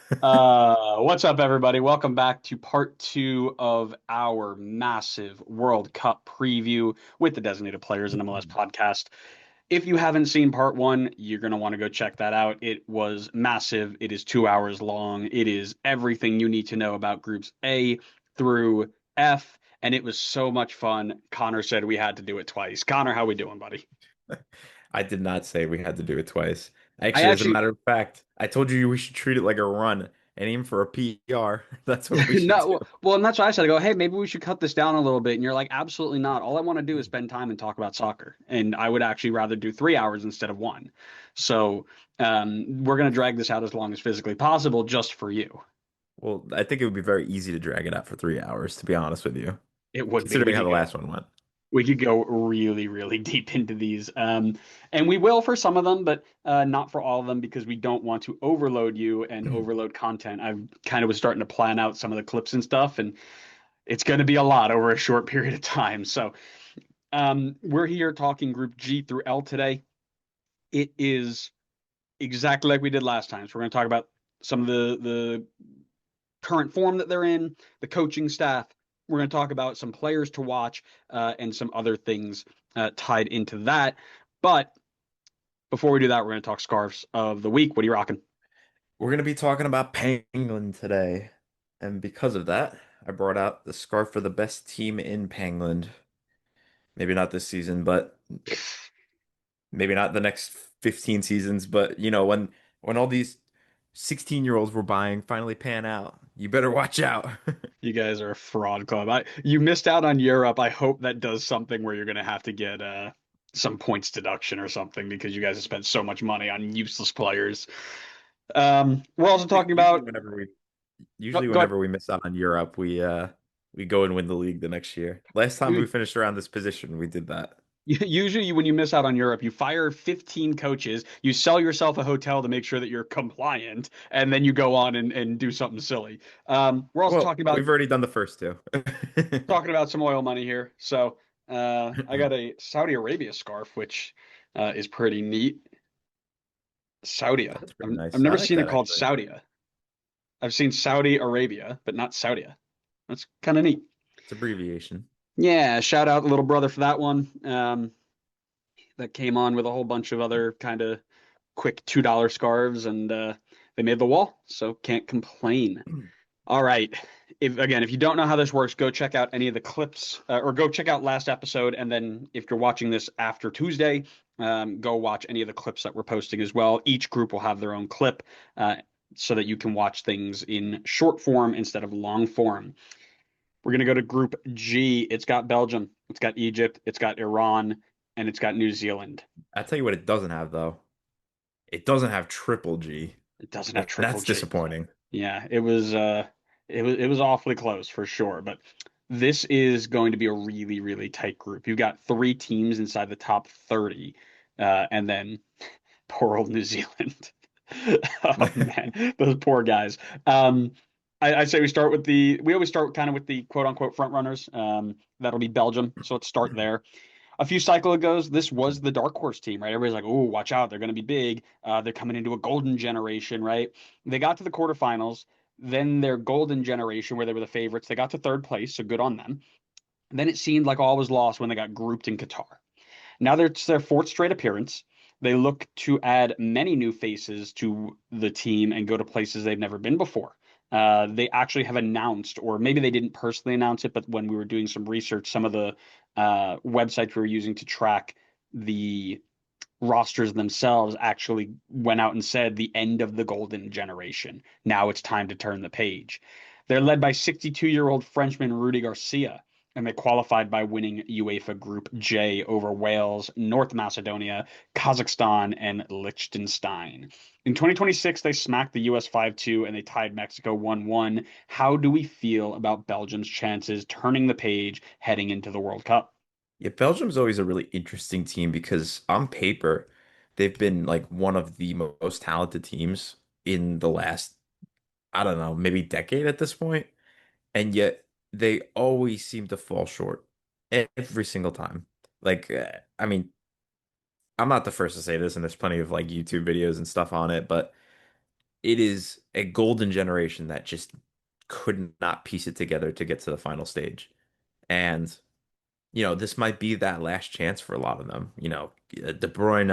What's up, everybody? Welcome back to part two of our massive World Cup preview with the designated players in MLS podcast. If you haven't seen part one, you're going to want to go check that out. It was massive. It is 2 hours long. It is everything you need to know about groups A through F, and it was so much fun. Connor said we had to do it twice. Connor, how we doing, buddy? I did not say we had to do it twice. I Actually, as a actually matter of fact, I told you we should treat it like a run and aim for a PR. That's what we should No, do. well, and that's why I said, I go, hey, maybe we should cut this down a little bit. And you're like, absolutely not. All I want to do is spend time and talk about soccer. And I would actually rather do 3 hours instead of one. So we're going to drag this out as long as physically possible just for you. Well, I think it would be very easy to drag it out for 3 hours, to be honest with you, It would be. considering how the last one went. We could go really, really deep into these. And we will for some of them, but not for all of them because we don't want to overload you and overload content. I kind of was starting to plan out some of the clips and stuff, and it's going to be a lot over a short period of time. So we're here talking Group G through L today. It is exactly like we did last time. So we're going to talk about some of the current form that they're in, the coaching staff. We're going to talk about some players to watch and some other things tied into that. But before we do that, we're going to talk scarves of the week. What are you rocking? We're going to be talking about Penguin today. And because of that, I brought out the scarf for the best team in Penguin. Maybe not this season, but maybe not the next 15 seasons, but when all these 16-year-olds we're buying finally pan out, you better watch out. You guys are a fraud club. You missed out on Europe. I hope that does something where you're going to have to get some points deduction or something because you guys have spent so much money on useless players. We're also Usually, talking about. Go, usually go ahead. whenever we miss out on Europe, we go and win the league the next year. Last time we finished around this position, we did that. Usually, when you miss out on Europe, you fire 15 coaches, you sell yourself a hotel to make sure that you're compliant, and then you go on and do something silly. We're also Well, we've already done the first two. talking about some oil money here. So I got a Saudi Arabia scarf, which is pretty neat. Saudia. That's I've, pretty I've nice. I never like seen it that called actually. Saudia. I've seen Saudi Arabia, but not Saudia. That's kind of neat. It's abbreviation. Yeah, shout out little brother for that one. That came on with a whole bunch of other kind of quick $2 scarves, and they made the wall, so can't complain. All right. If you don't know how this works, go check out any of the clips or go check out last episode. And then if you're watching this after Tuesday, go watch any of the clips that we're posting as well. Each group will have their own clip so that you can watch things in short form instead of long form. We're going to go to Group G. It's got Belgium, it's got Egypt, it's got Iran, and it's got New Zealand. I tell you what it doesn't have though. It doesn't have triple G. It doesn't have Triple That's G. disappointing. Yeah, it was awfully close for sure, but this is going to be a really, really tight group. You've got three teams inside the top 30, and then poor old New Zealand. Oh man, those poor guys. I say we always start kind of with the quote unquote front runners. That'll be Belgium. So let's start there. A few cycle ago, this was the dark horse team, right? Everybody's like, "Oh, watch out, they're going to be big. They're coming into a golden generation, right?" They got to the quarterfinals, then their golden generation, where they were the favorites, they got to third place, so good on them. And then it seemed like all was lost when they got grouped in Qatar. Now it's their fourth straight appearance. They look to add many new faces to the team and go to places they've never been before. They actually have announced, or maybe they didn't personally announce it, but when we were doing some research, some of the websites we were using to track the rosters themselves actually went out and said the end of the golden generation. Now it's time to turn the page. They're led by 62-year-old Frenchman Rudy Garcia, and they qualified by winning UEFA Group J over Wales, North Macedonia, Kazakhstan, and Liechtenstein. In 2026, they smacked the US 5-2 and they tied Mexico 1-1. How do we feel about Belgium's chances turning the page heading into the World Cup? Yeah, Belgium's always a really interesting team because on paper, they've been like one of the most talented teams in the last, I don't know, maybe decade at this point. And yet they always seem to fall short every single time. Like, I mean, I'm not the first to say this, and there's plenty of like YouTube videos and stuff on it, but it is a golden generation that just could not piece it together to get to the final stage. And this might be that last chance for a lot of them. De Bruyne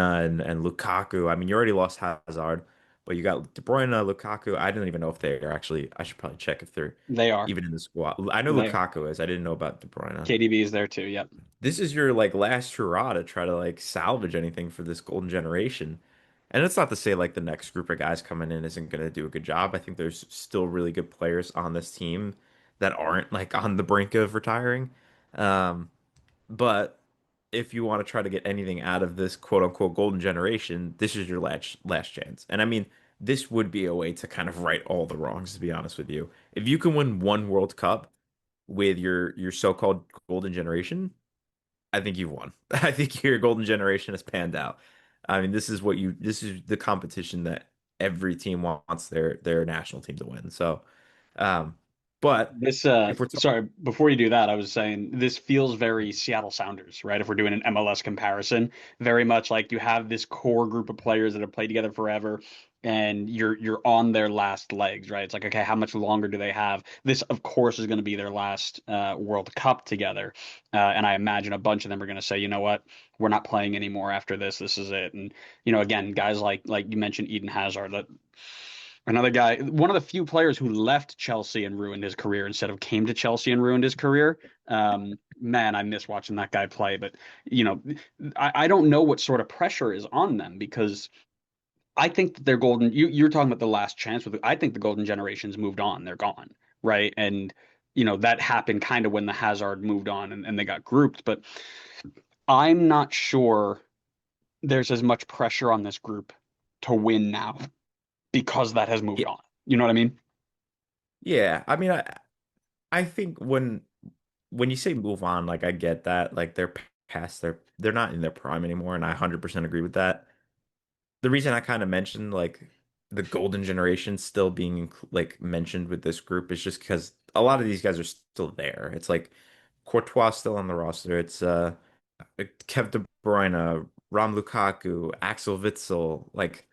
and Lukaku. I mean, you already lost Hazard, but you got De Bruyne, Lukaku. I didn't even know if they're actually, I should probably check if they're They are. even in the squad. I know They are. Lukaku is. I didn't know about De Bruyne. KDB is there too. Yep. This is your like last hurrah to try to like salvage anything for this golden generation. And it's not to say like the next group of guys coming in isn't going to do a good job. I think there's still really good players on this team that aren't like on the brink of retiring. Um, but if you want to try to get anything out of this quote unquote golden generation, this is your last chance. And I mean, this would be a way to kind of right all the wrongs, to be honest with you. If you can win one World Cup with your so-called golden generation, I think you've won. I think your golden generation has panned out. I mean, this is the competition that every team wants their national team to win. So, um, but This if we're talking, sorry, before you do that, I was saying this feels very Seattle Sounders, right? If we're doing an MLS comparison, very much like you have this core group of players that have played together forever and you're on their last legs, right? It's like, okay, how much longer do they have? This, of course, is going to be their last World Cup together. And I imagine a bunch of them are going to say, you know what, we're not playing anymore after this. This is it. And again, guys like you mentioned, Eden Hazard, that another guy, one of the few players who left Chelsea and ruined his career instead of came to Chelsea and ruined his career. Man, I miss watching that guy play. But you know, I don't know what sort of pressure is on them because I think that they're golden. You're talking about the last chance with. I think the golden generation's moved on. They're gone, right? And that happened kind of when the Hazard moved on and they got grouped. But I'm not sure there's as much pressure on this group to win now because that has moved yeah, on. You know what I mean? yeah. I mean, I think when you say move on, like I get that, like they're past they're not in their prime anymore, and I 100% agree with that. The reason I kind of mentioned like the golden generation still being like mentioned with this group is just because a lot of these guys are still there. It's like Courtois still on the roster. It's Kev De Bruyne, Rom Lukaku, Axel Witsel, like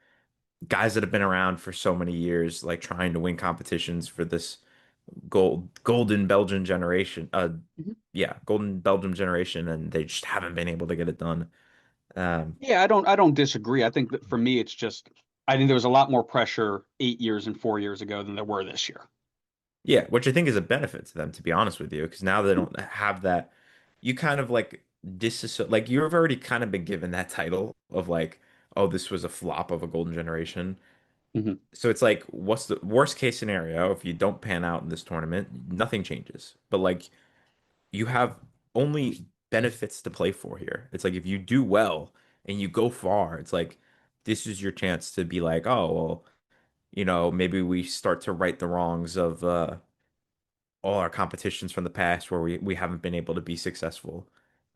guys that have been around for so many years, like trying to win competitions for this golden Belgian generation. Mhm. Yeah, golden Belgium generation, and they just haven't been able to get it done. Um, Yeah, I don't disagree. I think that for me, it's just I think there was a lot more pressure 8 years and 4 years ago than there were this year. Yeah, which I think is a benefit to them, to be honest with you, because now they don't have that. You kind of like disassociate, like you've already kind of been given that title of like, oh, this was a flop of a golden generation. Hmm. So it's like, what's the worst case scenario if you don't pan out in this tournament? Nothing changes. But like, you have only benefits to play for here. It's like if you do well and you go far, it's like this is your chance to be like, oh, well, maybe we start to right the wrongs of all our competitions from the past where we haven't been able to be successful.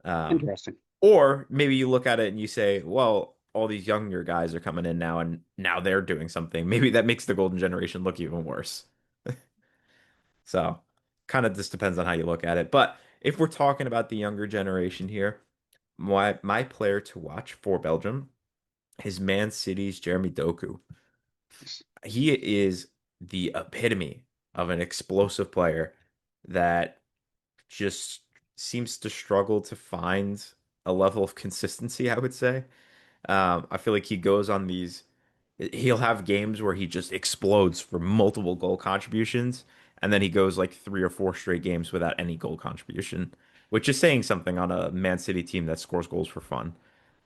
Um, Interesting. or maybe you look at it and you say, well, all these younger guys are coming in now and now they're doing something. Maybe that makes the golden generation look even worse. So kind of just depends on how you look at it. But if we're talking about the younger generation here, my player to watch for Belgium is Man City's Jeremy Doku. He is the epitome of an explosive player that just seems to struggle to find a level of consistency, I would say. I feel like he goes on he'll have games where he just explodes for multiple goal contributions, and then he goes like 3 or 4 straight games without any goal contribution, which is saying something on a Man City team that scores goals for fun.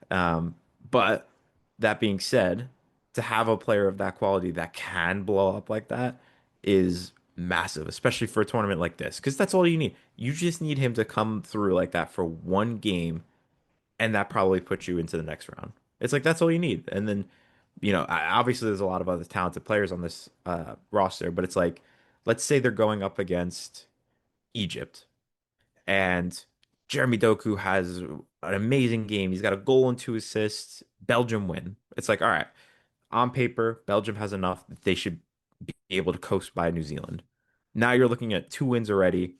But that being said, to have a player of that quality that can blow up like that is massive, especially for a tournament like this, because that's all you need. You just need him to come through like that for one game, and that probably puts you into the next round. It's like that's all you need. And then, obviously there's a lot of other talented players on this roster, but it's like, let's say they're going up against Egypt and Jeremy Doku has an amazing game. He's got a goal and 2 assists. Belgium win. It's like, all right, on paper, Belgium has enough. They should be able to coast by New Zealand. Now you're looking at 2 wins already.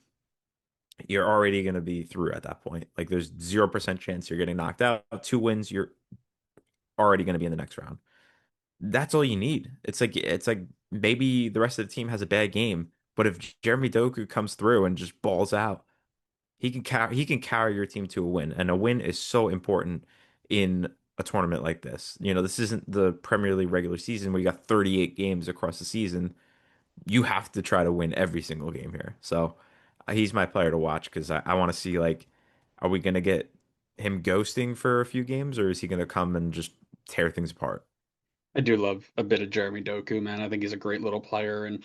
You're already going to be through at that point. Like there's 0% chance you're getting knocked out. 2 wins, you're already going to be in the next round. that's all you need. It's like maybe the rest of the team has a bad game, but if Jeremy Doku comes through and just balls out, he can carry your team to a win, and a win is so important in a tournament like this. This isn't the Premier League regular season where you got 38 games across the season. You have to try to win every single game here. So he's my player to watch because I want to see like, are we gonna get him ghosting for a few games, or is he gonna come and just tear things apart? I do love a bit of Jeremy Doku, man. I think he's a great little player and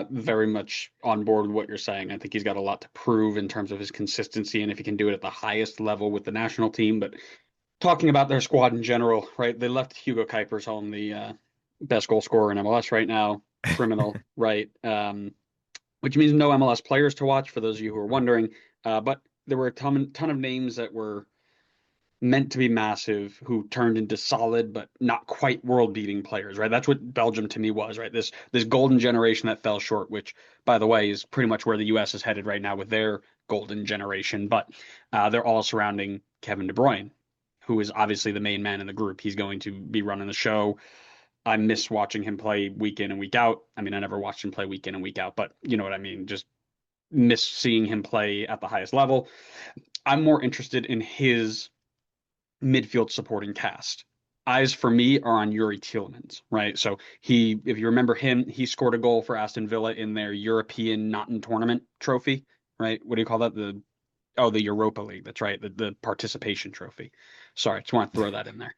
very much on board with what you're saying. I think he's got a lot to prove in terms of his consistency and if he can do it at the highest level with the national team. But talking about their squad in general, right? They left Hugo Kuipers home, the best goal scorer in MLS right now. Criminal, right? Which means no MLS players to watch for those of you who are wondering. But there were a ton of names that were meant to be massive who turned into solid but not quite world-beating players, right? That's what Belgium to me was, right? This golden generation that fell short, which by the way is pretty much where the US is headed right now with their golden generation, but they're all surrounding Kevin De Bruyne, who is obviously the main man in the group. He's going to be running the show. I miss watching him play week in and week out. I mean, I never watched him play week in and week out, but you know what I mean? Just miss seeing him play at the highest level. I'm more interested in his midfield supporting cast. Eyes for me are on Yuri Tielemans, right? So if you remember him, he scored a goal for Aston Villa in their European not in tournament trophy, right? What do you call that? The Europa League. That's right. The participation trophy. Sorry, just want to throw that in there.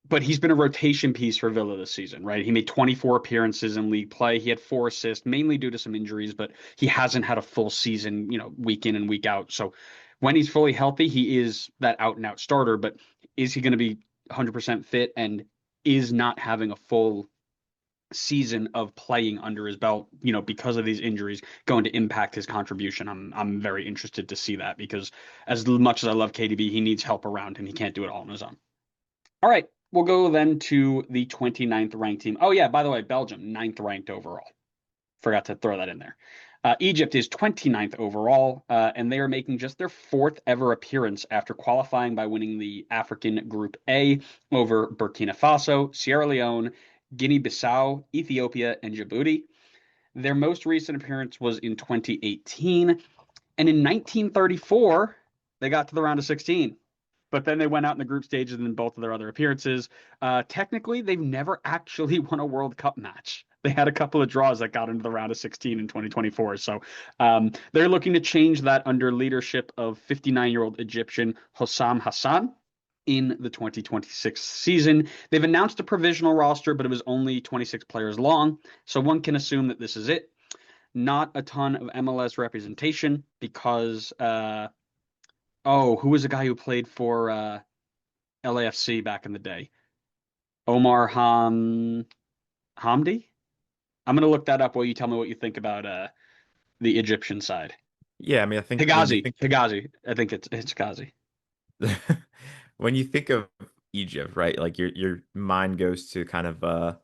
But he's been a rotation piece for Villa this season, right? He made 24 appearances in league play. He had 4 assists, mainly due to some injuries, but he hasn't had a full season, week in and week out. So when he's fully healthy, he is that out and out starter. But is he going to be 100% fit and is not having a full season of playing under his belt, because of these injuries, going to impact his contribution? I'm very interested to see that because as much as I love KDB, he needs help around him. He can't do it all on his own. All right, we'll go then to the 29th ranked team. Oh yeah, by the way, Belgium, ninth ranked overall. Forgot to throw that in there. Egypt is 29th overall, and they are making just their fourth ever appearance after qualifying by winning the African Group A over Burkina Faso, Sierra Leone, Guinea-Bissau, Ethiopia, and Djibouti. Their most recent appearance was in 2018, and in 1934, they got to the round of 16. But then they went out in the group stages and in both of their other appearances. Technically, they've never actually won a World Cup match. They had a couple of draws that got into the round of 16 in 2024. So they're looking to change that under leadership of 59-year-old Egyptian Hossam Hassan in the 2026 season. They've announced a provisional roster, but it was only 26 players long. So one can assume that this is it. Not a ton of MLS representation because who was the guy who played for LAFC back in the day? Omar Hamdi? I'm gonna look that up while you tell me what you think about the Egyptian side. Yeah, I mean, I think when you Higazi. think Higazi. I think it's Higazi. when you think of Egypt, right? Like your mind goes to kind of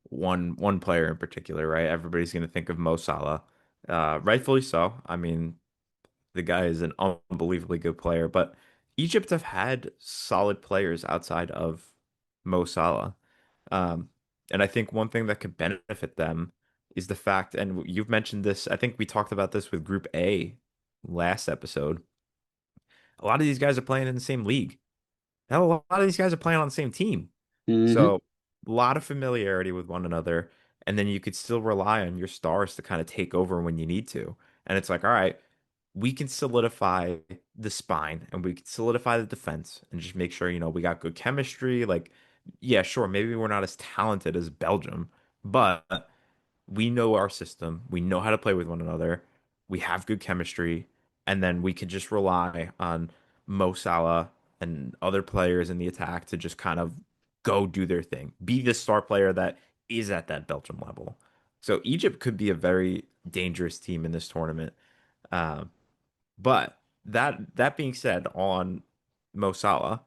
one player in particular, right? Everybody's going to think of Mo Salah. Rightfully so. I mean, the guy is an unbelievably good player, but Egypt have had solid players outside of Mo Salah. Um, and I think one thing that could benefit them is the fact, and you've mentioned this, I think we talked about this with Group A last episode. A lot of these guys are playing in the same league. Hell, a lot of these guys are playing on the same team. Mm-hmm. So a lot of familiarity with one another. And then you could still rely on your stars to kind of take over when you need to. And it's like, all right, we can solidify the spine and we can solidify the defense and just make sure, we got good chemistry. Like, yeah, sure, maybe we're not as talented as Belgium, but we know our system. We know how to play with one another. We have good chemistry, and then we can just rely on Mo Salah and other players in the attack to just kind of go do their thing, be the star player that is at that Belgium level. So Egypt could be a very dangerous team in this tournament. Um, but that being said, on Mo Salah,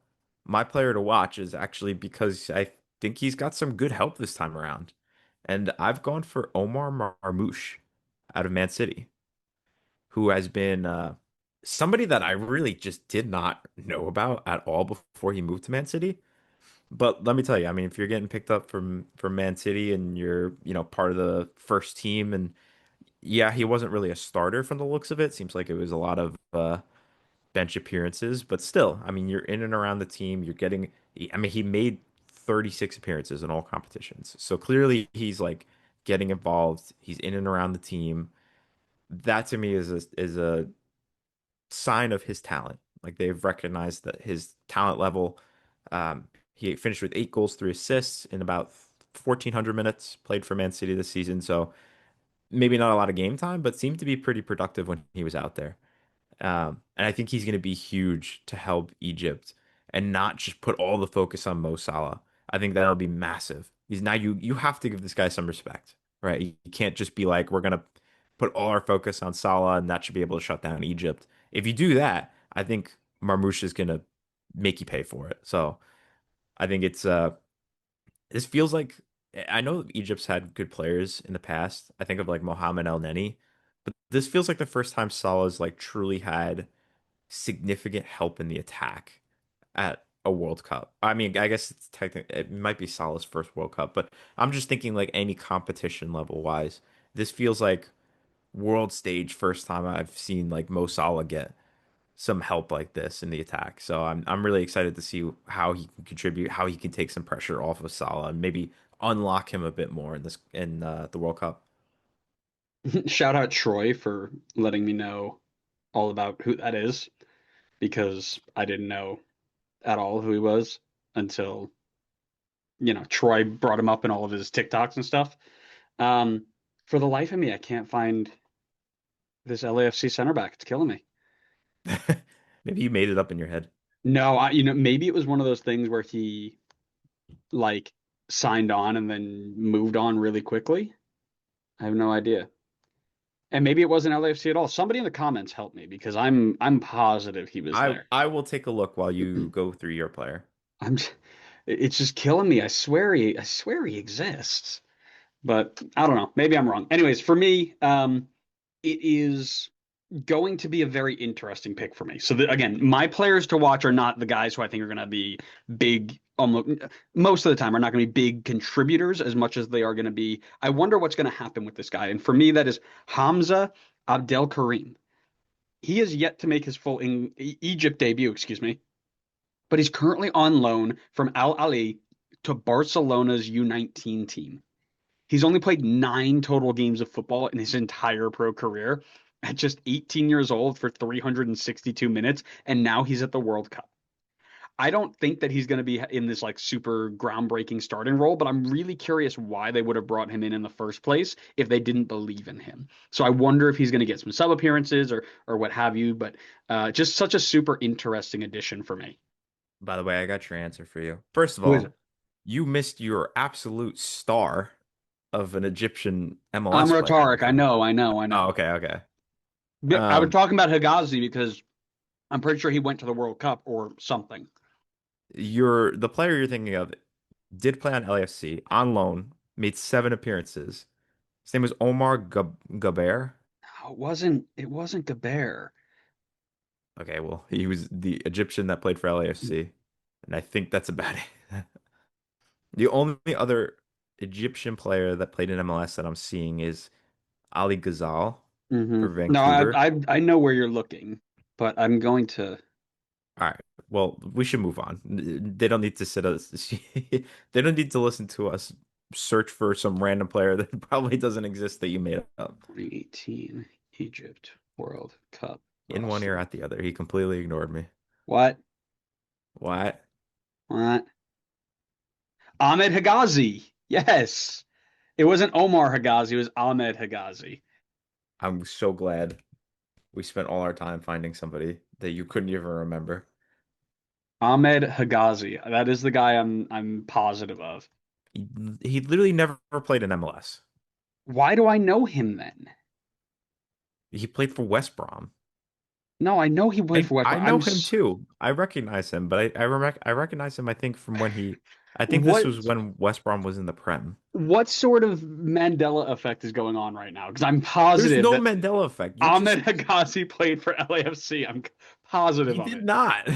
my player to watch is actually because I think he's got some good help this time around. And I've gone for Omar Marmoush out of Man City, who has been somebody that I really just did not know about at all before he moved to Man City. But let me tell you, I mean, if you're getting picked up from Man City and you're, part of the first team, and yeah, he wasn't really a starter from the looks of it. Seems like it was a lot of bench appearances, but still, I mean, you're in and around the team. You're getting, I mean, he made 36 appearances in all competitions. So clearly he's like getting involved. He's in and around the team. That to me is a sign of his talent. Like they've recognized that his talent level. He finished with 8 goals, 3 assists in about 1,400 minutes played for Man City this season. So maybe not a lot of game time, but seemed to be pretty productive when he was out there. And I think he's going to be huge to help Egypt and not just put all the focus on Mo Salah. I think that'll be massive. He's now you have to give this guy some respect, right? You can't just be like, we're going to put all our focus on Salah and that should be able to shut down Egypt. If you do that, I think Marmoush is going to make you pay for it. So I think this feels like I know Egypt's had good players in the past. I think of like Mohamed El Neni, but this feels like the first time Salah's like truly had significant help in the attack at a World Cup. I mean, I guess it's technically it might be Salah's first World Cup, but I'm just thinking like any competition level wise, this feels like world stage first time I've seen like Mo Salah get some help like this in the attack. So I'm really excited to see how he can contribute, how he can take some pressure off of Salah and maybe unlock him a bit more in this in the World Cup. Shout out Troy for letting me know all about who that is because I didn't know at all who he was until, Troy brought him up in all of his TikToks and stuff. Um, for the life of me, I can't find this LAFC center back. It's killing me. Maybe you made it up in your head. No, maybe it was one of those things where he like signed on and then moved on really quickly. I have no idea. And maybe it wasn't LAFC at all. Somebody in the comments help me because I'm positive he was I there. I will take a look while you go through your player. I'm it's just killing me. I swear he exists. But I don't know. Maybe I'm wrong. Anyways, for me, it is going to be a very interesting pick for me. So again, my players to watch are not the guys who I think are going to be big. Almost most of the time are not going to be big contributors as much as they are going to be. I wonder what's going to happen with this guy. And for me, that is Hamza Abdel Karim. He has yet to make his full Egypt debut. Excuse me, but he's currently on loan from Al Ahly to Barcelona's U19 team. He's only played 9 total games of football in his entire pro career at just 18 years old for 362 minutes, and now he's at the World Cup. I don't think that he's going to be in this like super groundbreaking starting role, but I'm really curious why they would have brought him in the first place if they didn't believe in him. So I wonder if he's going to get some sub appearances or what have you. But just such a super interesting addition for me. By the way, I got your answer for you. First of Who is it? all, you missed your absolute star of an Egyptian MLS Amra player. Tarek. I know, I know, I Oh, know. okay, okay. Yeah, I was Um, talking about Higazi because I'm pretty sure he went to the World Cup or something. the player you're thinking of did play on LAFC on loan, made 7 appearances. His name was Omar Gaber. No, it wasn't Gobert. Okay, well, he was the Egyptian that played for LAFC, and I think that's about it. The only other Egyptian player that played in MLS that I'm seeing is Ali Ghazal for No, I, Vancouver. I I know where you're looking, but I'm going to. All right. Well, we should move on. They don't need to sit us. They don't need to listen to us search for some random player that probably doesn't exist that you made up 2018 Egypt World Cup in one ear roster. out the other. He completely ignored me. What? What? What? Ahmed Higazi. Yes. It wasn't Omar Higazi, it was Ahmed Higazi. I'm so glad we spent all our time finding somebody that you couldn't even remember. Ahmed Higazi. That is the guy I'm positive of. He, he literally never played in MLS. Why do I know him then? He played for West Brom. No, I know he played for West I Brom. know him too. I recognize him, but I recognize him. I think from when he, I think this What was when West Brom was in the Prem. what sort of Mandela effect is going on right now? Because I'm There's positive no that Mandela effect. You're Ahmed just Higazi played for LAFC. I'm positive he of did it. not.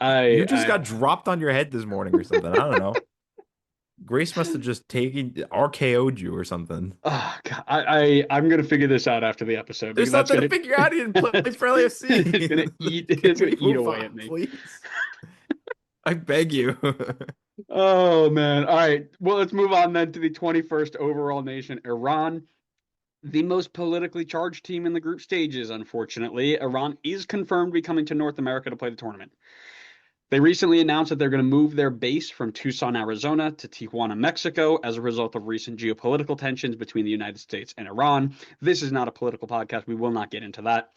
You I just I got dropped on your head this morning or something. I don't know. Grace must have just taken RKO'd you or something. God, I'm gonna figure this out after the episode because There's that's nothing to gonna figure out. You didn't play that's, for LAFC. it's Can gonna we eat move away on, at me. please? I beg you. Oh man. All right. Well, let's move on then to the 21st overall nation, Iran. The most politically charged team in the group stages, unfortunately. Iran is confirmed to be coming to North America to play the tournament. They recently announced that they're going to move their base from Tucson, Arizona to Tijuana, Mexico, as a result of recent geopolitical tensions between the United States and Iran. This is not a political podcast. We will not get into that.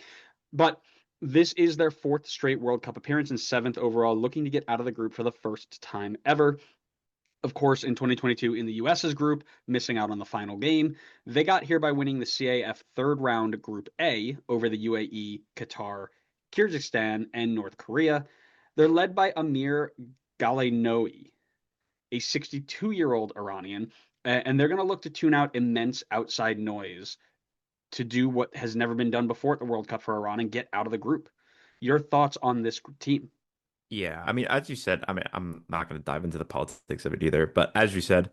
But this is their fourth straight World Cup appearance and seventh overall, looking to get out of the group for the first time ever. Of course, in 2022 in the US's group, missing out on the final game. They got here by winning the CAF third round Group A over the UAE, Qatar, Kyrgyzstan, and North Korea. They're led by Amir Galenoui, a 62-year-old Iranian, and they're going to look to tune out immense outside noise to do what has never been done before at the World Cup for Iran and get out of the group. Your thoughts on this team? Yeah, I mean, as you said, I mean, I'm not going to dive into the politics of it either, but as you said,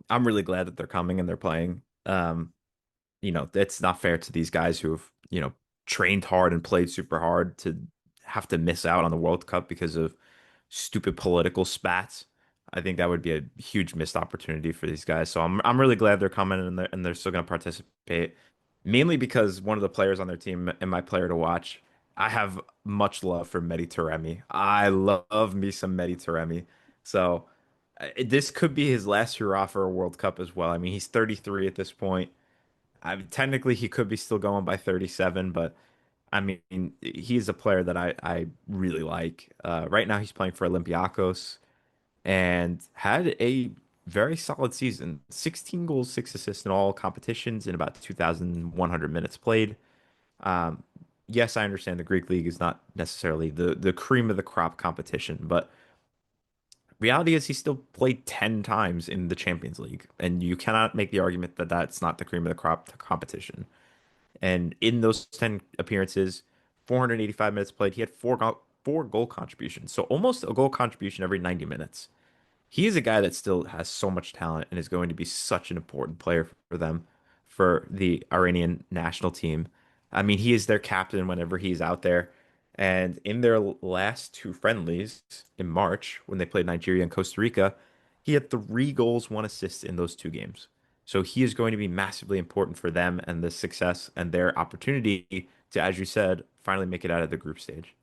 I'm really glad that they're coming and they're playing. It's not fair to these guys who have, trained hard and played super hard to have to miss out on the World Cup because of stupid political spats. I think that would be a huge missed opportunity for these guys. So I'm really glad they're coming and they're still going to participate. Mainly because one of the players on their team and my player to watch, I have much love for Mehdi Taremi. I love me some Mehdi Taremi. So this could be his last hurrah for a World Cup as well. I mean, he's 33 at this point. I mean, technically he could be still going by 37, but I mean, he's a player that I really like. Right now, he's playing for Olympiacos and had a very solid season. 16 goals, 6 assists in all competitions in about 2,100 minutes played. Um, yes, I understand the Greek league is not necessarily the cream of the crop competition, but reality is he still played 10 times in the Champions League, and you cannot make the argument that that's not the cream of the crop competition. And in those 10 appearances, 485 minutes played, he had four goal contributions. So almost a goal contribution every 90 minutes. He is a guy that still has so much talent and is going to be such an important player for them, for the Iranian national team. I mean, he is their captain whenever he's out there. And in their last two friendlies in March, when they played Nigeria and Costa Rica, he had 3 goals, 1 assist in those 2 games. So he is going to be massively important for them and the success and their opportunity to, as you said, finally make it out of the group stage.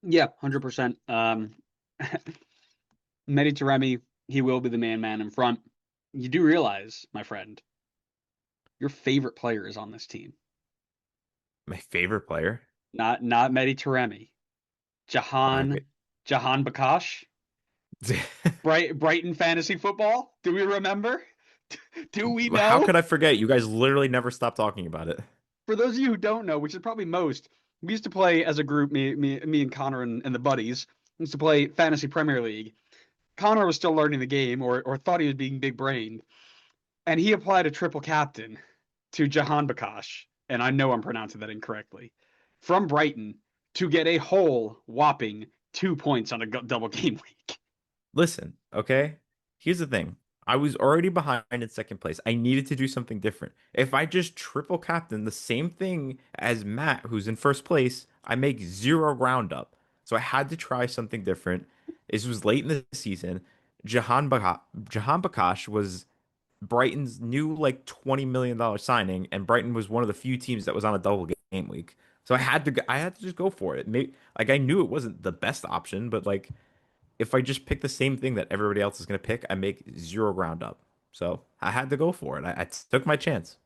Yeah, 100%. Mehdi Taremi, he will be the man in front. You do realize, my friend, your favorite player is on this team. My favorite player. Not Mehdi Taremi. Okay. Jahan Bakash. Brighton fantasy football. Do we remember? Do we How know? could I forget? You guys literally never stop talking about it. For those of you who don't know, which is probably most, we used to play as a group, me and Connor and the buddies, we used to play fantasy Premier League. Connor was still learning the game or thought he was being big brained. And he applied a triple captain to Jahan Bakash, and I know I'm pronouncing that incorrectly, from Brighton to get a whole whopping 2 points on a double game week. Listen, okay? Here's the thing. I was already behind in second place. I needed to do something different. If I just triple captain the same thing as Matt, who's in first place, I make zero roundup. So I had to try something different. This was late in the season. Jahan Bakash was Brighton's new like $20 million signing, and Brighton was one of the few teams that was on a double game week. So I had to just go for it. Maybe, like I knew it wasn't the best option, but like if I just pick the same thing that everybody else is going to pick, I make zero ground up. So I had to go for it. I took my chance.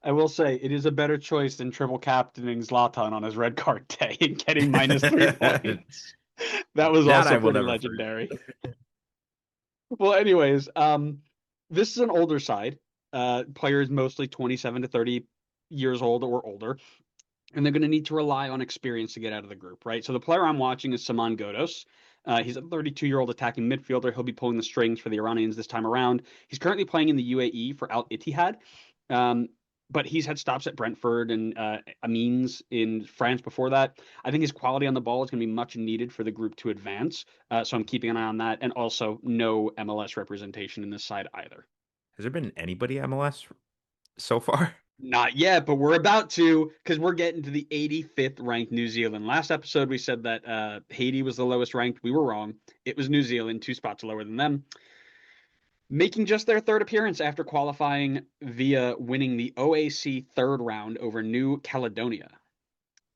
I will say it is a better choice than triple captaining Zlatan on his red card day and getting That -3 points. That was also I will pretty never forget. legendary. Well, anyways, this is an older side. Players mostly 27 to 30 years old or older, and they're going to need to rely on experience to get out of the group, right? So the player I'm watching is Saman Ghoddos. He's a 32-year-old attacking midfielder. He'll be pulling the strings for the Iranians this time around. He's currently playing in the UAE for Al Ittihad. Um, but he's had stops at Brentford and Amiens in France before that. I think his quality on the ball is going to be much needed for the group to advance. So I'm keeping an eye on that, and also no MLS representation in this side either. Has there been anybody MLS so far? Not yet, but we're about to because we're getting to the 85th ranked New Zealand. Last episode, we said that Haiti was the lowest ranked. We were wrong. It was New Zealand, 2 spots lower than them, making just their third appearance after qualifying via winning the OAC third round over New Caledonia,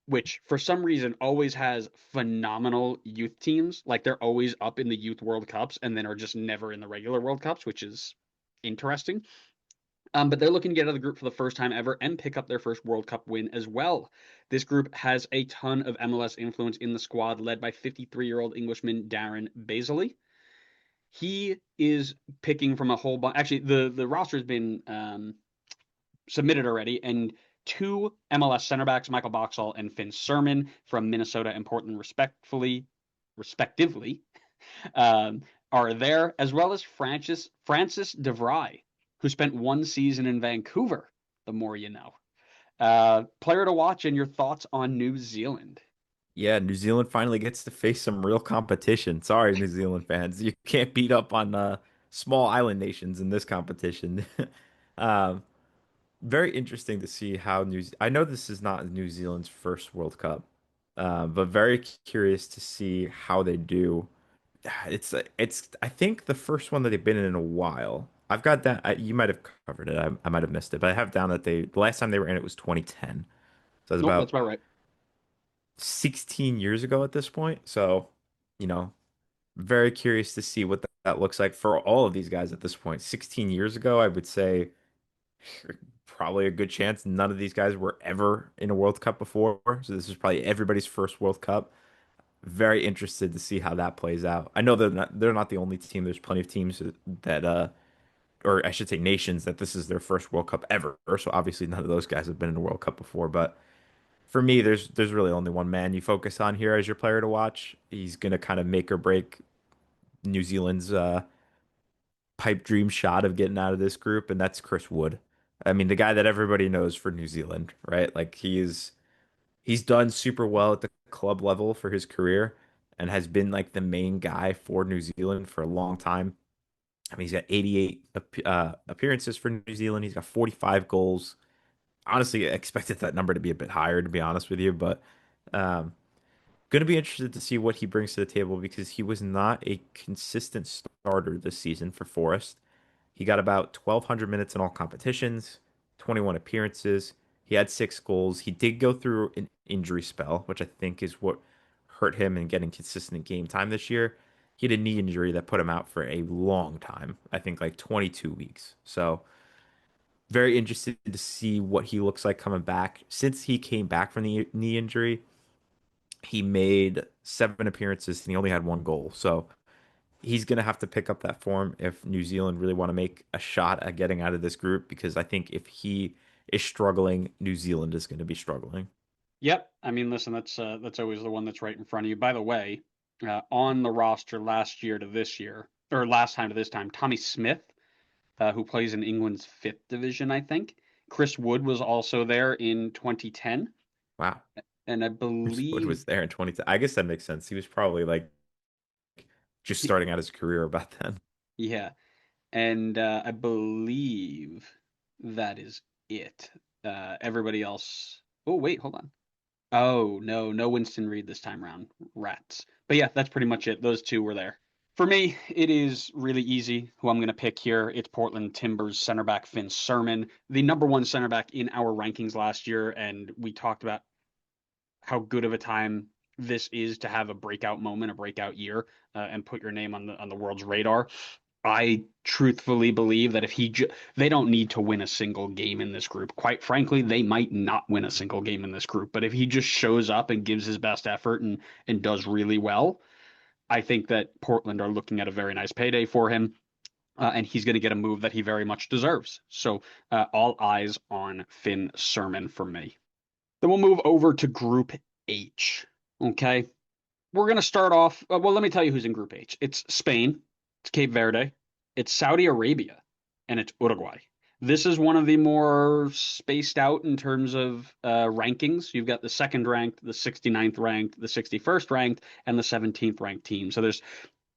which for some reason always has phenomenal youth teams. Like they're always up in the youth World Cups and then are just never in the regular World Cups, which is interesting. But they're looking to get out of the group for the first time ever and pick up their first World Cup win as well. This group has a ton of MLS influence in the squad, led by 53-year-old Englishman Darren Bazley. He is picking from a whole bunch. Actually, the roster has been submitted already, and two MLS center backs, Michael Boxall and Finn Sermon from Minnesota and Portland, respectively, are there, as well as Francis DeVry, who spent 1 season in Vancouver. The more you know. Player to watch, and your thoughts on New Zealand. Yeah, New Zealand finally gets to face some real competition. Sorry, New Zealand fans. You can't beat up on small island nations in this competition. Um, Very interesting to see how I know this is not New Zealand's first World Cup, but very curious to see how they do. It's I think the first one that they've been in a while. I've got that. You might have covered it. I might have missed it, but I have down that the last time they were in it was 2010. So it's Nope, that's about about right. 16 years ago at this point. So, you know, very curious to see what that looks like for all of these guys at this point. 16 years ago, I would say probably a good chance none of these guys were ever in a World Cup before. So this is probably everybody's first World Cup. Very interested to see how that plays out. I know they're not the only team. There's plenty of teams that or I should say nations that this is their first World Cup ever. So obviously none of those guys have been in a World Cup before, but for me, there's really only one man you focus on here as your player to watch. He's gonna kind of make or break New Zealand's pipe dream shot of getting out of this group, and that's Chris Wood. I mean, the guy that everybody knows for New Zealand, right? Like he's done super well at the club level for his career and has been like the main guy for New Zealand for a long time. I mean, he's got 88 appearances for New Zealand. He's got 45 goals. Honestly, I expected that number to be a bit higher, to be honest with you, but um, going to be interested to see what he brings to the table because he was not a consistent starter this season for Forest. He got about 1,200 minutes in all competitions, 21 appearances. He had 6 goals. He did go through an injury spell, which I think is what hurt him in getting consistent game time this year. He had a knee injury that put him out for a long time, I think like 22 weeks. So, very interested to see what he looks like coming back. Since he came back from the knee injury, he made 7 appearances and he only had 1 goal. So, he's going to have to pick up that form if New Zealand really want to make a shot at getting out of this group because I think if he is struggling, New Zealand is going to be struggling. Yep. I mean, listen, that's always the one that's right in front of you. By the way, on the roster last year to this year, or last time to this time, Tommy Smith, who plays in England's fifth division, I think. Chris Wood was also there in 2010, Wow. and I Chris Wood believe, was there in 2010. I guess that makes sense. He was probably like just starting out his career about then. yeah, and I believe that is it. Everybody else. Oh, wait, hold on. Oh, no, no Winston Reed this time around. Rats. But yeah, that's pretty much it. Those two were there. For me, it is really easy who I'm going to pick here. It's Portland Timbers center back Finn Sermon, the number one center back in our rankings last year. And we talked about how good of a time this is to have a breakout moment, a breakout year, and put your name on the world's radar. I truthfully believe that if they don't need to win a single game in this group. Quite frankly, they might not win a single game in this group. But if he just shows up and gives his best effort and does really well, I think that Portland are looking at a very nice payday for him. And he's going to get a move that he very much deserves. So all eyes on Finn Sermon for me. Then we'll move over to Group H. Okay. We're going to start off. Well, let me tell you who's in Group H. It's Spain, it's Cape Verde, it's Saudi Arabia, and it's Uruguay. This is one of the more spaced out in terms of rankings. You've got the second ranked, the 69th ranked, the 61st ranked, and the 17th ranked team. So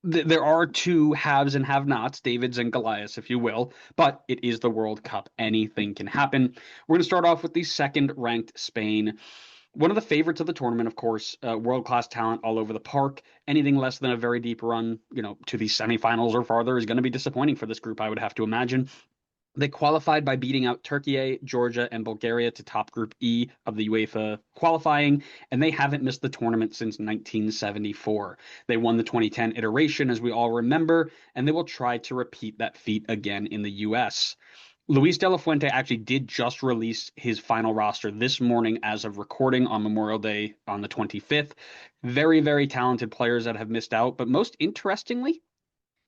there are two haves and have-nots, Davids and Goliaths, if you will, but it is the World Cup. Anything can happen. We're going to start off with the second-ranked Spain. One of the favorites of the tournament, of course, world-class talent all over the park. Anything less than a very deep run, to the semifinals or farther is going to be disappointing for this group, I would have to imagine. They qualified by beating out Turkey, Georgia, and Bulgaria to top Group E of the UEFA qualifying, and they haven't missed the tournament since 1974. They won the 2010 iteration, as we all remember, and they will try to repeat that feat again in the US. Luis de la Fuente actually did just release his final roster this morning as of recording on Memorial Day on the 25th. Very, very talented players that have missed out, but most interestingly,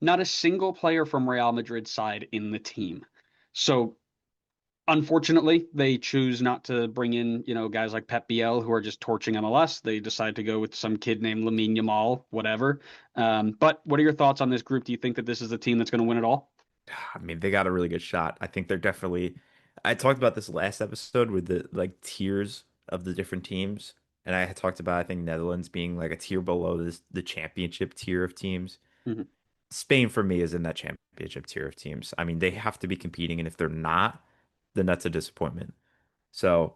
not a single player from Real Madrid's side in the team. So unfortunately, they choose not to bring in, guys like Pep Biel who are just torching MLS. They decide to go with some kid named Lamine Yamal, whatever. But what are your thoughts on this group? Do you think that this is the team that's going to win it all? I mean, they got a really good shot. I think they're definitely. I talked about this last episode with the like tiers of the different teams, and I had talked about I think Netherlands being like a tier below the championship tier of teams. Mhm. Spain for me is in that championship tier of teams. I mean, they have to be competing, and if they're not, then that's a disappointment. So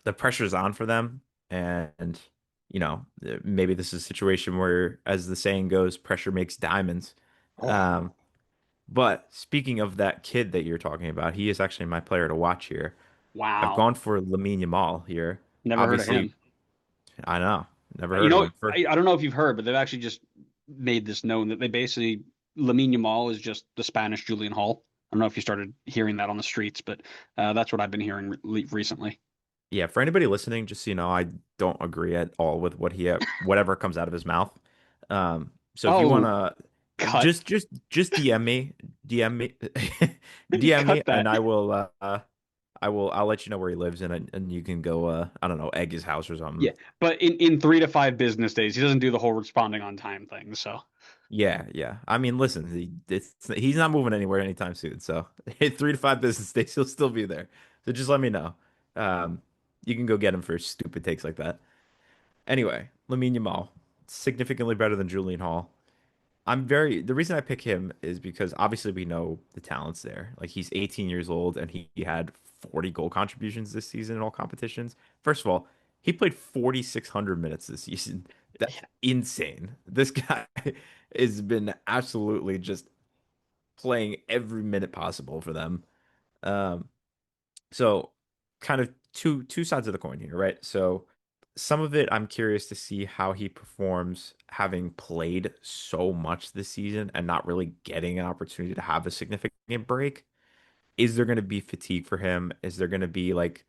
the pressure's on for them, and maybe this is a situation where, as the saying goes, pressure makes diamonds. Oh, Um, but speaking of that kid that you're talking about, he is actually my player to watch here. I've wow. gone for Lamine Yamal here. Never heard of Obviously, him. I know, never You heard of know, him. For I don't know if you've heard, but they've actually just made this known that they basically, Lamine Yamal is just the Spanish Julian Hall. I don't know if you started hearing that on the streets, but that's what I've been hearing recently. yeah, for anybody listening, just so you know, I don't agree at all with whatever comes out of his mouth. So if you Oh, wanna cut. just DM me, DM me, Cut that. and I'll let you know where he lives, and you can go I don't know, egg his house or Yeah, something. but in 3 to 5 business days, he doesn't do the whole responding on time thing. So, Yeah, yeah. I mean, listen, he's not moving anywhere anytime soon. So 3 to 5 business days, he'll still be there. So just let me know. Um, you can go get him for stupid takes like that. Anyway, Lamine Yamal, significantly better than Julian Hall. The reason I pick him is because obviously we know the talent's there. Like he's 18 years old and he had 40 goal contributions this season in all competitions. First of all, he played 4,600 minutes this season. That's yeah. insane. This guy has been absolutely just playing every minute possible for them. Um, so kind of two sides of the coin here, right? So some of it I'm curious to see how he performs having played so much this season and not really getting an opportunity to have a significant break. Is there going to be fatigue for him? Is there going to be like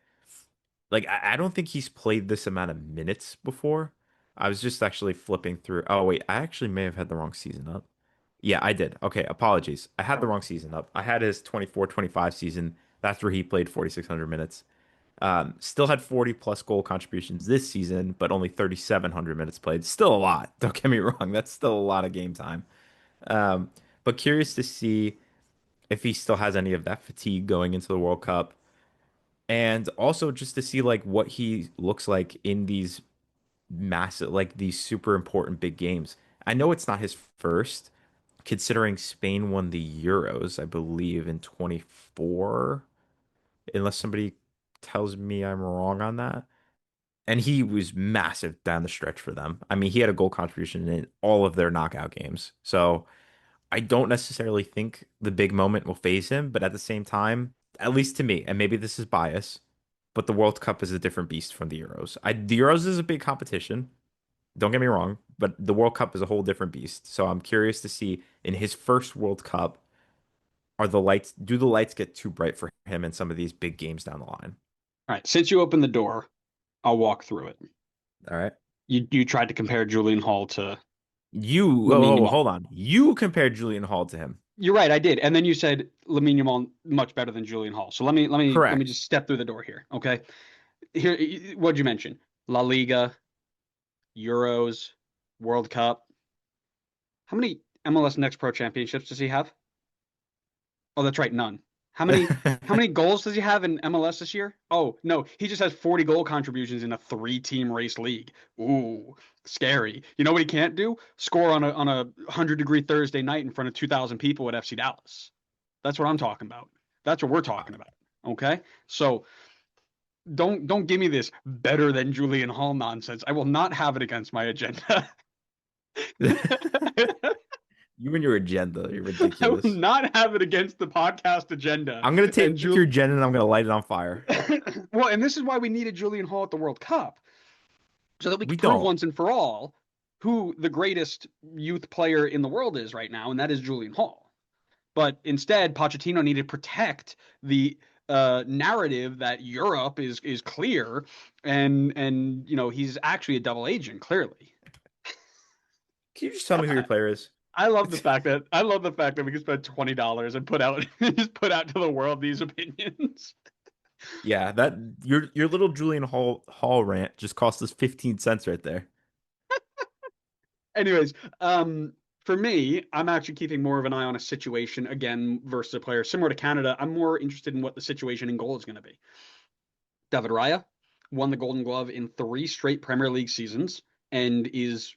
I don't think he's played this amount of minutes before. I was just actually flipping through. Oh wait, I actually may have had the wrong season up. Yeah, I did. Okay, apologies. I had the wrong season up. I had his 24-25 season. That's where he played 4,600 minutes. Still had 40 plus goal contributions this season, but only 3,700 minutes played. Still a lot. Don't get me wrong. That's still a lot of game time. Um, but curious to see if he still has any of that fatigue going into the World Cup. And also just to see like what he looks like in these massive, like these super important big games. I know it's not his first, considering Spain won the Euros, I believe, in 24, unless somebody tells me I'm wrong on that. And he was massive down the stretch for them. I mean, he had a goal contribution in all of their knockout games. So I don't necessarily think the big moment will phase him, but at the same time, at least to me, and maybe this is bias, but the World Cup is a different beast from the Euros. The Euros is a big competition. Don't get me wrong, but the World Cup is a whole different beast. So I'm curious to see in his first World Cup, do the lights get too bright for him in some of these big games down the line? All right. Since you opened the door, I'll walk through it. All right. You tried to compare Julian Hall to Lamine Oh, Yamal. hold on. You compared Julian Hall to him. You're right, I did. And then you said Lamine Yamal much better than Julian Hall. So let me Correct. just step through the door here. Okay. Here, what'd you mention? La Liga, Euros, World Cup. How many MLS Next Pro championships does he have? Oh, that's right, none. How many goals does he have in MLS this year? Oh, no, he just has 40 goal contributions in a three-team race league. Ooh, scary. You know what he can't do? Score on a 100-degree Thursday night in front of 2,000 people at FC Dallas. That's what I'm talking about. That's what we're talking about. Okay? So don't give me this better than Julian Hall nonsense. I will not have it against my agenda. You and your agenda, you're I will ridiculous. not have it against the podcast agenda. I'm gonna And take your agenda and I'm gonna light it on fire. well, and this is why we needed Julian Hall at the World Cup, so that we We could prove don't. once and for all who the greatest youth player in the world is right now, and that is Julian Hall. But instead, Pochettino needed to protect the narrative that Europe is clear, and he's actually a double agent, clearly. Can you just tell me who your player is? I love the fact that we can spend $20 and put out just put out to the world these opinions. Yeah, that your little Julian Hall rant just cost us 15 cents right there. Anyways, for me, I'm actually keeping more of an eye on a situation again versus a player similar to Canada. I'm more interested in what the situation in goal is going to be. David Raya won the Golden Glove in 3 straight Premier League seasons and is,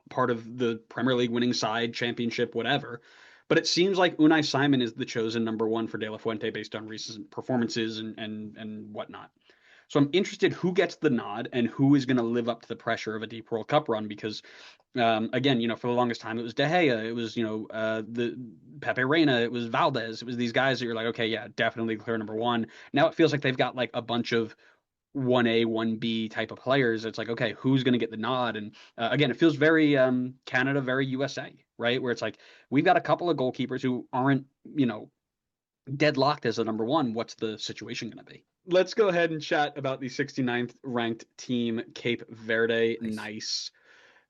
part of the Premier League winning side, championship, whatever. But it seems like Unai Simon is the chosen number one for De La Fuente based on recent performances and whatnot. So I'm interested who gets the nod and who is going to live up to the pressure of a deep World Cup run because again, for the longest time it was De Gea, it was the Pepe Reina, it was Valdez, it was these guys that you're like, okay, yeah, definitely clear number one. Now it feels like they've got like a bunch of 1A, 1B type of players. It's like, okay, who's going to get the nod? And again, it feels very Canada, very USA, right? Where it's like we've got a couple of goalkeepers who aren't, deadlocked as a number one. What's the situation going to be? Let's go ahead and chat about the 69th ranked team, Cape Verde. Nice. Nice.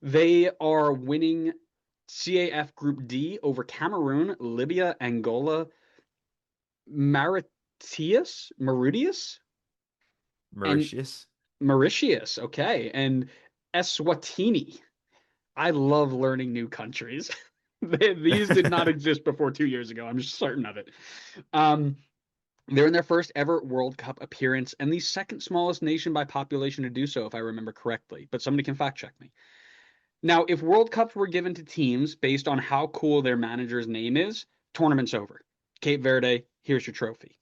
They are winning CAF Group D over Cameroon, Libya, Angola, Mauritius, and Mauritius. Mauritius. Okay, and Eswatini. I love learning new countries. These did not exist before 2 years ago. I'm just certain of it. Um, they're in their first ever World Cup appearance and the second smallest nation by population to do so, if I remember correctly. But somebody can fact check me. Now, if World Cups were given to teams based on how cool their manager's name is, tournament's over. Cape Verde, here's your trophy.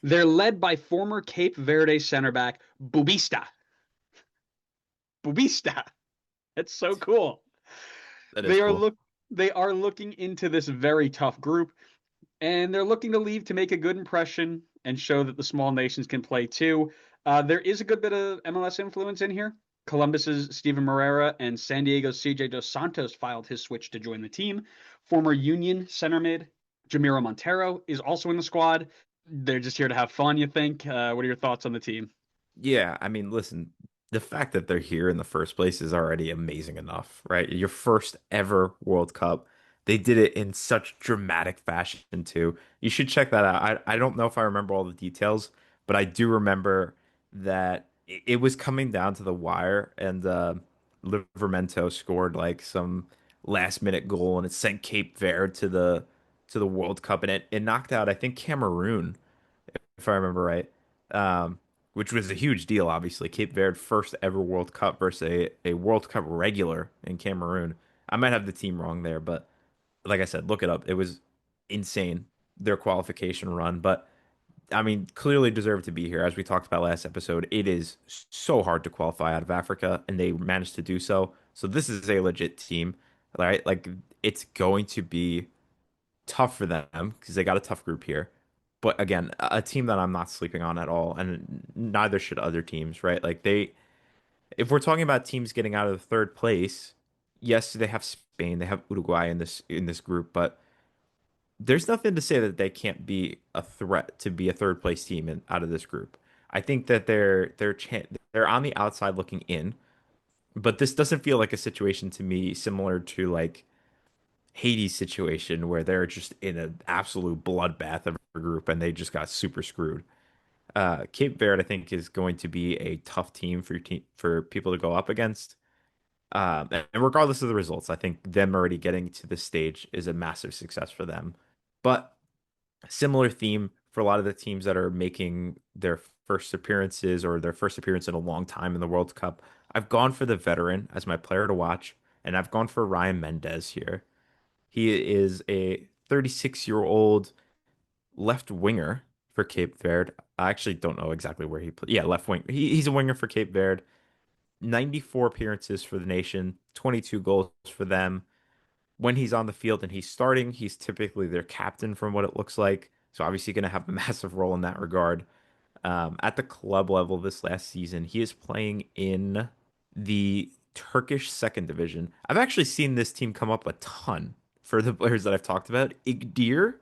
They're led by former Cape Verde center back Bubista. Bubista. That's so cool. That is They are cool. look they are looking into this very tough group, and they're looking to leave to make a good impression and show that the small nations can play too. There is a good bit of MLS influence in here. Columbus's Steven Moreira and San Diego's CJ Dos Santos filed his switch to join the team. Former Union center mid Jamiro Montero is also in the squad. They're just here to have fun, you think? What are your thoughts on the team? Yeah, I mean, listen, the fact that they're here in the first place is already amazing enough, right? Your first ever World Cup. They did it in such dramatic fashion too. You should check that out. I don't know if I remember all the details, but I do remember that it was coming down to the wire and Livermento scored like some last minute goal and it sent Cape Verde to the World Cup and it knocked out I think Cameroon if I remember right. Um, which was a huge deal, obviously. Cape Verde first ever World Cup versus a World Cup regular in Cameroon. I might have the team wrong there, but like I said, look it up. It was insane, their qualification run. But I mean, clearly deserved to be here. As we talked about last episode, it is so hard to qualify out of Africa, and they managed to do so. So this is a legit team, right? Like it's going to be tough for them because they got a tough group here. But again, a team that I'm not sleeping on at all, and neither should other teams, right? Like if we're talking about teams getting out of the third place, yes, they have Spain, they have Uruguay in this group, but there's nothing to say that they can't be a threat to be a third place team out of this group. I think that they're on the outside looking in, but this doesn't feel like a situation to me similar to like Hades situation where they're just in an absolute bloodbath of a group and they just got super screwed. Cape Verde, I think, is going to be a tough team for people to go up against. And regardless of the results, I think them already getting to this stage is a massive success for them. But similar theme for a lot of the teams that are making their first appearances or their first appearance in a long time in the World Cup, I've gone for the veteran as my player to watch, and I've gone for Ryan Mendez here. He is a 36-year-old left winger for Cape Verde. I actually don't know exactly where he played. Yeah, left wing. He's a winger for Cape Verde. 94 appearances for the nation, 22 goals for them. When he's on the field and he's starting, he's typically their captain from what it looks like. So obviously going to have a massive role in that regard. At the club level this last season, he is playing in the Turkish second division. I've actually seen this team come up a ton for the players that I've talked about. Igdir,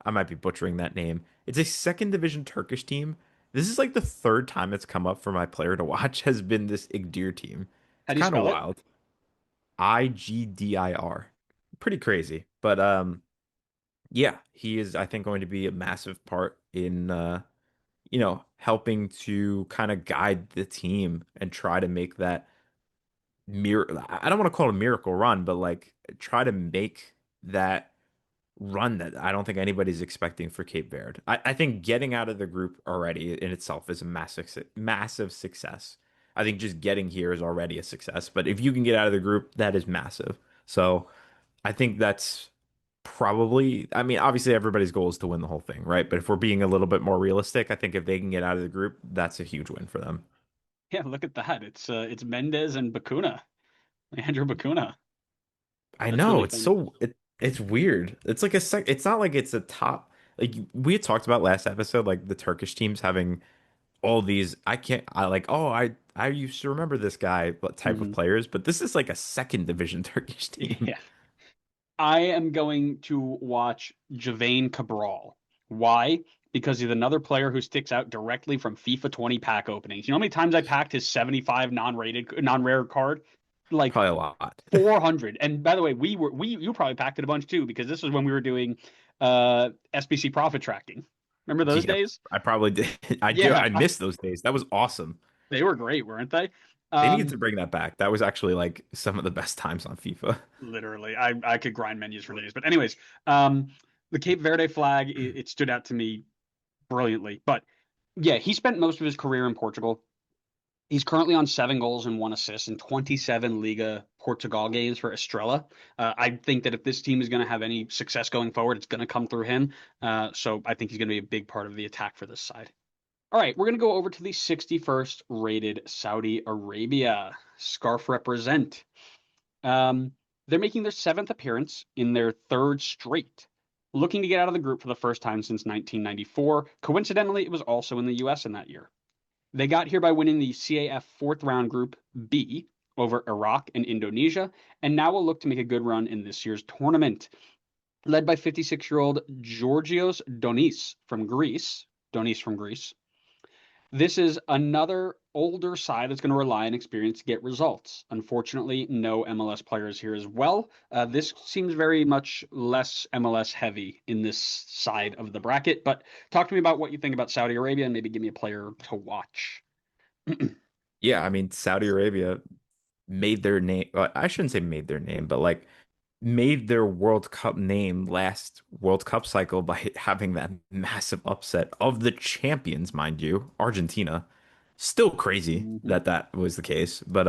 I might be butchering that name. It's a second division Turkish team. This is like the third time it's come up for my player to watch has been this Igdir team. How It's do you kind of spell it? wild. Igdir. Pretty crazy. But yeah, he is I think going to be a massive part in helping to kind of guide the team and try to make that I don't want to call it a miracle run, but like try to make that run that I don't think anybody's expecting for Cape Verde. I think getting out of the group already in itself is a massive success. I think just getting here is already a success, but if you can get out of the group, that is massive. So I think that's probably, I mean, obviously everybody's goal is to win the whole thing, right? But if we're being a little bit more realistic, I think if they can get out of the group, that's a huge win for them. Yeah, look at that. It's Mendez and Bacuna, Andrew Bacuna. I That's know really it's funny. so it's weird. It's like a sec. It's not like it's a top. Like we had talked about last episode, like the Turkish teams having all these. I can't. I like. Oh, I used to remember this guy, what type of Hmm. players, but this is like a second division Turkish team. Yeah. I am going to watch Javain Cabral. Why? Because he's another player who sticks out directly from FIFA 20 pack openings. You know how many times I packed his 75 non-rated, non-rare card? Like Probably a lot. 400. And by the way, you probably packed it a bunch too, because this was when we were doing SBC profit tracking. Remember those Yep, days? I probably did. I do. Yeah, I miss those days. That was awesome. they were great, weren't they? They needed to Um, bring that back. That was actually like some of the best times on FIFA. literally, I could grind menus for days. But anyways, um, the Cape Verde flag, it stood out to me brilliantly. But yeah, he spent most of his career in Portugal. He's currently on 7 goals and 1 assist in 27 Liga Portugal games for Estrela. I think that if this team is going to have any success going forward, it's going to come through him. So I think he's going to be a big part of the attack for this side. All right, we're going to go over to the 61st rated Saudi Arabia. Scarf represent. Um, they're making their seventh appearance in their third straight, looking to get out of the group for the first time since 1994. Coincidentally, it was also in the US in that year. They got here by winning the CAF fourth round group B over Iraq and Indonesia, and now will look to make a good run in this year's tournament. Led by 56-year-old Georgios Donis from Greece. Donis from Greece. This is another older side that's going to rely on experience to get results. Unfortunately, no MLS players here as well. This seems very much less MLS heavy in this side of the bracket. But talk to me about what you think about Saudi Arabia and maybe give me a player to watch. Yeah, I mean, Saudi Arabia made their name. Well, I shouldn't say made their name, but like made their World Cup name last World Cup cycle by having that massive upset of the champions, mind you, Argentina. Still crazy Mhm. that that was the case, but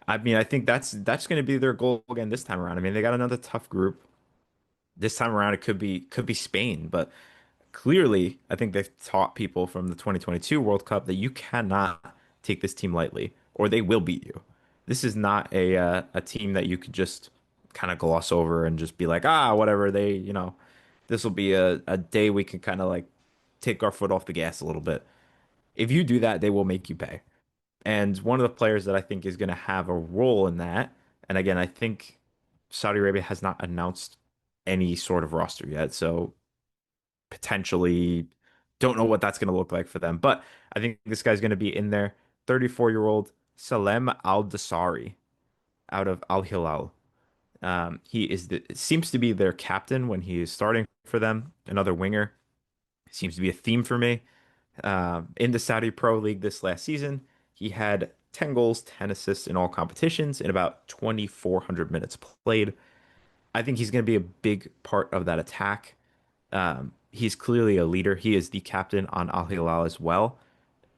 I mean, I think that's going to be their goal again this time around. I mean, they got another tough group. This time around, it could be Spain, but clearly, I think they've taught people from the 2022 World Cup that you cannot take this team lightly, or they will beat you. This is not a team that you could just kind of gloss over and just be like, ah, whatever. This will be a day we can kind of like take our foot off the gas a little bit. If you do that, they will make you pay. And one of the players that I think is going to have a role in that, and again, I think Saudi Arabia has not announced any sort of roster yet, so potentially don't know what that's going to look like for them. But I think this guy's going to be in there. 34-year-old Salem Al-Dasari out of Al Hilal. He seems to be their captain when he is starting for them. Another winger seems to be a theme for me. In the Saudi Pro League this last season, he had 10 goals, 10 assists in all competitions in about 2,400 minutes played. I think he's going to be a big part of that attack. He's clearly a leader. He is the captain on Al Hilal as well.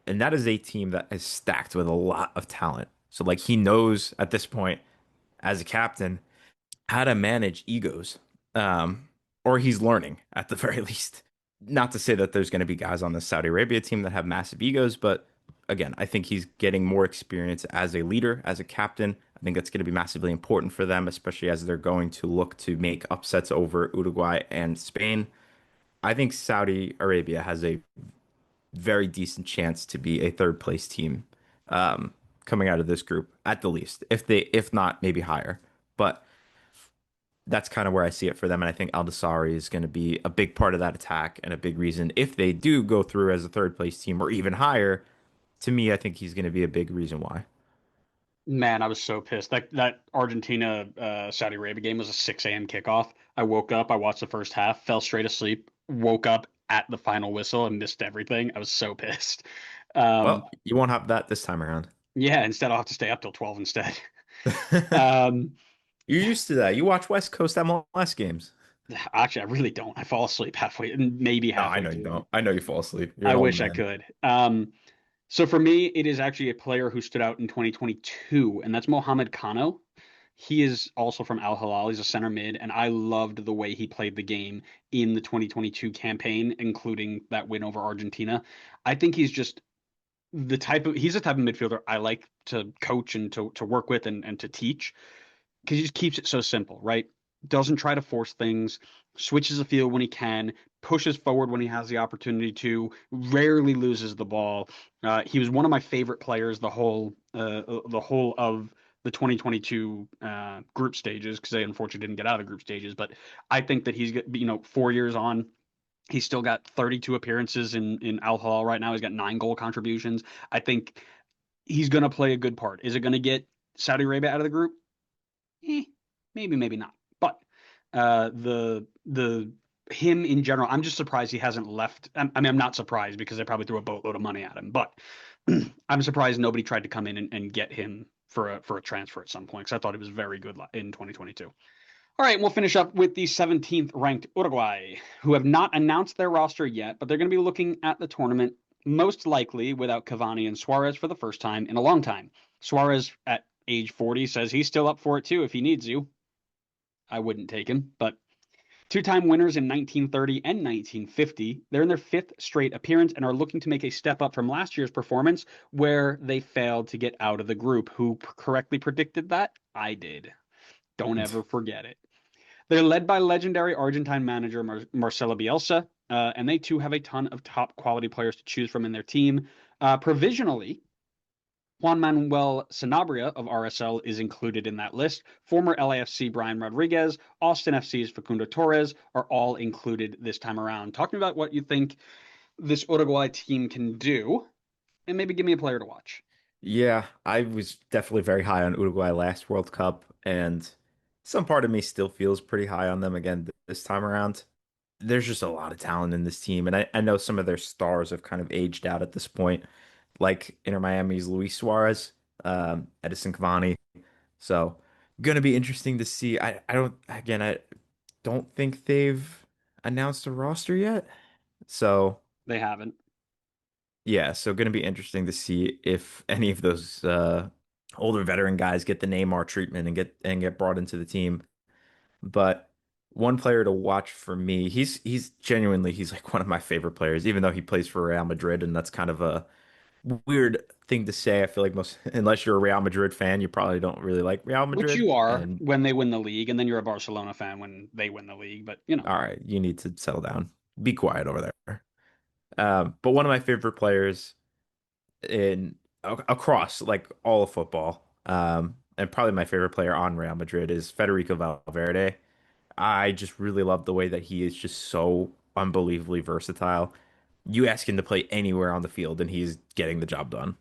And that is a team that is stacked with a lot of talent. So like he knows at this point as a captain how to manage egos. Um, or he's learning at the very least. Not to say that there's going to be guys on the Saudi Arabia team that have massive egos, but again, I think he's getting more experience as a leader, as a captain. I think that's going to be massively important for them, especially as they're going to look to make upsets over Uruguay and Spain. I think Saudi Arabia has a very decent chance to be a third place team coming out of this group at the least. If not, maybe higher. But that's kind of where I see it for them. And I think Al-Dawsari is going to be a big part of that attack and a big reason if they do go through as a third place team or even higher. To me, I think he's going to be a big reason why. Man, I was so pissed. That Argentina Saudi Arabia game was a 6 a.m. kickoff. I woke up, I watched the first half, fell straight asleep, woke up at the final whistle and missed everything. I was so pissed. Um, Well, you won't have that this time around. yeah, instead I'll have to stay up till 12 instead. Um, You're used to that. You watch West Coast MLS games. actually, I really don't. I fall asleep halfway, maybe No, I halfway know you through them. don't. I know you fall asleep. You're I an old wish I man. could. So for me, it is actually a player who stood out in 2022, and that's Mohamed Kano. He is also from Al Hilal. He's a center mid, and I loved the way he played the game in the 2022 campaign, including that win over Argentina. I think he's the type of midfielder I like to coach and to work with and to teach because he just keeps it so simple, right? Doesn't try to force things, switches the field when he can, pushes forward when he has the opportunity to, rarely loses the ball. He was one of my favorite players the whole of the 2022 group stages because they unfortunately didn't get out of the group stages. But I think that he's 4 years on. He's still got 32 appearances in Al Hilal right now. He's got 9 goal contributions. I think he's going to play a good part. Is it going to get Saudi Arabia out of the group? eh, maybe, maybe not. But the him in general, I'm just surprised he hasn't left. I mean, I'm not surprised because they probably threw a boatload of money at him. But I'm surprised nobody tried to come in and get him for a transfer at some point because I thought he was very good in 2022. All right, we'll finish up with the 17th ranked Uruguay, who have not announced their roster yet, but they're going to be looking at the tournament most likely without Cavani and Suarez for the first time in a long time. Suarez at age 40 says he's still up for it too if he needs you. I wouldn't take him, but two-time winners in 1930 and 1950. They're in their fifth straight appearance and are looking to make a step up from last year's performance where they failed to get out of the group. Who correctly predicted that? I did. Don't ever forget it. They're led by legendary Argentine manager Marcelo Bielsa, and they too have a ton of top quality players to choose from in their team. Provisionally, Juan Manuel Sanabria of RSL is included in that list. Former LAFC Brian Rodriguez, Austin FC's Facundo Torres are all included this time around. Talk to me about what you think this Uruguay team can do, and maybe give me a player to watch. Yeah, I was definitely very high on Uruguay last World Cup, and some part of me still feels pretty high on them again this time around. There's just a lot of talent in this team, and I know some of their stars have kind of aged out at this point, like Inter Miami's Luis Suarez, Edison Cavani. So, gonna be interesting to see. I don't think they've announced a roster yet. So, They haven't. yeah, so going to be interesting to see if any of those older veteran guys get the Neymar treatment and get brought into the team. But one player to watch for me, he's genuinely he's like one of my favorite players, even though he plays for Real Madrid, and that's kind of a weird thing to say. I feel like most unless you're a Real Madrid fan, you probably don't really like Real Which Madrid. you are And when they win the league, and then you're a Barcelona fan when they win the league. But all right, you need to settle down. Be quiet over there. But one of my favorite players in across like all of football. And probably my favorite player on Real Madrid is Federico Valverde. I just really love the way that he is just so unbelievably versatile. You ask him to play anywhere on the field, and he's getting the job done.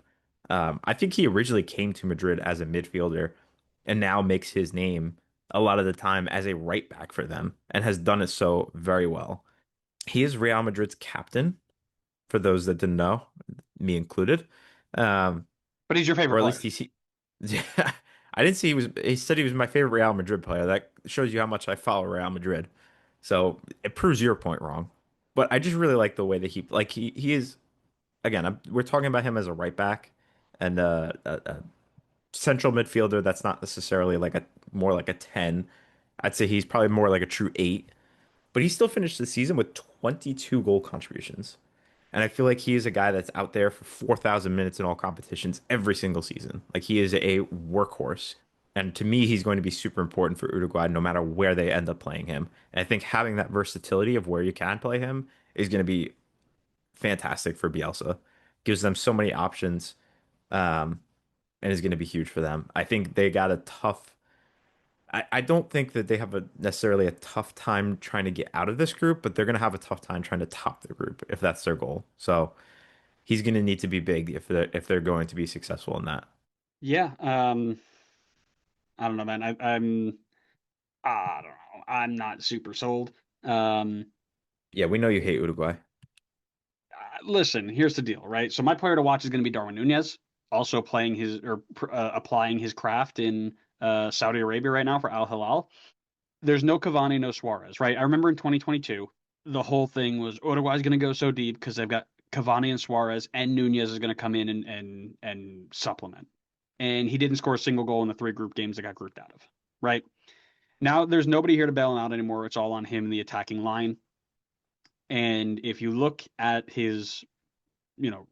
I think he originally came to Madrid as a midfielder and now makes his name a lot of the time as a right back for them and has done it so very well. He is Real Madrid's captain, for those that didn't know, me included. Um, he's your favorite or at player. least yeah, I didn't see he said he was my favorite Real Madrid player. That shows you how much I follow Real Madrid. So it proves your point wrong. But I just really like the way that he is again. We're talking about him as a right back and a central midfielder that's not necessarily like a more like a 10. I'd say he's probably more like a true 8, but he still finished the season with 22 goal contributions. And I feel like he is a guy that's out there for 4,000 minutes in all competitions every single season. Like he is a workhorse. And to me, he's going to be super important for Uruguay no matter where they end up playing him. And I think having that versatility of where you can play him is going to be fantastic for Bielsa. Gives them so many options, um, and is going to be huge for them. I think they got a tough. I don't think that they have a necessarily a tough time trying to get out of this group, but they're going to have a tough time trying to top the group if that's their goal. So he's going to need to be big if they're going to be successful in that. Yeah, I don't know, man. I don't know. I'm not super sold. Um, Yeah, we know you hate Uruguay. Listen, here's the deal, right? So my player to watch is going to be Darwin Nunez, also playing his or applying his craft in Saudi Arabia right now for Al Hilal. There's no Cavani, no Suarez, right? I remember in 2022, the whole thing was Uruguay's going to go so deep because they've got Cavani and Suarez, and Nunez is going to come in and supplement. And he didn't score a single goal in the three group games that got grouped out of, right? Now there's nobody here to bail him out anymore. It's all on him in the attacking line. And if you look at his,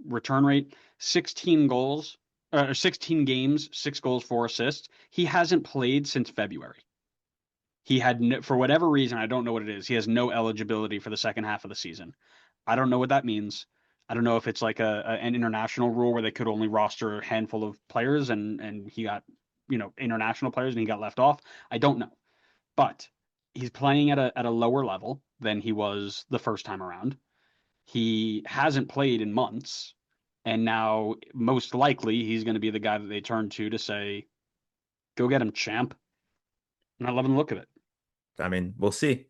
return rate, 16 goals, 16 games, 6 goals, 4 assists. He hasn't played since February. He had, no, for whatever reason, I don't know what it is. He has no eligibility for the second half of the season. I don't know what that means. I don't know if it's like an international rule where they could only roster a handful of players and he got, international players and he got left off. I don't know. But he's playing at a lower level than he was the first time around. He hasn't played in months, and now most likely he's going to be the guy that they turn to say, "Go get him, champ." And I love the look of it. I mean, we'll see.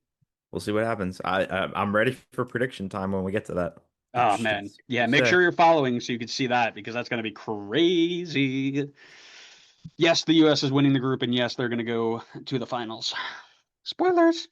We'll see what happens. I'm ready for prediction time when we get to that. Oh Interested to man, see what yeah. you Make say. sure you're following so you can see that because that's going to be crazy. Yes, the U.S. is winning the group, and yes, they're going to go to the finals. Spoilers.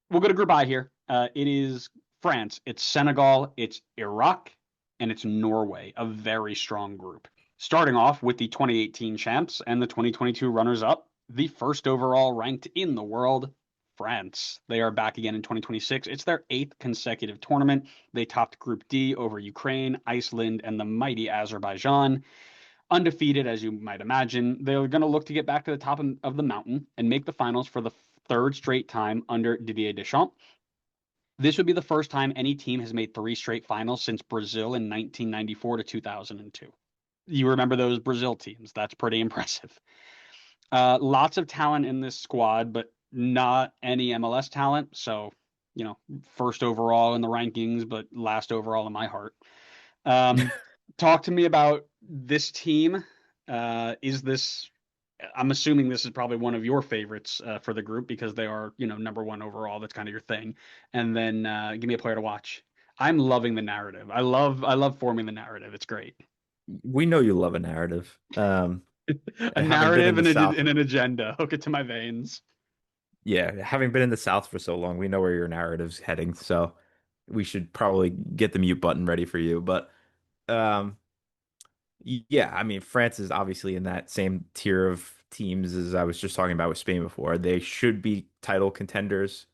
We'll go to Group I here. It is France, it's Senegal, it's Iraq, and it's Norway. A very strong group. Starting off with the 2018 champs and the 2022 runners up, the first overall ranked in the world, France. They are back again in 2026. It's their eighth consecutive tournament. They topped Group D over Ukraine, Iceland, and the mighty Azerbaijan. Undefeated, as you might imagine, they're going to look to get back to the top of the mountain and make the finals for the third straight time under Didier Deschamps. This would be the first time any team has made three straight finals since Brazil in 1994 to 2002. You remember those Brazil teams? That's pretty impressive. Lots of talent in this squad, but not any MLS talent. So, first overall in the rankings, but last overall in my heart. Um, Talk to me about this team. Is this? I'm assuming this is probably one of your favorites for the group because they are, number one overall. That's kind of your thing. And then give me a player to watch. I'm loving the narrative. I love forming the narrative. It's great. We know you love a narrative. A Having been in narrative the and, South, and an agenda. Hook it to my veins. yeah, having been in the South for so long, we know where your narrative's heading. So we should probably get the mute button ready for you. But um, yeah, I mean, France is obviously in that same tier of teams as I was just talking about with Spain before. They should be title contenders.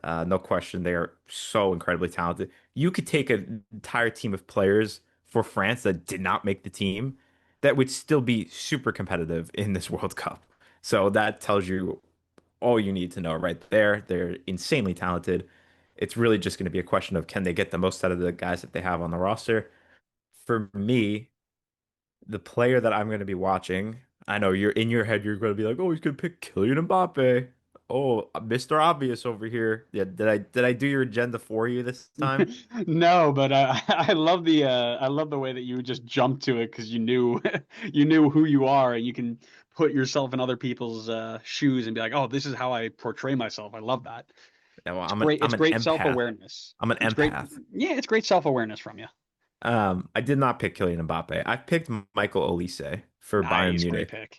No question. They are so incredibly talented. You could take an entire team of players for France that did not make the team that would still be super competitive in this World Cup. So that tells you all you need to know right there. They're insanely talented. It's really just going to be a question of can they get the most out of the guys that they have on the roster. For me, the player that I'm going to be watching, I know you're in your head, you're going to be like, oh, he's going to pick Kylian Mbappe. Oh, Mr. Obvious over here. Yeah, did I do your agenda for you this time? No, but I love the way that you just jumped to it because you knew you knew who you are and you can put yourself in other people's shoes and be like, oh, this is how I portray myself. I love that. Yeah, well, It's great. I'm It's an great empath. self-awareness. I'm an It's great. empath. Yeah, it's great self-awareness from you. I did not pick Kylian Mbappe. I picked Michael Olise for Bayern Nice, great Munich, pick.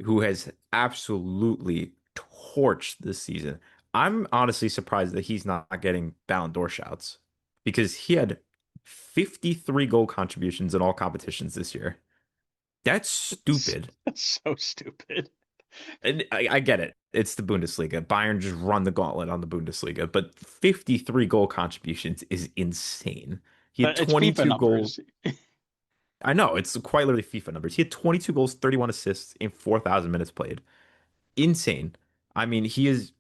who has absolutely torched this season. I'm honestly surprised that he's not getting Ballon d'Or shouts. because he had 53 goal contributions in all competitions this year. That's stupid. That's so stupid. And I get it. It's the Bundesliga. Bayern just run the gauntlet on the Bundesliga, but 53 goal contributions is insane. He had It's FIFA 22 goals. numbers. I know, it's quite literally FIFA numbers. He had 22 goals, 31 assists in 4,000 minutes played. Insane. I mean, he is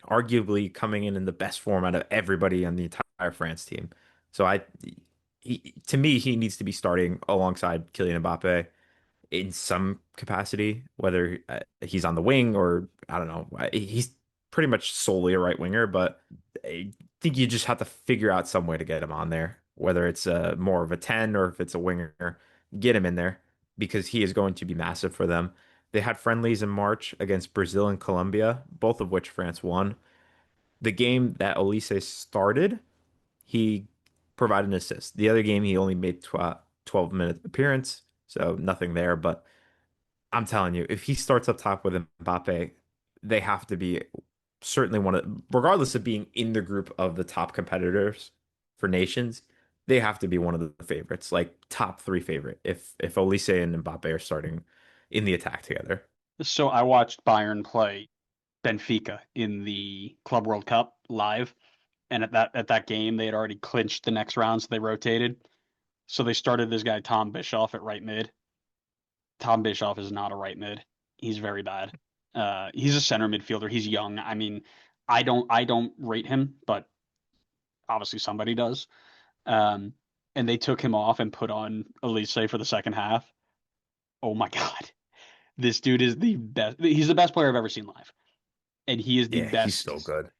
arguably coming in the best form out of everybody on the entire France team. So to me, he needs to be starting alongside Kylian Mbappe in some capacity, whether he's on the wing or I don't know. He's pretty much solely a right winger, but I think you just have to figure out some way to get him on there, whether it's more of a 10 or if it's a winger, get him in there because he is going to be massive for them. They had friendlies in March against Brazil and Colombia, both of which France won. The game that Olise started, he provided an assist. The other game, he only made 12-minute appearance, so nothing there. But I'm telling you, if he starts up top with Mbappe, they have to be certainly one of, regardless of being in the group of the top competitors for nations, they have to be one of the favorites, like top three favorite. If Olise and Mbappe are starting in the attack together. So I watched Bayern play Benfica in the Club World Cup live, and at that game they had already clinched the next round, so they rotated. So they started this guy Tom Bischoff at right mid. Tom Bischoff is not a right mid. He's very bad. He's a center midfielder. He's young. I mean, I don't rate him, but obviously somebody does. Um, and they took him off and put on Elise for the second half. Oh my God. This dude is the best. He's the best player I've ever seen live. And he is the Yeah, he's best. so good.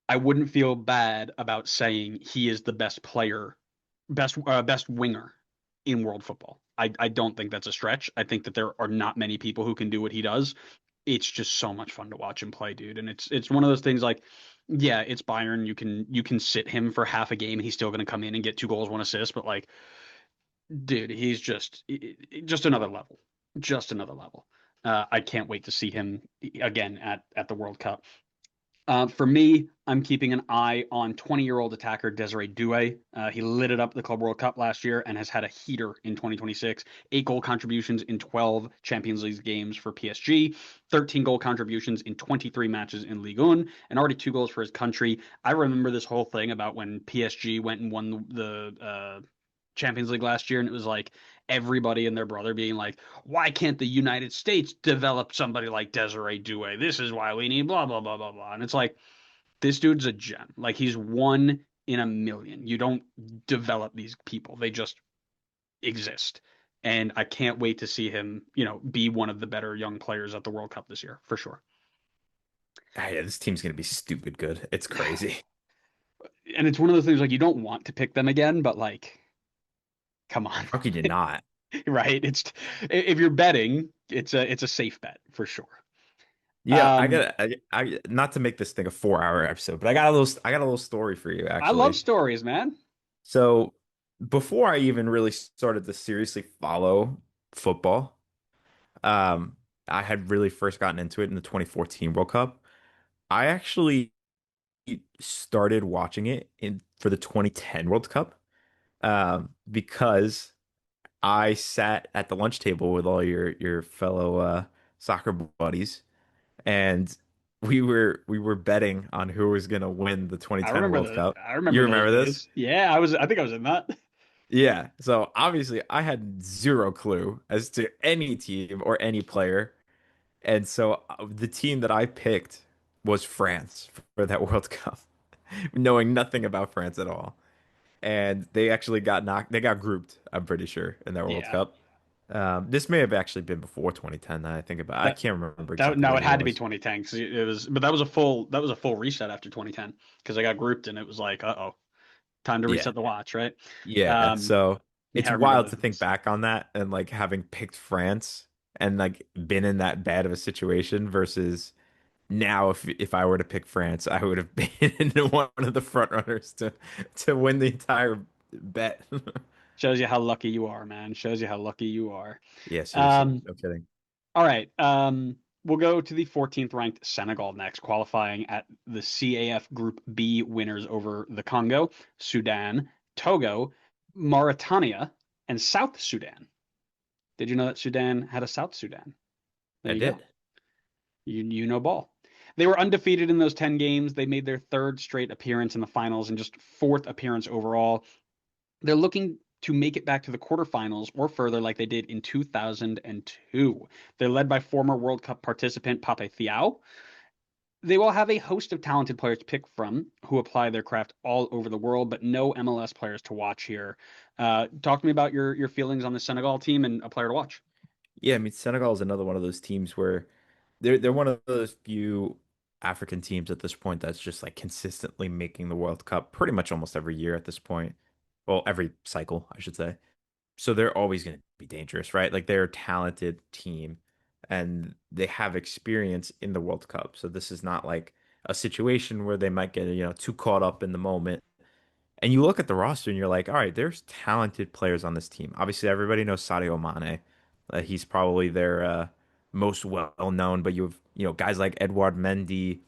I wouldn't feel bad about saying he is the best player, best winger in world football. I don't think that's a stretch. I think that there are not many people who can do what he does. It's just so much fun to watch him play, dude. And it's one of those things like, yeah, it's Bayern. You can sit him for half a game and he's still going to come in and get 2 goals, 1 assist. But like, dude, he's just another level, just another level. I can't wait to see him again at the World Cup. For me, I'm keeping an eye on 20-year-old attacker Desiree Doué. He lit it up the Club World Cup last year and has had a heater in 2026. 8 goal contributions in 12 Champions League games for PSG, 13 goal contributions in 23 matches in Ligue 1, and already 2 goals for his country. I remember this whole thing about when PSG went and won the Champions League last year, and it was like everybody and their brother being like, "Why can't the United States develop somebody like Desiree Doué? This is why we need blah blah blah blah blah." And it's like this dude's a gem. Like he's one in a million. You don't develop these people; they just exist. And I can't wait to see him, be one of the better young players at the World Cup this year for sure. Ah, yeah, this team's gonna be stupid good. It's crazy. And it's one of those things like you don't want to pick them again, but like, come on, How could you not? right? It's if you're betting, it's a safe bet for sure. Yeah, Um, not to make this thing a 4-hour episode, but I got a little story for you I love actually. stories, man. So before I even really started to seriously follow football, um, I had really first gotten into it in the 2014 World Cup. I actually started watching it in for the 2010 World Cup, because I sat at the lunch table with all your fellow soccer buddies, and we were betting on who was going to win the 2010 World Cup. I remember You those remember this? days. Yeah, I think I was in that. Yeah. So obviously I had zero clue as to any team or any player. And so the team that I picked was France for that World Cup, knowing nothing about France at all. And they actually they got grouped, I'm pretty sure, in that World Yeah. Cup. This may have actually been before 2010 that I think about. I That can't remember that exactly no, what it year it had to be was. 2010 because it was, but that was a full reset after 2010 because I got grouped and it was like, uh-oh, time to Yeah. reset the watch, right? Yeah. Um, So yeah, it's I remember wild those to think days. back on that and like having picked France and like been in that bad of a situation versus now if I were to pick France, I would have been one of the front runners to win the entire bet. Shows you how lucky you are, man. Shows you how lucky you are. Yeah, seriously. Um, No kidding. all right. We'll go to the 14th ranked Senegal next, qualifying at the CAF Group B winners over the Congo, Sudan, Togo, Mauritania, and South Sudan. Did you know that Sudan had a South Sudan? There I you go. did. You know ball. They were undefeated in those 10 games. They made their third straight appearance in the finals and just fourth appearance overall. They're looking to make it back to the quarterfinals or further like they did in 2002. They're led by former World Cup participant Pape Thiaw. They will have a host of talented players to pick from who apply their craft all over the world, but no MLS players to watch here. Talk to me about your feelings on the Senegal team and a player to watch. Yeah, I mean Senegal is another one of those teams where they're one of those few African teams at this point that's just like consistently making the World Cup pretty much almost every year at this point. Well, every cycle, I should say. So they're always going to be dangerous, right? Like they're a talented team and they have experience in the World Cup. So this is not like a situation where they might get, too caught up in the moment. And you look at the roster and you're like, all right, there's talented players on this team. Obviously, everybody knows Sadio Mane. He's probably their most well known, but you have, guys like Edouard Mendy,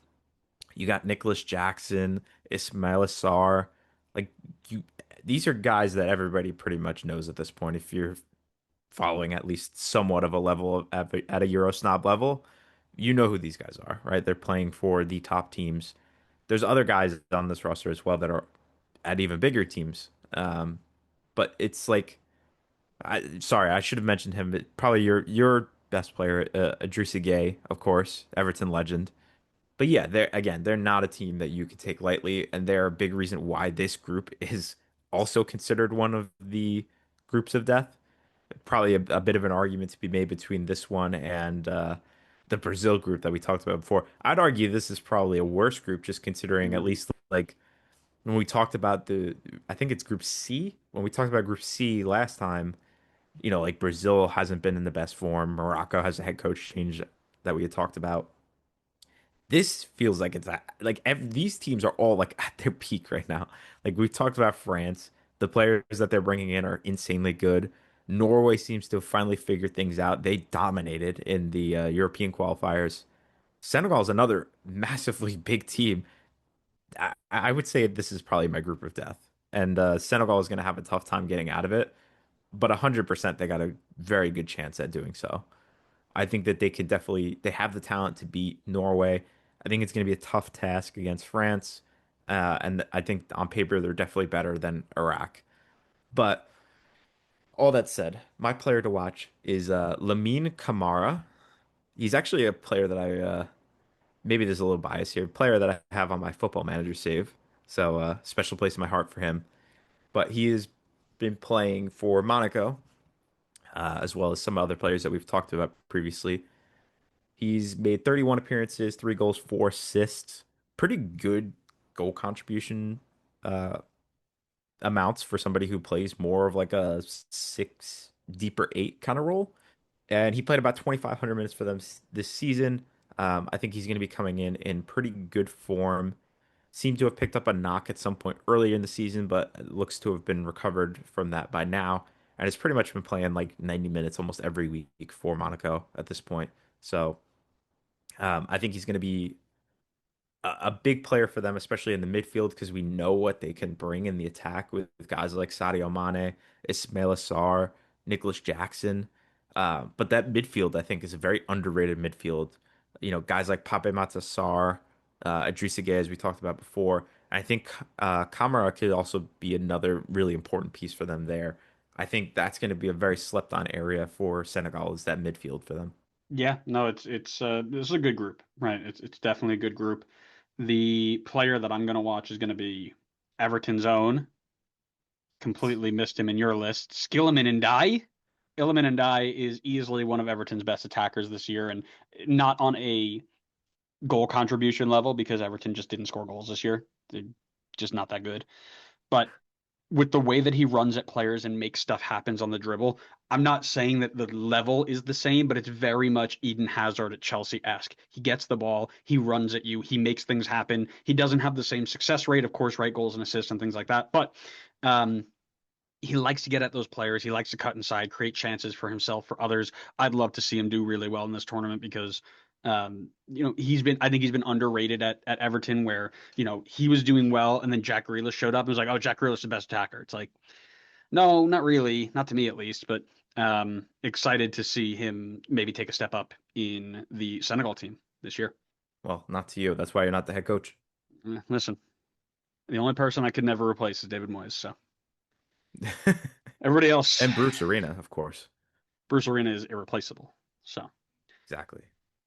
you got Nicholas Jackson, Ismail Assar. Like you, these are guys that everybody pretty much knows at this point. If you're following at least somewhat of a level at a Euro snob level, you know who these guys are, right? They're playing for the top teams. There's other guys on this roster as well that are at even bigger teams. But it's like, sorry, I should have mentioned him. But probably your best player, Idrissa Gueye, of course, Everton legend. But yeah, they're not a team that you could take lightly, and they're a big reason why this group is also considered one of the groups of death. Probably a bit of an argument to be made between this one and the Brazil group that we talked about before. I'd argue this is probably a worse group, just considering at least like when we talked about I think it's Group C. When we talked about Group C last time, like Brazil hasn't been in the best form. Morocco has a head coach change that we had talked about. This feels like these teams are all like at their peak right now. Like we talked about France, the players that they're bringing in are insanely good. Norway seems to have finally figured things out. They dominated in the European qualifiers. Senegal is another massively big team. I would say this is probably my group of death, and Senegal is going to have a tough time getting out of it. But 100% they got a very good chance at doing so. I think that they have the talent to beat Norway. I think it's going to be a tough task against France. And I think on paper, they're definitely better than Iraq. But all that said, my player to watch is Lamine Camara. He's actually a player that maybe there's a little bias here, player that I have on my football manager save. So special place in my heart for him. But he has been playing for Monaco, as well as some other players that we've talked about previously. He's made 31 appearances, 3 goals, 4 assists. Pretty good goal contribution uh, amounts for somebody who plays more of like a six, deeper eight kind of role. And he played about 2,500 minutes for them this season. I think he's going to be coming in pretty good form. Seemed to have picked up a knock at some point earlier in the season, but looks to have been recovered from that by now. And has pretty much been playing like 90 minutes almost every week for Monaco at this point. So I think he's going to be a big player for them, especially in the midfield, because we know what they can bring in the attack with guys like Sadio Mane, Ismail Assar, Nicholas Jackson. But that midfield, I think, is a very underrated midfield. Guys like Pape Matar, Idrissa Gueye, as we talked about before. I think Kamara could also be another really important piece for them there. I think that's going to be a very slept on area for Senegal is that midfield for them. Yeah, no, this is a good group, right? It's definitely a good group. The player that I'm going to watch is going to be Everton's own. Completely missed him in your list. Skilliman and Die. Illiman and Die is easily one of Everton's best attackers this year, and not on a goal contribution level because Everton just didn't score goals this year. They're just not that good. But with the way that he runs at players and makes stuff happens on the dribble, I'm not saying that the level is the same, but it's very much Eden Hazard at Chelsea-esque. He gets the ball, he runs at you, he makes things happen. He doesn't have the same success rate, of course, right? Goals and assists and things like that. But um, he likes to get at those players. He likes to cut inside, create chances for himself, for others. I'd love to see him do really well in this tournament because I think he's been underrated at Everton where, he was doing well and then Jack Grealish showed up and was like, oh, Jack Grealish is the best attacker. It's like, no, not really, not to me at least, but excited to see him maybe take a step up in the Senegal team this year. Well, not to you. That's why you're not the head coach. Listen, the only person I could never replace is David Moyes, so everybody else, And Bruce Arena, of course. Bruce Arena is irreplaceable. So Exactly.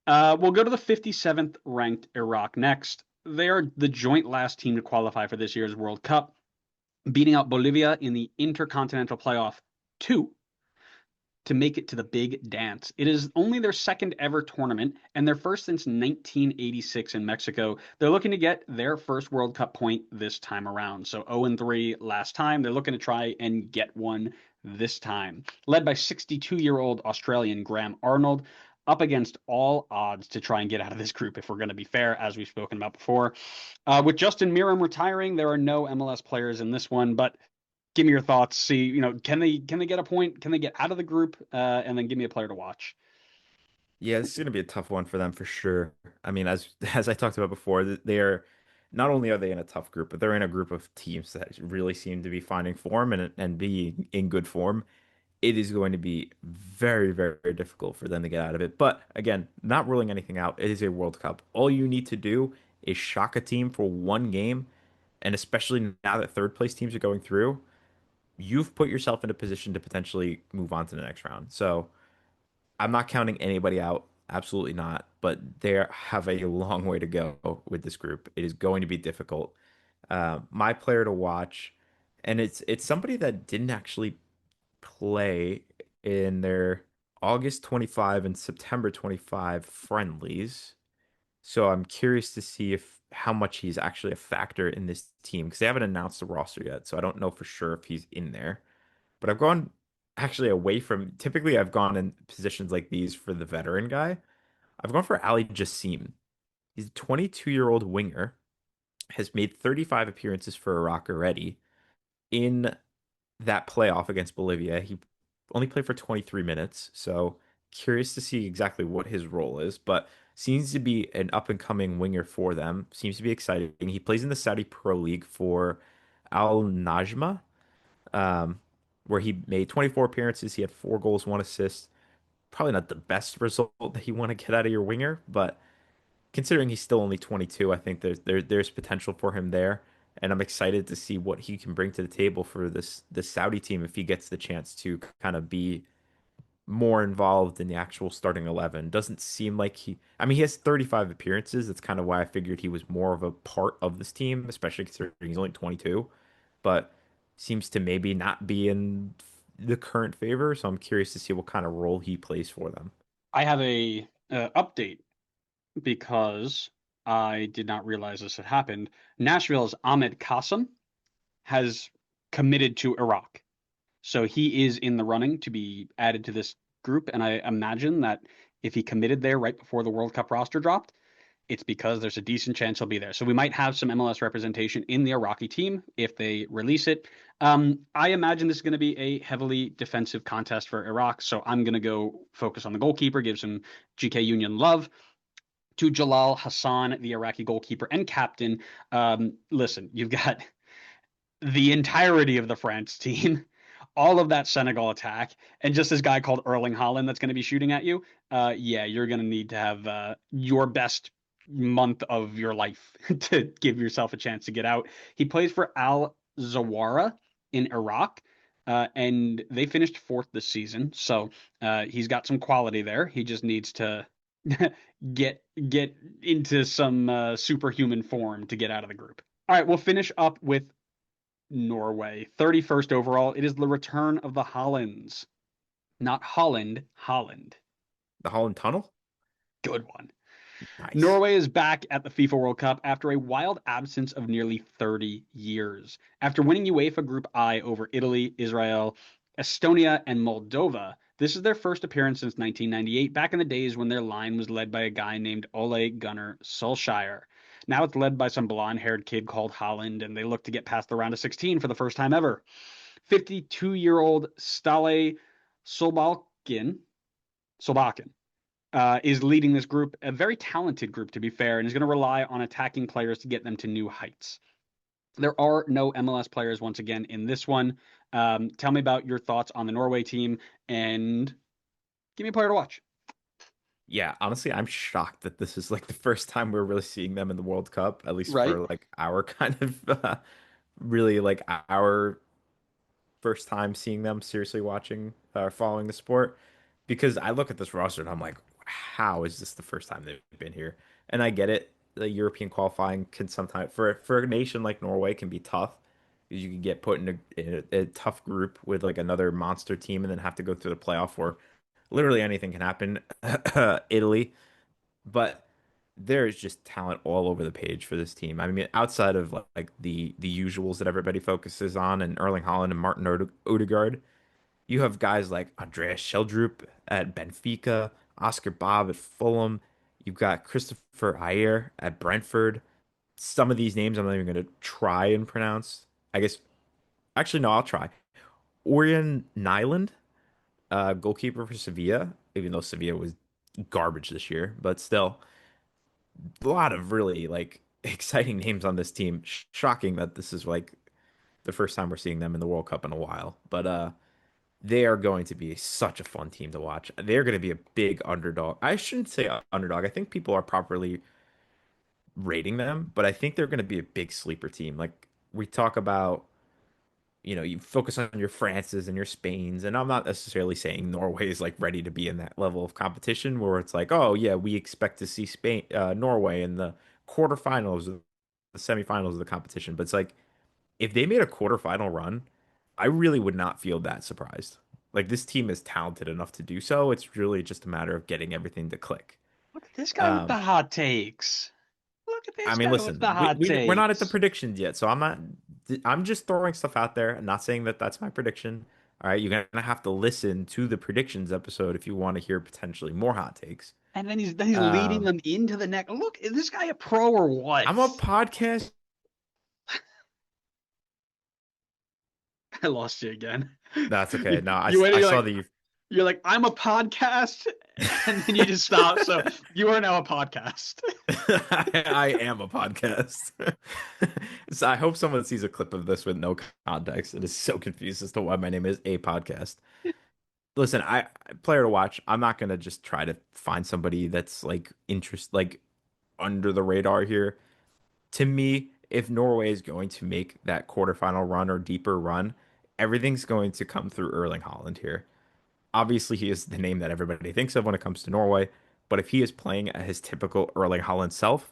we'll go to the 57th ranked Iraq next. They are the joint last team to qualify for this year's World Cup, beating out Bolivia in the Intercontinental Playoff 2 to make it to the big dance. It is only their second ever tournament and their first since 1986 in Mexico. They're looking to get their first World Cup point this time around. So 0-3 last time. They're looking to try and get one this time. Led by 62-year-old Australian Graham Arnold, up against all odds to try and get out of this group, if we're going to be fair, as we've spoken about before. With Justin Meram retiring, there are no MLS players in this one, but give me your thoughts. See, can they get a point? Can they get out of the group? And then give me a player to watch. Yeah, this is going to be a tough one for them for sure. I mean, as I talked about before, they are not only are they in a tough group, but they're in a group of teams that really seem to be finding form and being in good form. It is going to be very, very, very difficult for them to get out of it. But again, not ruling anything out. It is a World Cup. All you need to do is shock a team for one game, and especially now that third place teams are going through, you've put yourself in a position to potentially move on to the next round. So I'm not counting anybody out. Absolutely not. But they have a long way to go with this group. It is going to be difficult. My player to watch, and it's somebody that didn't actually play in their August 25 and September 25 friendlies. So I'm curious to see if how much he's actually a factor in this team because they haven't announced the roster yet. So I don't know for sure if he's in there. But I've gone actually away from typically I've gone in positions like these for the veteran guy. I've gone for Ali Jassim. He's a 22-year-old winger, has made 35 appearances for Iraq already. In that playoff against Bolivia, he only played for 23 minutes, so curious to see exactly what his role is, but seems to be an up and coming winger for them. Seems to be exciting. He plays in the Saudi Pro League for Al Najma, um, where he made 24 appearances. He had 4 goals, 1 assist. Probably not the best result that you want to get out of your winger, but considering he's still only 22, I think there's potential for him there. And I'm excited to see what he can bring to the table for this Saudi team if he gets the chance to kind of be more involved in the actual starting 11. Doesn't seem like he has 35 appearances. That's kind of why I figured he was more of a part of this team, especially considering he's only 22, but seems to maybe not be in the current favor. So I'm curious to see what kind of role he plays for them. I have a update because I did not realize this had happened. Nashville's Ahmed Qasim has committed to Iraq. So he is in the running to be added to this group. And I imagine that if he committed there right before the World Cup roster dropped, it's because there's a decent chance he'll be there. So we might have some MLS representation in the Iraqi team if they release it. I imagine this is going to be a heavily defensive contest for Iraq. So I'm going to go focus on the goalkeeper, give some GK Union love to Jalal Hassan, the Iraqi goalkeeper and captain. Listen, you've got the entirety of the France team, all of that Senegal attack, and just this guy called Erling Haaland that's going to be shooting at you. Yeah, you're going to need to have your best month of your life to give yourself a chance to get out. He plays for Al Zawara in Iraq. And they finished fourth this season, so he's got some quality there. He just needs to get into some superhuman form to get out of the group. All right, we'll finish up with Norway. 31st overall. It is the return of the Hollands. Not Holland, Holland. The Holland Tunnel? Good one. Nice. Norway is back at the FIFA World Cup after a wild absence of nearly 30 years. After winning UEFA Group I over Italy, Israel, Estonia, and Moldova, this is their first appearance since 1998, back in the days when their line was led by a guy named Ole Gunnar Solskjaer. Now it's led by some blonde-haired kid called Holland, and they look to get past the round of 16 for the first time ever. 52-year-old Stale Solbakken is leading this group, a very talented group, to be fair, and is going to rely on attacking players to get them to new heights. There are no MLS players once again in this one. Tell me about your thoughts on the Norway team and give me a player to watch. Yeah, honestly, I'm shocked that this is like the first time we're really seeing them in the World Cup, at least Right? for like our kind of really like our first time seeing them seriously watching or following the sport. Because I look at this roster and I'm like, how is this the first time they've been here? And I get it. The European qualifying can sometimes for a nation like Norway can be tough because you can get put in a tough group with like another monster team and then have to go through the playoff where literally anything can happen. Italy, but there is just talent all over the page for this team. I mean, outside of like the usuals that everybody focuses on, and Erling Haaland and Martin Odegaard, you have guys like Andreas Sheldrup at Benfica, Oscar Bob at Fulham. You've got Christopher Ayer at Brentford. Some of these names I'm not even going to try and pronounce. I guess actually no, I'll try. Orion Nyland, goalkeeper for Sevilla, even though Sevilla was garbage this year, but still a lot of really like exciting names on this team. Shocking that this is like the first time we're seeing them in the World Cup in a while. But they are going to be such a fun team to watch. They're going to be a big underdog. I shouldn't say underdog. I think people are properly rating them, but I think they're going to be a big sleeper team. Like we talk about, you focus on your Frances and your Spains, and I'm not necessarily saying Norway is like ready to be in that level of competition where it's like, oh yeah, we expect to see Norway in the quarterfinals, the semifinals of the competition. But it's like if they made a quarterfinal run, I really would not feel that surprised. Like this team is talented enough to do so. It's really just a matter of getting everything to click. Look at this guy with the Um, hot takes. Look at I this mean, guy with the listen, hot we're not at the takes. predictions yet, so I'm just throwing stuff out there. I'm not saying that that's my prediction. All right, you're gonna have to listen to the predictions episode if you want to hear potentially more hot takes. And then he's leading Um, them into the neck. Look, is this guy a pro or what? I'm a podcast. I lost you again. That's okay. You, No, you went. I You're saw like that you. you're like I'm a podcast, and then you just stop. So you are now a podcast. I am a podcast. So I hope someone sees a clip of this with no context and is so confused as to why my name is a podcast. Listen, player to watch. I'm not gonna just try to find somebody that's like under the radar here. To me, if Norway is going to make that quarterfinal run or deeper run, everything's going to come through Erling Haaland here. Obviously, he is the name that everybody thinks of when it comes to Norway, but if he is playing at his typical Erling Haaland self,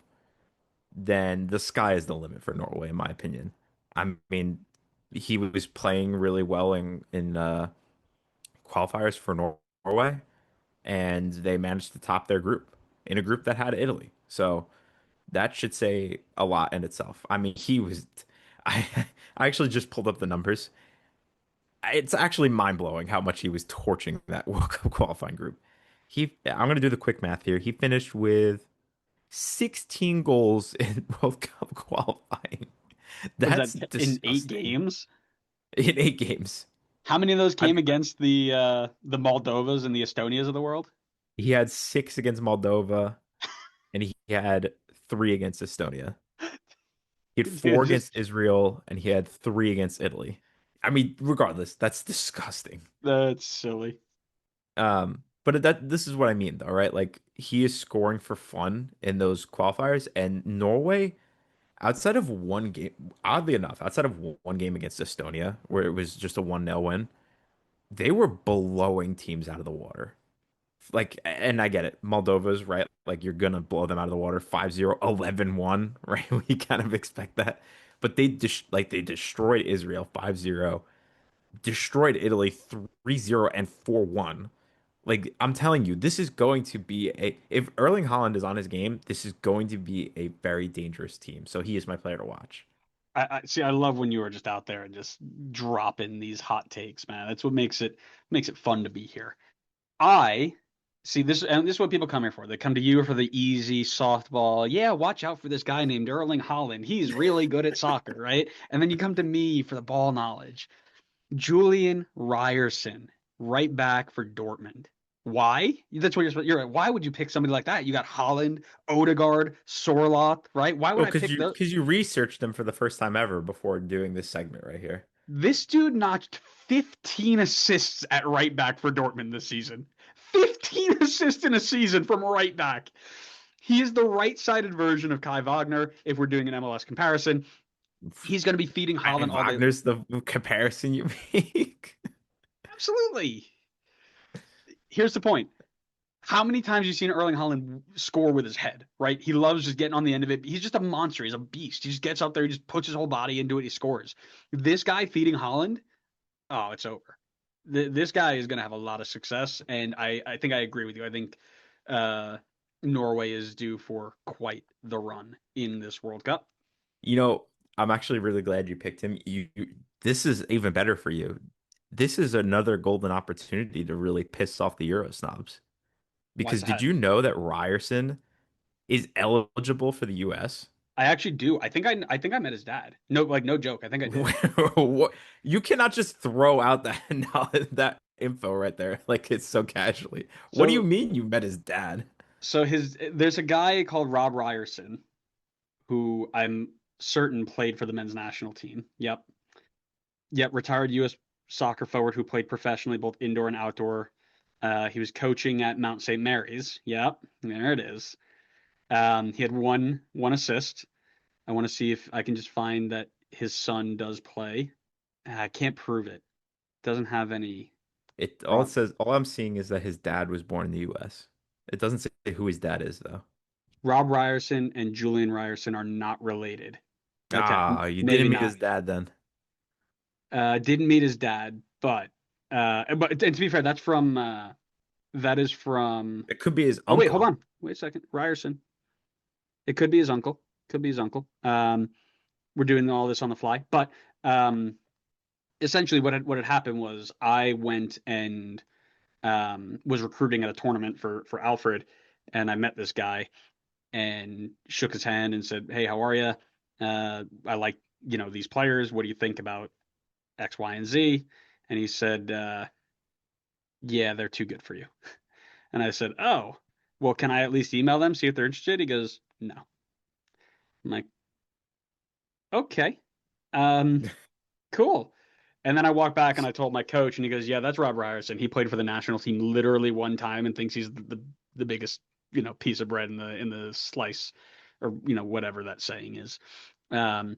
then the sky is the limit for Norway, in my opinion. I mean, he was playing really well in qualifiers for Norway, and they managed to top their group in a group that had Italy. So that should say a lot in itself. I mean, he was. I I actually just pulled up the numbers. It's actually mind blowing how much he was torching that World Cup qualifying group. I'm gonna do the quick math here. He finished with 16 goals in World Cup qualifying. Was that That's in 8 disgusting. games? In 8 games. How many of those I came against the Moldovas and the Estonias of the world? He had 6 against Moldova and he had 3 against Estonia. He had Dude, 4 just against Israel and he had 3 against Italy. I mean, regardless, that's disgusting. that's silly. But that this is what I mean though, right? Like he is scoring for fun in those qualifiers, and Norway, outside of one game, oddly enough, outside of one game against Estonia, where it was just a 1-0 win, they were blowing teams out of the water. Like, and I get it. Moldova's right. Like, you're gonna blow them out of the water 5-0, 11-1, right? We kind of expect that. But they destroyed Israel 5-0, destroyed Italy 3-0 and 4-1. Like, I'm telling you, this is going to be if Erling Haaland is on his game, this is going to be a very dangerous team. So he is my player to watch. I see. I love when you are just out there and just dropping these hot takes, man. That's what makes it fun to be here. I see this, and this is what people come here for. They come to you for the easy softball. Yeah, watch out for this guy named Erling Haaland. He's really good at soccer, right? And then you come to me for the ball knowledge. Julian Ryerson, right back for Dortmund. Why? That's what you're right. Why would you pick somebody like that? You got Holland, Odegaard, Sorloth, right? Why would Well, I pick those? because you researched them for the first time ever before doing this segment right here. This dude notched 15 assists at right back for Dortmund this season. 15 assists in a season from right back. He is the right-sided version of Kai Wagner if we're doing an MLS comparison. He's going to be feeding Kai Holland all day. Wagner's the comparison you make. Absolutely. Here's the point. How many times have you seen Erling Haaland score with his head, right? He loves just getting on the end of it. He's just a monster. He's a beast. He just gets up there, he just puts his whole body into it, he scores. This guy feeding Haaland, oh, it's over. This guy is going to have a lot of success, and I think I agree with you. I think uh, Norway is due for quite the run in this World Cup. You know, I'm actually really glad you picked him. This is even better for you. This is another golden opportunity to really piss off the Euro snobs. Why is Because did that? you know that Ryerson is eligible for the US? I actually do. I think I met his dad. No, like no joke. I think I did. What- You cannot just throw out that that info right there like it's so casually. What do you So mean you met his dad? his there's a guy called Rob Ryerson who I'm certain played for the men's national team. Yep. Yep, retired US soccer forward who played professionally both indoor and outdoor. He was coaching at Mount St. Mary's. Yep, there it is. He had one assist. I want to see if I can just find that his son does play. I can't prove it. Doesn't have any. It says all I'm seeing is that his dad was born in the US. It doesn't say who his dad is though. Rob Ryerson and Julian Ryerson are not related. Okay, Ah, you maybe didn't meet not. his dad then. Didn't meet his dad, but and to be fair, that is from. It could be his Oh wait, hold uncle. on. Wait a second. Ryerson. It could be his uncle. Could be his uncle. We're doing all this on the fly, but um, essentially, what had happened was I went and was recruiting at a tournament for Alfred, and I met this guy and shook his hand and said, "Hey, how are you? I like these players. What do you think about X, Y, and Z?" And he said, "Yeah, they're too good for you." And I said, "Oh, well, can I at least email them, see if they're interested?" He goes, "No." I'm like, "Okay, um, cool." And then I walked back and I told my coach, and he goes, "Yeah, that's Rob Ryerson. He played for the national team literally one time and thinks he's the biggest piece of bread in the slice, or whatever that saying is." Um,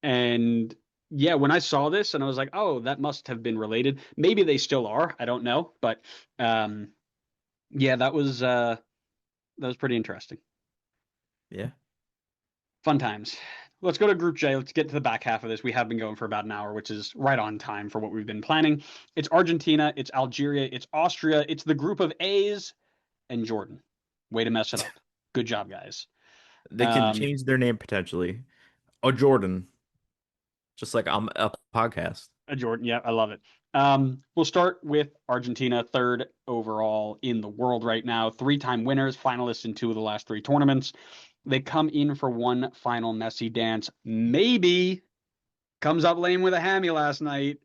and yeah, when I saw this, and I was like, "Oh, that must have been related. Maybe they still are. I don't know, but um, yeah, that was pretty interesting. Yeah. Fun times." Let's go to Group J. Let's get to the back half of this. We have been going for about an hour, which is right on time for what we've been planning. It's Argentina, it's Algeria, it's Austria, it's the group of A's, and Jordan. Way to mess it up. Good job, guys. They can Um, change their name potentially. Oh, Jordan, just like I'm a podcast. Jordan, yeah, I love it. We'll start with Argentina, third overall in the world right now. Three-time winners, finalists in two of the last three tournaments. They come in for one final Messi dance. Maybe comes up lame with a hammy last night.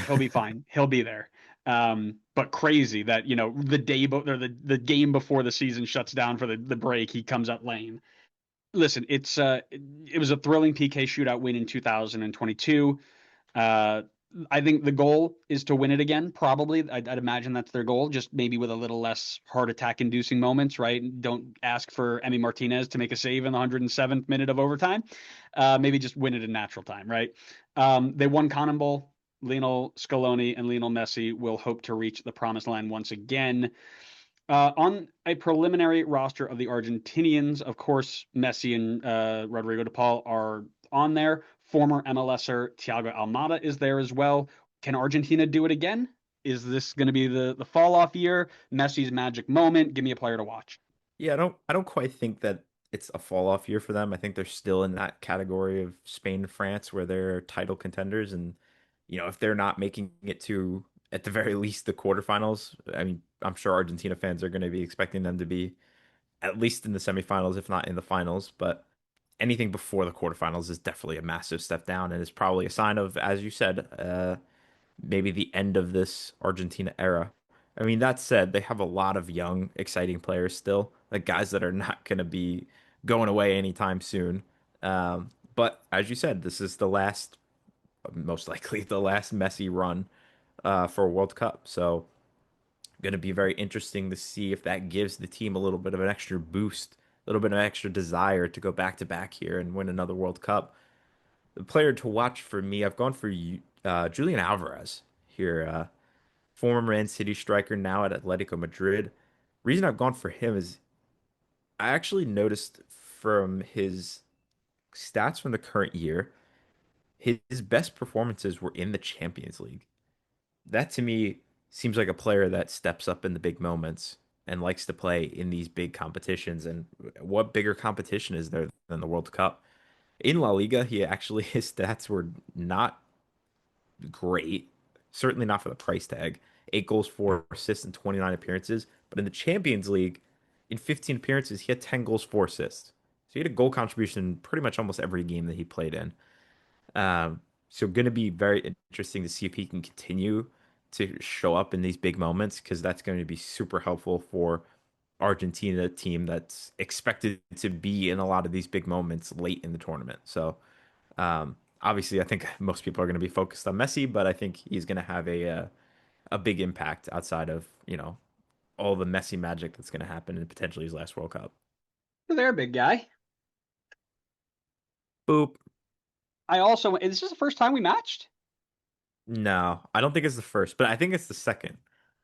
He'll be fine. He'll be there. But crazy that the day or the game before the season shuts down for the break, he comes up lame. Listen, it was a thrilling PK shootout win in 2022. Uh, I think the goal is to win it again. Probably, I'd imagine that's their goal. Just maybe with a little less heart attack inducing moments, right? Don't ask for Emi Martinez to make a save in the 107th minute of overtime. Maybe just win it in natural time, right? They won CONMEBOL. Lionel Scaloni and Lionel Messi will hope to reach the promised land once again. On a preliminary roster of the Argentinians, of course, Messi and Rodrigo de Paul are on there. Former MLSer Thiago Almada is there as well. Can Argentina do it again? Is this going to be the fall off year? Messi's magic moment? Give me a player to watch. Yeah, I don't quite think that it's a fall off year for them. I think they're still in that category of Spain and France where they're title contenders and if they're not making it to at the very least the quarterfinals, I mean, I'm sure Argentina fans are going to be expecting them to be at least in the semifinals, if not in the finals, but anything before the quarterfinals is definitely a massive step down and is probably a sign of, as you said, maybe the end of this Argentina era. I mean, that said, they have a lot of young, exciting players still, like guys that are not going to be going away anytime soon. But as you said, this is the last, most likely the last Messi run for a World Cup. So, going to be very interesting to see if that gives the team a little bit of an extra boost, a little bit of extra desire to go back to back here and win another World Cup. The player to watch for me, I've gone for Julian Alvarez here. Former Man City striker, now at Atletico Madrid. Reason I've gone for him is I actually noticed from his stats from the current year, his best performances were in the Champions League. That to me seems like a player that steps up in the big moments and likes to play in these big competitions. And what bigger competition is there than the World Cup? In La Liga, he actually his stats were not great. Certainly not for the price tag. 8 goals, 4 assists, and 29 appearances. But in the Champions League, in 15 appearances, he had 10 goals, 4 assists. So he had a goal contribution in pretty much almost every game that he played in. So going to be very interesting to see if he can continue to show up in these big moments because that's going to be super helpful for Argentina team that's expected to be in a lot of these big moments late in the tournament. So obviously, I think most people are going to be focused on Messi, but I think he's going to have a big impact outside of, all the Messi magic that's going to happen in potentially his last World Cup. You're there, big guy. Boop. I also, this is the first time we matched. No, I don't think it's the first, but I think it's the second.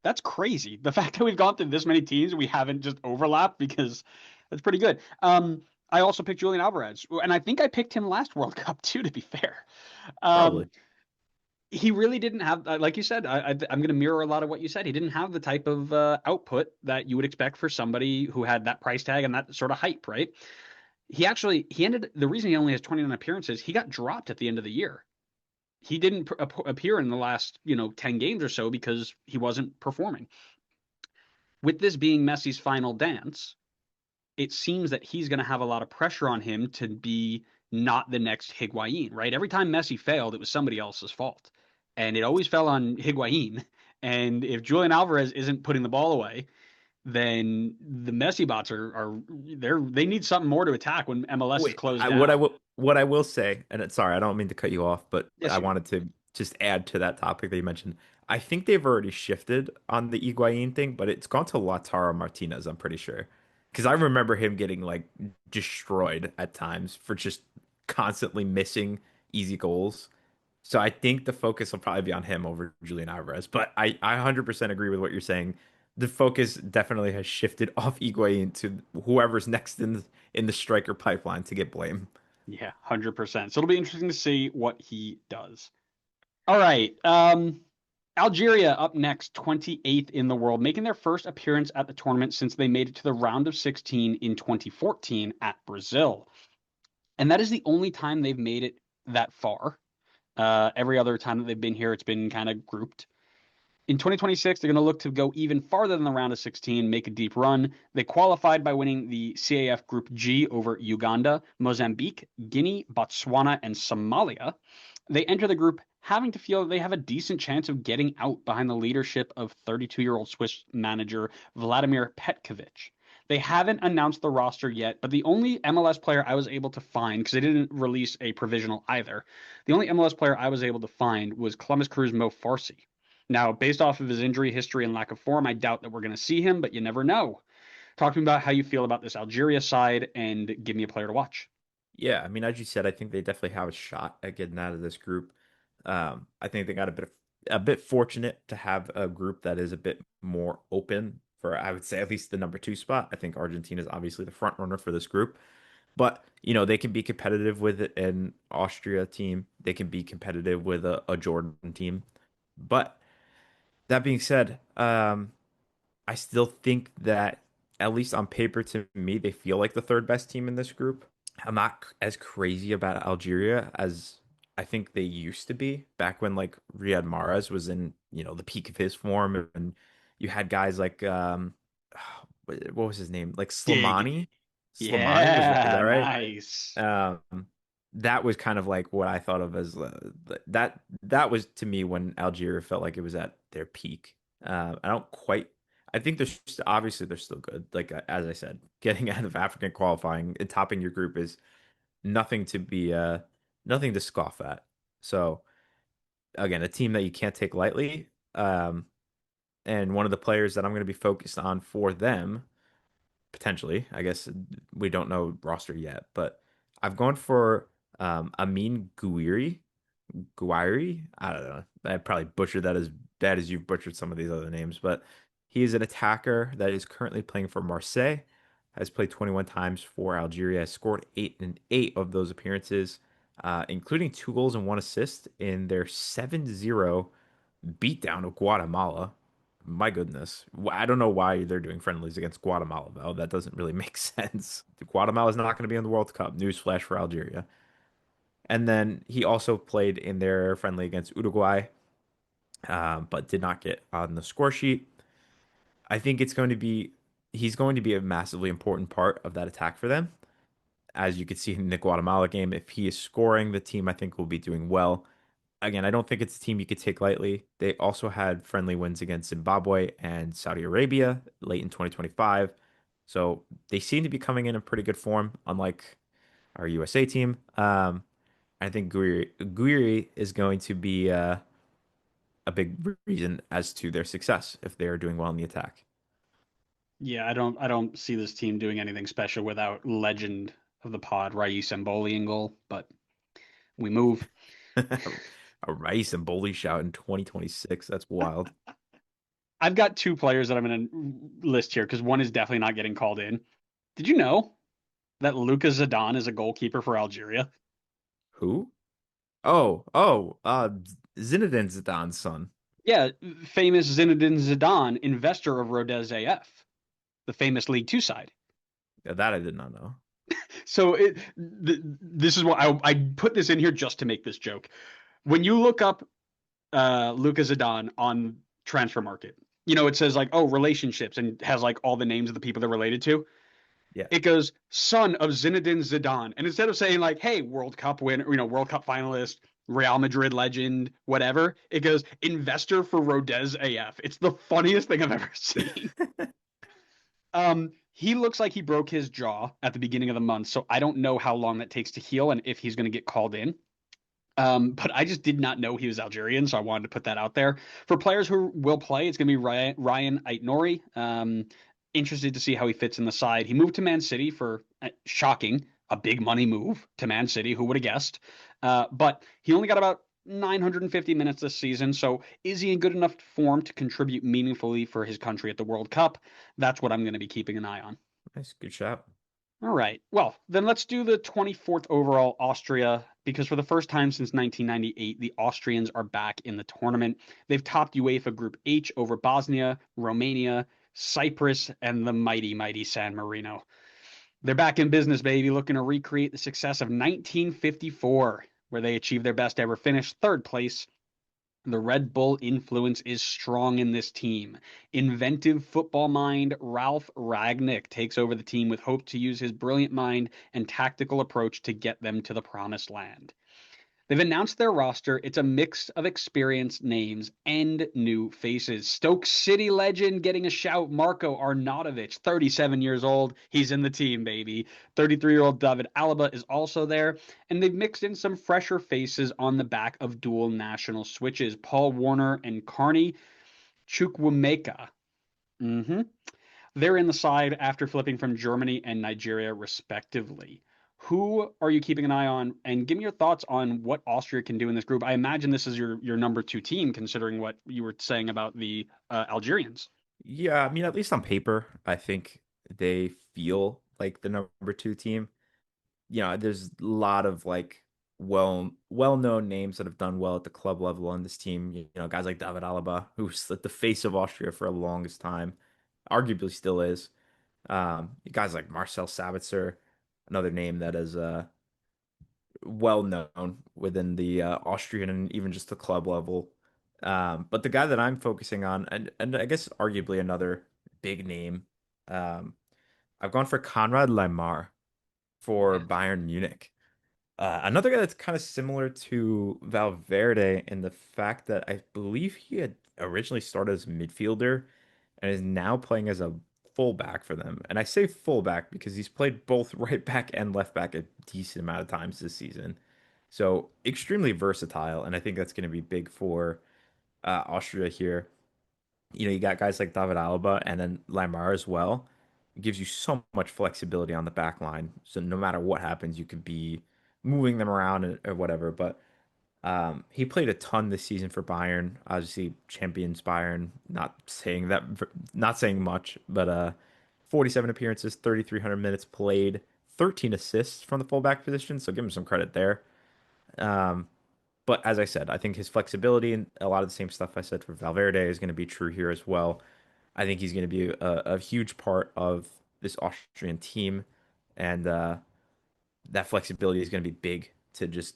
That's crazy. The fact that we've gone through this many teams, we haven't just overlapped because that's pretty good. I also picked Julian Alvarez, and I think I picked him last World Cup too, to be fair. Um, Probably. he really didn't have, like you said, I'm going to mirror a lot of what you said. He didn't have the type of output that you would expect for somebody who had that price tag and that sort of hype, right? He ended, the reason he only has 29 appearances, he got dropped at the end of the year. He didn't appear in the last, 10 games or so because he wasn't performing. With this being Messi's final dance, it seems that he's going to have a lot of pressure on him to be not the next Higuain, right? Every time Messi failed, it was somebody else's fault. And it always fell on Higuain. And if Julian Alvarez isn't putting the ball away, then the Messi bots they need something more to attack when MLS is Wait, closed I, down. what I will say, and sorry, I don't mean to cut you off, but Yes, I you. wanted to just add to that topic that you mentioned. I think they've already shifted on the Higuain thing, but it's gone to Lautaro Martinez, I'm pretty sure. Because I remember him getting like destroyed at times for just constantly missing easy goals. So I think the focus will probably be on him over Julian Alvarez. But I 100% agree with what you're saying. The focus definitely has shifted off Higuain to whoever's next in the striker pipeline to get blame. Yeah, 100%. So it'll be interesting to see what he does. All right. Algeria up next, 28th in the world, making their first appearance at the tournament since they made it to the round of 16 in 2014 at Brazil. And that is the only time they've made it that far. Every other time that they've been here, it's been kind of grouped. In 2026, they're going to look to go even farther than the round of 16, make a deep run. They qualified by winning the CAF Group G over Uganda, Mozambique, Guinea, Botswana, and Somalia. They enter the group having to feel that they have a decent chance of getting out behind the leadership of 32-year-old Swiss manager Vladimir Petkovic. They haven't announced the roster yet, but the only MLS player I was able to find, because they didn't release a provisional either, the only MLS player I was able to find was Columbus Crew's Mo Farsi. Now, based off of his injury history and lack of form, I doubt that we're going to see him, but you never know. Talk to me about how you feel about this Algeria side and give me a player to watch. Yeah, I mean, as you said, I think they definitely have a shot at getting out of this group. I think they got a bit fortunate to have a group that is a bit more open for, I would say, at least the number two spot. I think Argentina is obviously the front runner for this group, but they can be competitive with an Austria team. They can be competitive with a Jordan team. But that being said, I still think that at least on paper, to me, they feel like the third best team in this group. I'm not as crazy about Algeria as I think they used to be back when like Riyad Mahrez was in, the peak of his form and you had guys like what was his name? Like Dig. Slimani? Slimani, is that Yeah, right? nice. That was kind of like what I thought of as that was to me when Algeria felt like it was at their peak. I don't quite. I think obviously they're still good. Like as I said, getting out of African qualifying and topping your group is nothing to be nothing to scoff at. So again, a team that you can't take lightly. And one of the players that I'm going to be focused on for them potentially. I guess we don't know roster yet, but I've gone for Amin Gouiri. Gouiri? I don't know. I probably butchered that as bad as you've butchered some of these other names, but he is an attacker that is currently playing for Marseille, has played 21 times for Algeria, has scored 8 of those appearances, including 2 goals and 1 assist in their 7-0 beatdown of Guatemala. My goodness. I don't know why they're doing friendlies against Guatemala, though. That doesn't really make sense. Guatemala is not going to be in the World Cup. Newsflash for Algeria. And then he also played in their friendly against Uruguay, but did not get on the score sheet. I think he's going to be a massively important part of that attack for them. As you could see in the Guatemala game, if he is scoring, the team I think will be doing well. Again, I don't think it's a team you could take lightly. They also had friendly wins against Zimbabwe and Saudi Arabia late in 2025. So they seem to be coming in pretty good form, unlike our USA team. I think Guiri is going to be a big reason as to their success if they are doing well in the attack. Yeah, I don't see this team doing anything special without legend of the pod, Raïs Semboli in goal, but we move. A Rice and Bowley shout in 2026. That's wild. I've got two players that I'm going to list here because one is definitely not getting called in. Did you know that Lucas Zidane is a goalkeeper for Algeria? Who? Oh, Zinedine Zidane's son. Yeah, famous Zinedine Zidane, investor of Rodez AF, the famous League Two side. Yeah, that I did not know. So this is what I put this in here just to make this joke. When you look up Lucas Zidane on Transfer Market, it says like, oh, relationships, and has like all the names of the people they're related to. Yeah. It goes son of Zinedine Zidane, and instead of saying like, hey, World Cup winner, World Cup finalist, Real Madrid legend, whatever, it goes investor for Rodez AF. It's the funniest thing I've ever seen. He looks like he broke his jaw at the beginning of the month, so I don't know how long that takes to heal and if he's going to get called in. But I just did not know he was Algerian, so I wanted to put that out there. For players who will play, it's going to be Ryan Aït-Nouri. Interested to see how he fits in the side. He moved to Man City for shocking, a big money move to Man City. Who would have guessed? But he only got about 950 minutes this season. So is he in good enough form to contribute meaningfully for his country at the World Cup? That's what I'm going to be keeping an eye on. Nice, good shot. All right. Well, then let's do the 24th overall Austria because for the first time since 1998, the Austrians are back in the tournament. They've topped UEFA Group H over Bosnia, Romania, Cyprus, and the mighty, mighty San Marino. They're back in business, baby, looking to recreate the success of 1954, where they achieved their best ever finish, third place. The Red Bull influence is strong in this team. Inventive football mind Ralph Ragnick takes over the team with hope to use his brilliant mind and tactical approach to get them to the promised land. They've announced their roster. It's a mix of experienced names and new faces. Stoke City legend getting a shout. Marco Arnautovic, 37 years old. He's in the team, baby. 33-year-old David Alaba is also there. And they've mixed in some fresher faces on the back of dual national switches. Paul Warner and Carney Chukwuemeka. Mm-hmm. They're in the side after flipping from Germany and Nigeria, respectively. Who are you keeping an eye on? And give me your thoughts on what Austria can do in this group. I imagine this is your number two team, considering what you were saying about the Algerians. Yeah, I mean, at least on paper, I think they feel like the number 2 team. There's a lot of like well-known names that have done well at the club level on this team. Guys like David Alaba, who's like the face of Austria for the longest time, arguably still is. Guys like Marcel Sabitzer, another name that is well known within the Austrian and even just the club level. But the guy that I'm focusing on, and I guess arguably another big name, um, I've gone for Konrad Laimer for Yeah. Bayern Munich. Another guy that's kind of similar to Valverde in the fact that I believe he had originally started as a midfielder and is now playing as a fullback for them. And I say fullback because he's played both right back and left back a decent amount of times this season. So extremely versatile, and I think that's going to be big for Austria here. You got guys like David Alaba and then Lamar as well. It gives you so much flexibility on the back line. So no matter what happens, you could be moving them around or whatever. But he played a ton this season for Bayern. Obviously, champions Bayern. Not saying much, but 47 appearances, 3,300 minutes played, 13 assists from the fullback position. So give him some credit there. Um, but as I said, I think his flexibility and a lot of the same stuff I said for Valverde is going to be true here as well. I think he's going to be a huge part of this Austrian team, and that flexibility is going to be big to just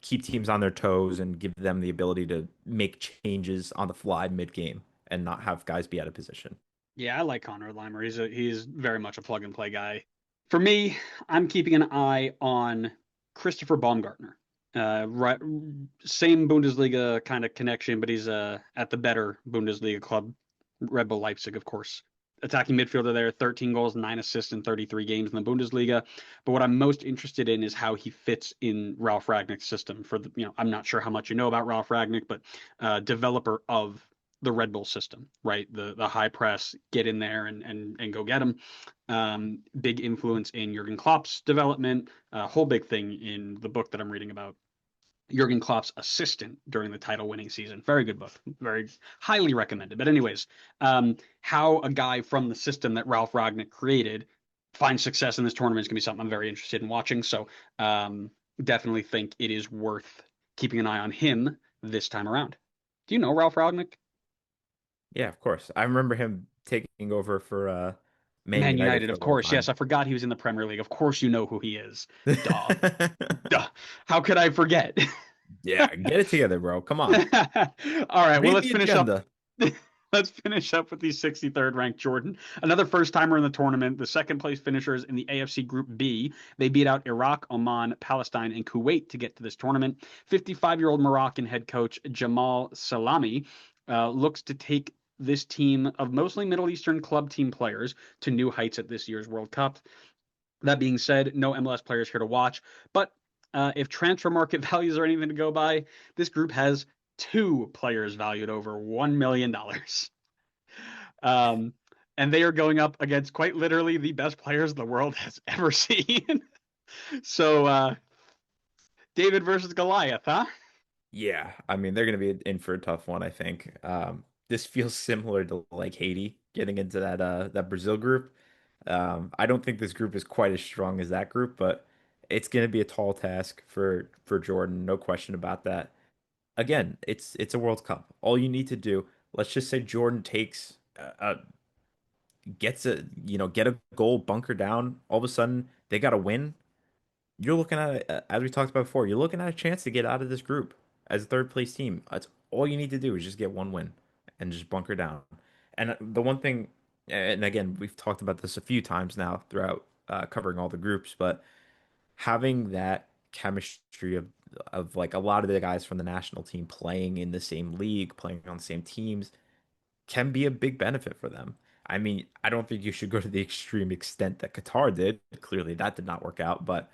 keep teams on their toes and give them the ability to make changes on the fly mid game and not have guys be out of position. Yeah, I like Connor Limer. He's very much a plug and play guy. For me, I'm keeping an eye on Christopher Baumgartner. Right, same Bundesliga kind of connection, but he's at the better Bundesliga club, Red Bull Leipzig, of course. Attacking midfielder there, 13 goals, 9 assists in 33 games in the Bundesliga. But what I'm most interested in is how he fits in Ralf Ragnick's system. I'm not sure how much you know about Ralf Ragnick, but developer of the Red Bull system, right? The high press, get in there and go get them. Big influence in Jurgen Klopp's development. Whole big thing in the book that I'm reading about Jurgen Klopp's assistant during the title-winning season. Very good book, very highly recommended. But anyways, how a guy from the system that Ralf Ragnick created finds success in this tournament is going to be something I'm very interested in watching. So definitely think it is worth keeping an eye on him this time around. Do you know Ralf Ragnick? Yeah, of course. I remember him taking over for Man Man United United, for a of long course. time. Yes, I forgot he was in the Premier League. Of course, you know who he is. Duh. Duh. How could I forget? Yeah, get it together, bro. Come on. All right, well, Read let's the finish up. agenda. Let's finish up with the 63rd ranked Jordan. Another first timer in the tournament. The second place finishers in the AFC Group B. They beat out Iraq, Oman, Palestine, and Kuwait to get to this tournament. 55-year-old Moroccan head coach Jamal Salami looks to take this team of mostly Middle Eastern club team players to new heights at this year's World Cup. That being said, no MLS players here to watch. But if transfer market values are anything to go by, this group has two players valued over $1 million. Um, and they are going up against quite literally the best players the world has ever seen. So, David versus Goliath, huh? Yeah, I mean they're going to be in for a tough one, I think. This feels similar to like Haiti getting into that Brazil group. I don't think this group is quite as strong as that group, but it's going to be a tall task for Jordan, no question about that. Again, it's a World Cup. All you need to do, let's just say Jordan takes gets get a goal, bunker down, all of a sudden they got to win. You're looking at as we talked about before, you're looking at a chance to get out of this group as a third place team. That's all you need to do is just get one win and just bunker down. And the one thing, and again, we've talked about this a few times now throughout covering all the groups, but having that chemistry of like a lot of the guys from the national team playing in the same league, playing on the same teams, can be a big benefit for them. I mean, I don't think you should go to the extreme extent that Qatar did. Clearly, that did not work out, but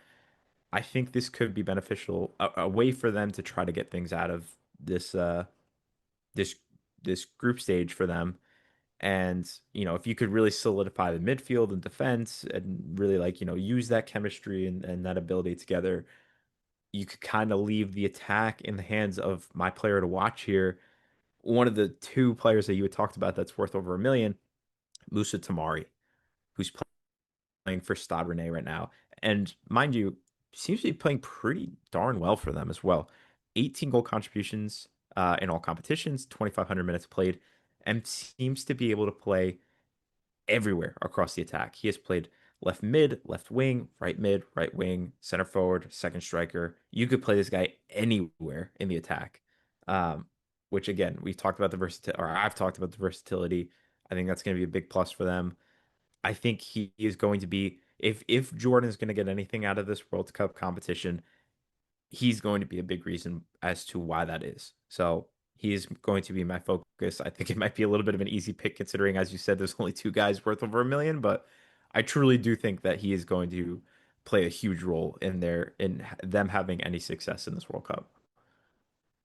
I think this could be beneficial, a way for them to try to get things out of this this this group stage for them. And, if you could really solidify the midfield and defense and really like, use that chemistry and that ability together, you could kind of leave the attack in the hands of my player to watch here. One of the two players that you had talked about that's worth over 1 million, Musa Tamari, who's playing for Stade Rennais right now. And mind you, seems to be playing pretty darn well for them as well. 18 goal contributions in all competitions, 2,500 minutes played, and seems to be able to play everywhere across the attack. He has played left mid, left wing, right wing, center forward, second striker. You could play this guy anywhere in the attack. Which again, we've talked about the versatility, or I've talked about the versatility. I think that's going to be a big plus for them. I think he is going to be if Jordan is going to get anything out of this World Cup competition, he's going to be a big reason as to why that is. So He's going to be my focus. I think it might be a little bit of an easy pick considering, as you said, there's only two guys worth over 1 million, but I truly do think that he is going to play a huge role in them having any success in this World Cup.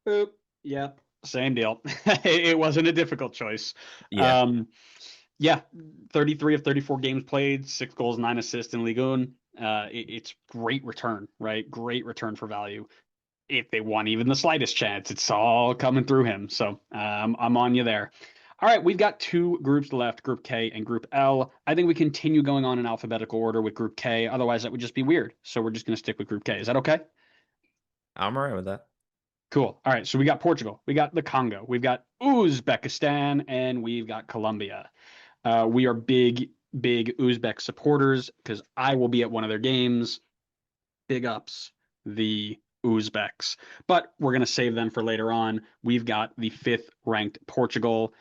Boop. Yeah, same deal. It wasn't a difficult choice. Yeah. Um, yeah, 33 of 34 games played, 6 goals, 9 assists in Ligue 1. It's great return, right? Great return for value. If they want even the slightest chance, it's all coming through him. So I'm on you there. All right, we've got two groups left, Group K and Group L. I think we continue going on in alphabetical order with Group K. Otherwise, that would just be weird. So we're just going to stick with Group K. Is that okay? I'm all right with that. Cool. All right, so we got Portugal, we got the Congo, we've got Uzbekistan, and we've got Colombia. We are big Uzbek supporters because I will be at one of their games. Big ups, the Uzbeks. But we're going to save them for later on. We've got the fifth ranked Portugal.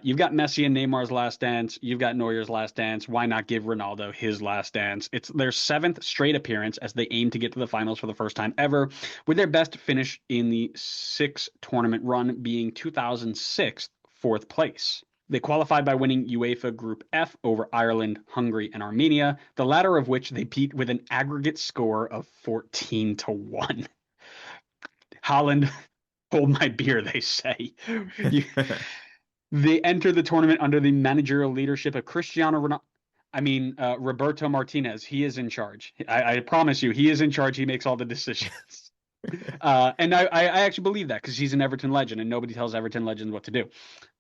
You've got Messi and Neymar's last dance. You've got Neuer's last dance. Why not give Ronaldo his last dance? It's their seventh straight appearance as they aim to get to the finals for the first time ever, with their best finish in the six tournament run being 2006 fourth place. They qualified by winning UEFA Group F over Ireland, Hungary, and Armenia, the latter of which they beat with an aggregate score of 14-1. Holland, hold my beer, they say. You, they enter the tournament under the managerial leadership of Cristiano Ronaldo. Roberto Martinez. He is in charge. I promise you, he is in charge. He makes all the decisions. And I actually believe that because he's an Everton legend and nobody tells Everton legends what to do.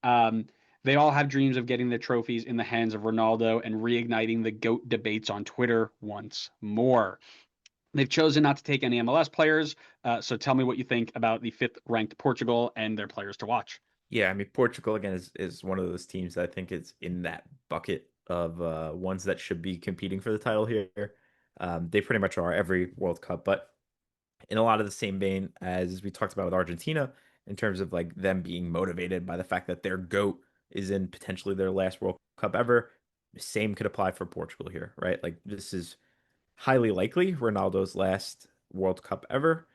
Um, they all have dreams of getting the trophies in the hands of Ronaldo and reigniting the GOAT debates on Twitter once more. They've chosen not to take any MLS players. So tell me what you think about the fifth ranked Portugal and their players to watch. Yeah, I mean Portugal again is one of those teams that I think is in that bucket of ones that should be competing for the title here. They pretty much are every World Cup, but in a lot of the same vein as we talked about with Argentina in terms of like them being motivated by the fact that their GOAT is in potentially their last World Cup ever. The same could apply for Portugal here, right? Like this is highly likely Ronaldo's last World Cup ever.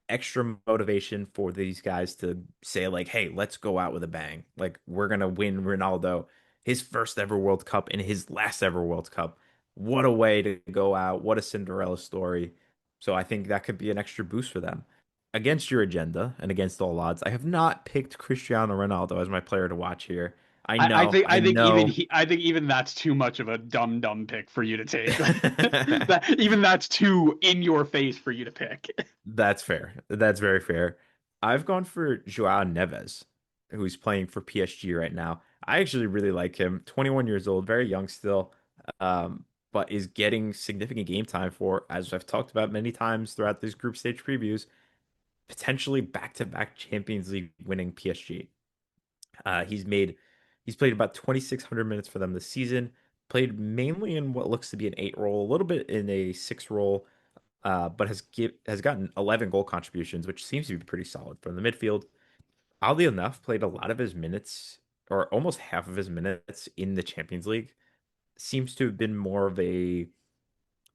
Extra motivation for these guys to say like, "Hey, let's go out with a bang. Like we're going to win Ronaldo his first ever World Cup and his last ever World Cup. What a way to go out. What a Cinderella story." So I think that could be an extra boost for them. Against your agenda and against all odds, I have not picked Cristiano Ronaldo as my player to watch here. I think I know. I think even that's too much of a dumb pick for you to take. That's too in your face for you to pick. That's fair. That's very fair. I've gone for Joao Neves, who's playing for PSG right now. I actually really like him. 21 years old, very young still, but is getting significant game time for, as I've talked about many times throughout these group stage previews, potentially back-to-back Champions League winning PSG. He's played about 2,600 minutes for them this season. Played mainly in what looks to be an eight role, a little bit in a six role, but has gotten 11 goal contributions, which seems to be pretty solid from the midfield. Oddly enough, played a lot of his minutes, or almost half of his minutes in the Champions League. Seems to have been more of a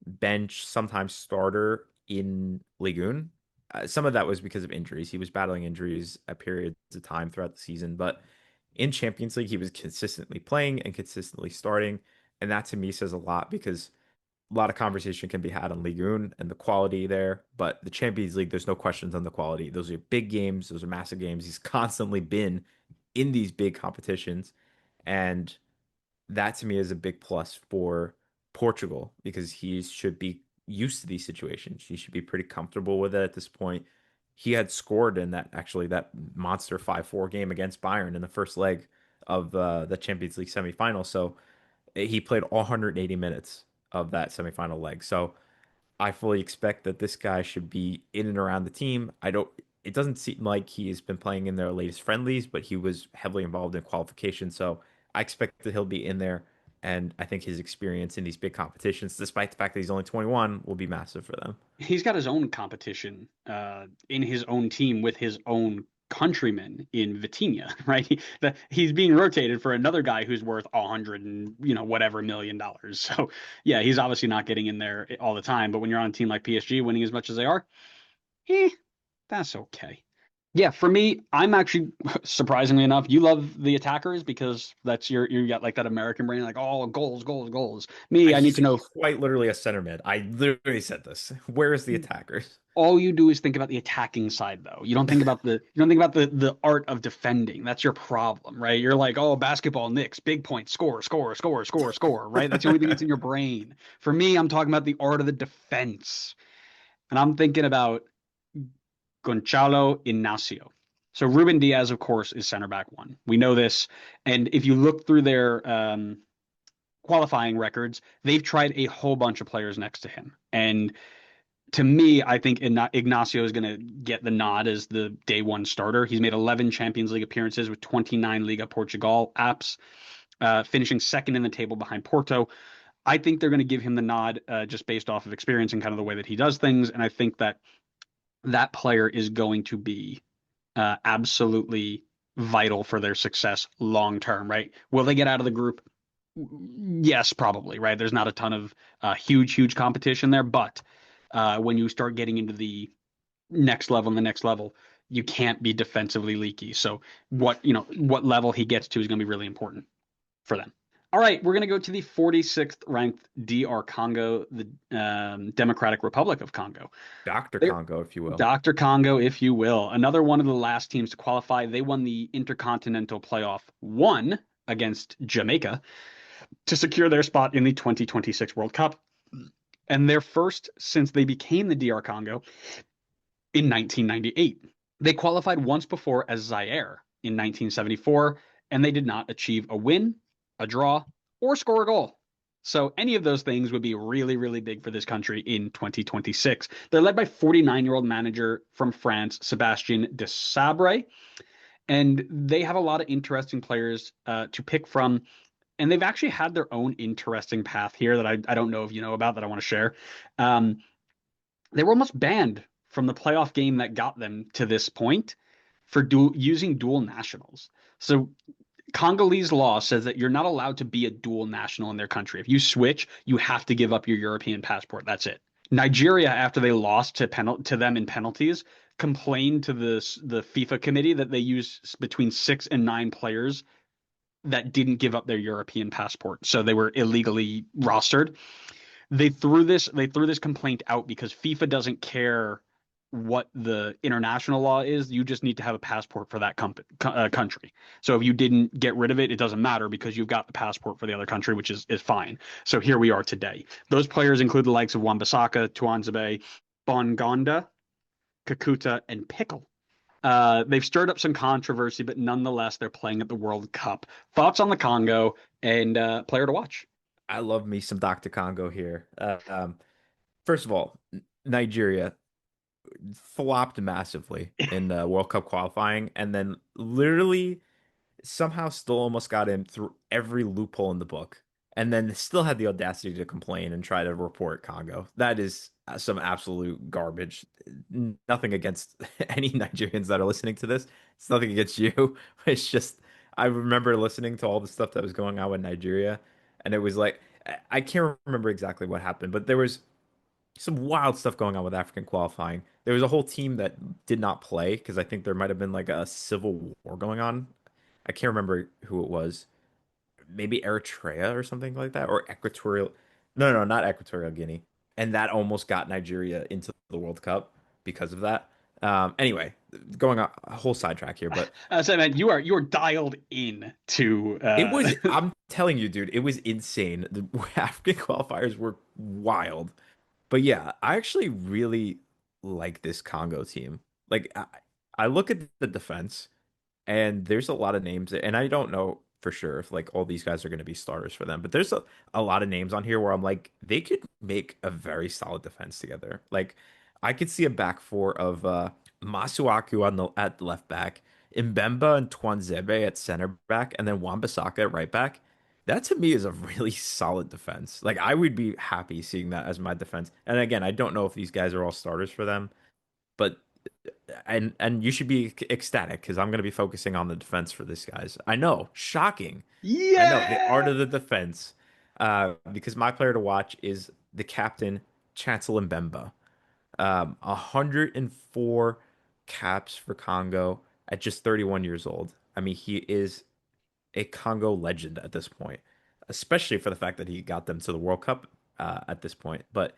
bench, sometimes starter in Ligue 1. Some of that was because of injuries. He was battling injuries at periods of time throughout the season, but in Champions League, he was consistently playing and consistently starting. And that to me says a lot because a lot of conversation can be had on Ligue 1 and the quality there, but the Champions League, there's no questions on the quality. Those are big games, those are massive games. He's constantly been in these big competitions, and that to me is a big plus for Portugal because he should be used to these situations. He should be pretty comfortable with it at this point. He had scored in that monster 5-4 game against Bayern in the first leg of the Champions League semifinal. So he played all 180 minutes of that semifinal leg. So I fully expect that this guy should be in and around the team. It doesn't seem like he's been playing in their latest friendlies, but he was heavily involved in qualification. So I expect that he'll be in there. And I think his experience in these big competitions, despite the fact that he's only 21, will be massive for them. He's got his own competition in his own team with his own countrymen in Vitinha, right? He's being rotated for another guy who's worth 100 and whatever $1 million. So yeah, he's obviously not getting in there all the time. But when you're on a team like PSG winning as much as they are, eh, that's okay. Yeah, for me, I'm actually surprisingly enough, you love the attackers because that's you got like that American brain, like oh goals, goals, goals. Me, I need He's to know quite literally a center mid. I literally said this. Where is the attackers? all you do is think about the attacking side though. You don't think about the art of defending. That's your problem, right? You're like, oh, basketball, Knicks, big point, score, score, score, score, score, right? That's the only thing that's in your brain. For me, I'm talking about the art of the defense. And I'm thinking about Gonçalo Inacio. So Ruben Diaz, of course, is center back one. We know this. And if you look through their qualifying records, they've tried a whole bunch of players next to him. And to me, I think Ignacio is going to get the nod as the day one starter. He's made 11 Champions League appearances with 29 Liga Portugal apps, finishing second in the table behind Porto. I think they're going to give him the nod just based off of experience and kind of the way that he does things. And I think that that player is going to be absolutely vital for their success long term, right? Will they get out of the group? Yes, probably, right? There's not a ton of huge competition there, but when you start getting into the next level and the next level, you can't be defensively leaky. So what level he gets to is going to be really important for them. All right, we're going to go to the 46th ranked DR Congo, the Democratic Republic of Congo. Dr. They're Congo, if you will. Dr. Congo, if you will. Another one of the last teams to qualify. They won the Intercontinental Playoff 1 against Jamaica to secure their spot in the 2026 World Cup. And their first since they became the DR Congo in 1998. They qualified once before as Zaire in 1974, and they did not achieve a win, a draw, or score a goal. So any of those things would be really big for this country in 2026. They're led by 49-year-old manager from France, Sebastien Desabre, and they have a lot of interesting players to pick from. And they've actually had their own interesting path here that I don't know if you know about that I want to share. Um, they were almost banned from the playoff game that got them to this point for using dual nationals. So Congolese law says that you're not allowed to be a dual national in their country. If you switch, you have to give up your European passport. That's it. Nigeria, after they lost to them in penalties, complained to the FIFA committee that they used between 6 and 9 players that didn't give up their European passport, so they were illegally rostered. They threw this complaint out because FIFA doesn't care what the international law is. You just need to have a passport for that country. So if you didn't get rid of it, it doesn't matter because you've got the passport for the other country, which is fine. So here we are today. Those players include the likes of Wan-Bissaka, Tuanzebe, Bongonda, Kakuta, and Pickle. They've stirred up some controversy, but nonetheless, they're playing at the World Cup. Thoughts on the Congo and player to watch? I love me some Dr. Congo here. First of all, Nigeria flopped massively in World Cup qualifying, and then literally somehow still almost got in through every loophole in the book, and then still had the audacity to complain and try to report Congo. That is some absolute garbage. Nothing against any Nigerians that are listening to this. It's nothing against you. It's just I remember listening to all the stuff that was going on with Nigeria, and it was like I can't remember exactly what happened, but there was some wild stuff going on with African qualifying. There was a whole team that did not play because I think there might have been like a civil war going on. I can't remember who it was. Maybe Eritrea or something like that, or Equatorial. No, no, not Equatorial Guinea. And that almost got Nigeria into the World Cup because of that. Anyway, going on a whole sidetrack here, but So man, you are dialed in to it was, I'm telling you, dude, it was insane. The African qualifiers were wild. But yeah, I actually really like this Congo team. Like I look at the defense and there's a lot of names and I don't know for sure if like all these guys are going to be starters for them, but there's a lot of names on here where I'm like they could make a very solid defense together. Like I could see a back four of Masuaku on the at left back, Mbemba and Twanzebe at center back, and then Wan-Bissaka at right back. That to me is a really solid defense. Like I would be happy seeing that as my defense. And again, I don't know if these guys are all starters for them, but and you should be ecstatic because I'm going to be focusing on the defense for this guys. I know, shocking. I know the art yeah. of the defense. Because my player to watch is the captain, Chancellor Mbemba. 104 caps for Congo at just 31 years old. I mean, he is a Congo legend at this point, especially for the fact that he got them to the World Cup at this point. But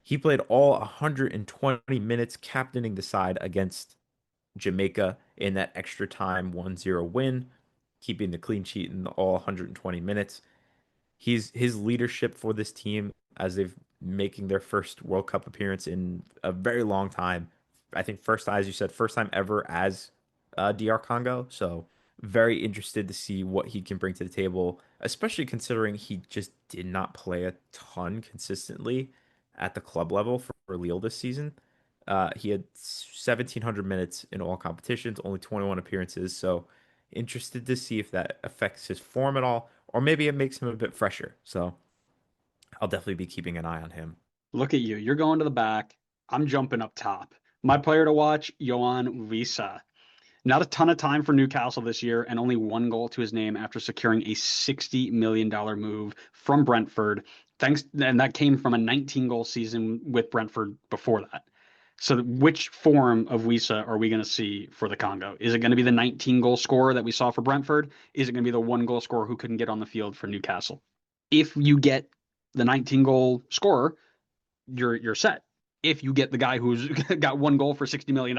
he played all 120 minutes captaining the side against Jamaica in that extra time 1-0 win, keeping the clean sheet in all 120 minutes. His leadership for this team as they've making their first World Cup appearance in a very long time. I think first, as you said, first time ever as DR Congo. So very interested to see what he can bring to the table, especially considering he just did not play a ton consistently at the club level for Lille this season. He had 1,700 minutes in all competitions, only 21 appearances. So interested to see if that affects his form at all, or maybe it makes him a bit fresher. So I'll definitely be keeping an eye on him. Look at you. You're going to the back. I'm jumping up top. My player to watch, Yohan Wissa. Not a ton of time for Newcastle this year, and only one goal to his name after securing a $60 million move from Brentford. And that came from a 19-goal season with Brentford before that. So, which form of Wissa are we going to see for the Congo? Is it going to be the 19-goal scorer that we saw for Brentford? Is it going to be the one-goal scorer who couldn't get on the field for Newcastle? If you get the 19-goal scorer, you're set. If you get the guy who's got one goal for $60 million,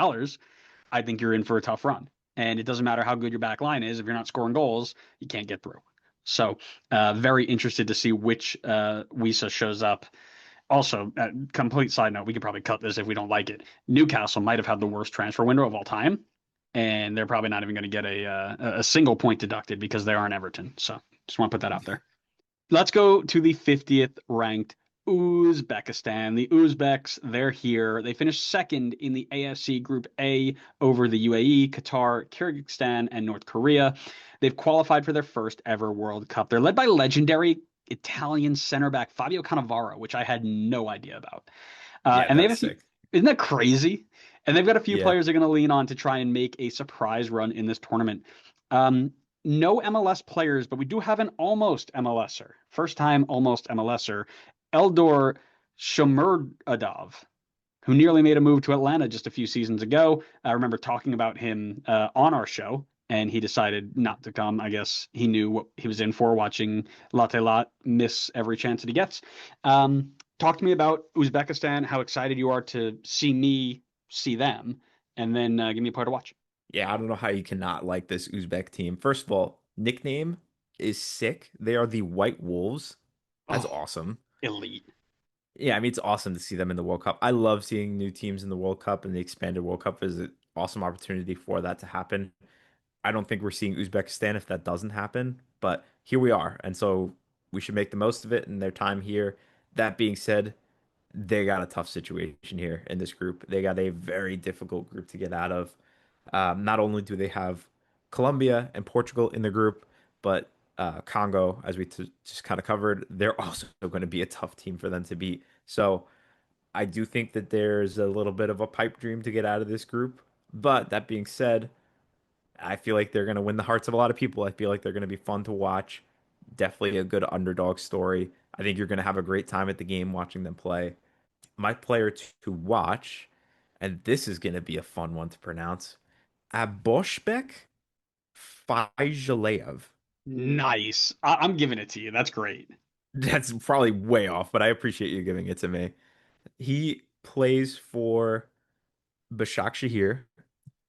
I think you're in for a tough run. And it doesn't matter how good your back line is. If you're not scoring goals, you can't get through. So, very interested to see which Wisa shows up. Also, complete side note, we could probably cut this if we don't like it. Newcastle might have had the worst transfer window of all time, and they're probably not even going to get a single point deducted because they aren't Everton. So, just want to put that out there. Let's go to the 50th ranked Uzbekistan. The Uzbeks, they're here. They finished second in the AFC Group A over the UAE, Qatar, Kyrgyzstan, and North Korea. They've qualified for their first ever World Cup. They're led by legendary Italian center back Fabio Cannavaro, which I had no idea about. Yeah, And they have that's a few, sick. isn't that crazy? And they've got a few Yeah. players they're going to lean on to try and make a surprise run in this tournament. Um, no MLS players, but we do have an almost MLSer. First time almost MLSer, Eldor Shomurodov, who nearly made a move to Atlanta just a few seasons ago. I remember talking about him on our show, and he decided not to come. I guess he knew what he was in for, watching Latte Lot miss every chance that he gets. Talk to me about Uzbekistan, how excited you are to see me see them, and then give me a player to watch. Yeah, I don't know how you cannot like this Uzbek team. First of all, nickname is sick. They are the White Wolves. That's Oh, awesome. elite. Yeah, I mean, it's awesome to see them in the World Cup. I love seeing new teams in the World Cup, and the expanded World Cup is an awesome opportunity for that to happen. I don't think we're seeing Uzbekistan if that doesn't happen, but here we are. And so we should make the most of it in their time here. That being said, they got a tough situation here in this group. They got a very difficult group to get out of. Not only do they have Colombia and Portugal in the group, but Congo, as we just kind of covered, they're also going to be a tough team for them to beat. So I do think that there's a little bit of a pipe dream to get out of this group. But that being said, I feel like they're going to win the hearts of a lot of people. I feel like they're going to be fun to watch. Definitely a good underdog story. I think you're going to have a great time at the game watching them play. My player to watch, and this is going to be a fun one to pronounce, Aboshbek Fajalev. Nice. I'm giving it to you. That's great. That's probably way off, but I appreciate you giving it to me. He plays for Başakşehir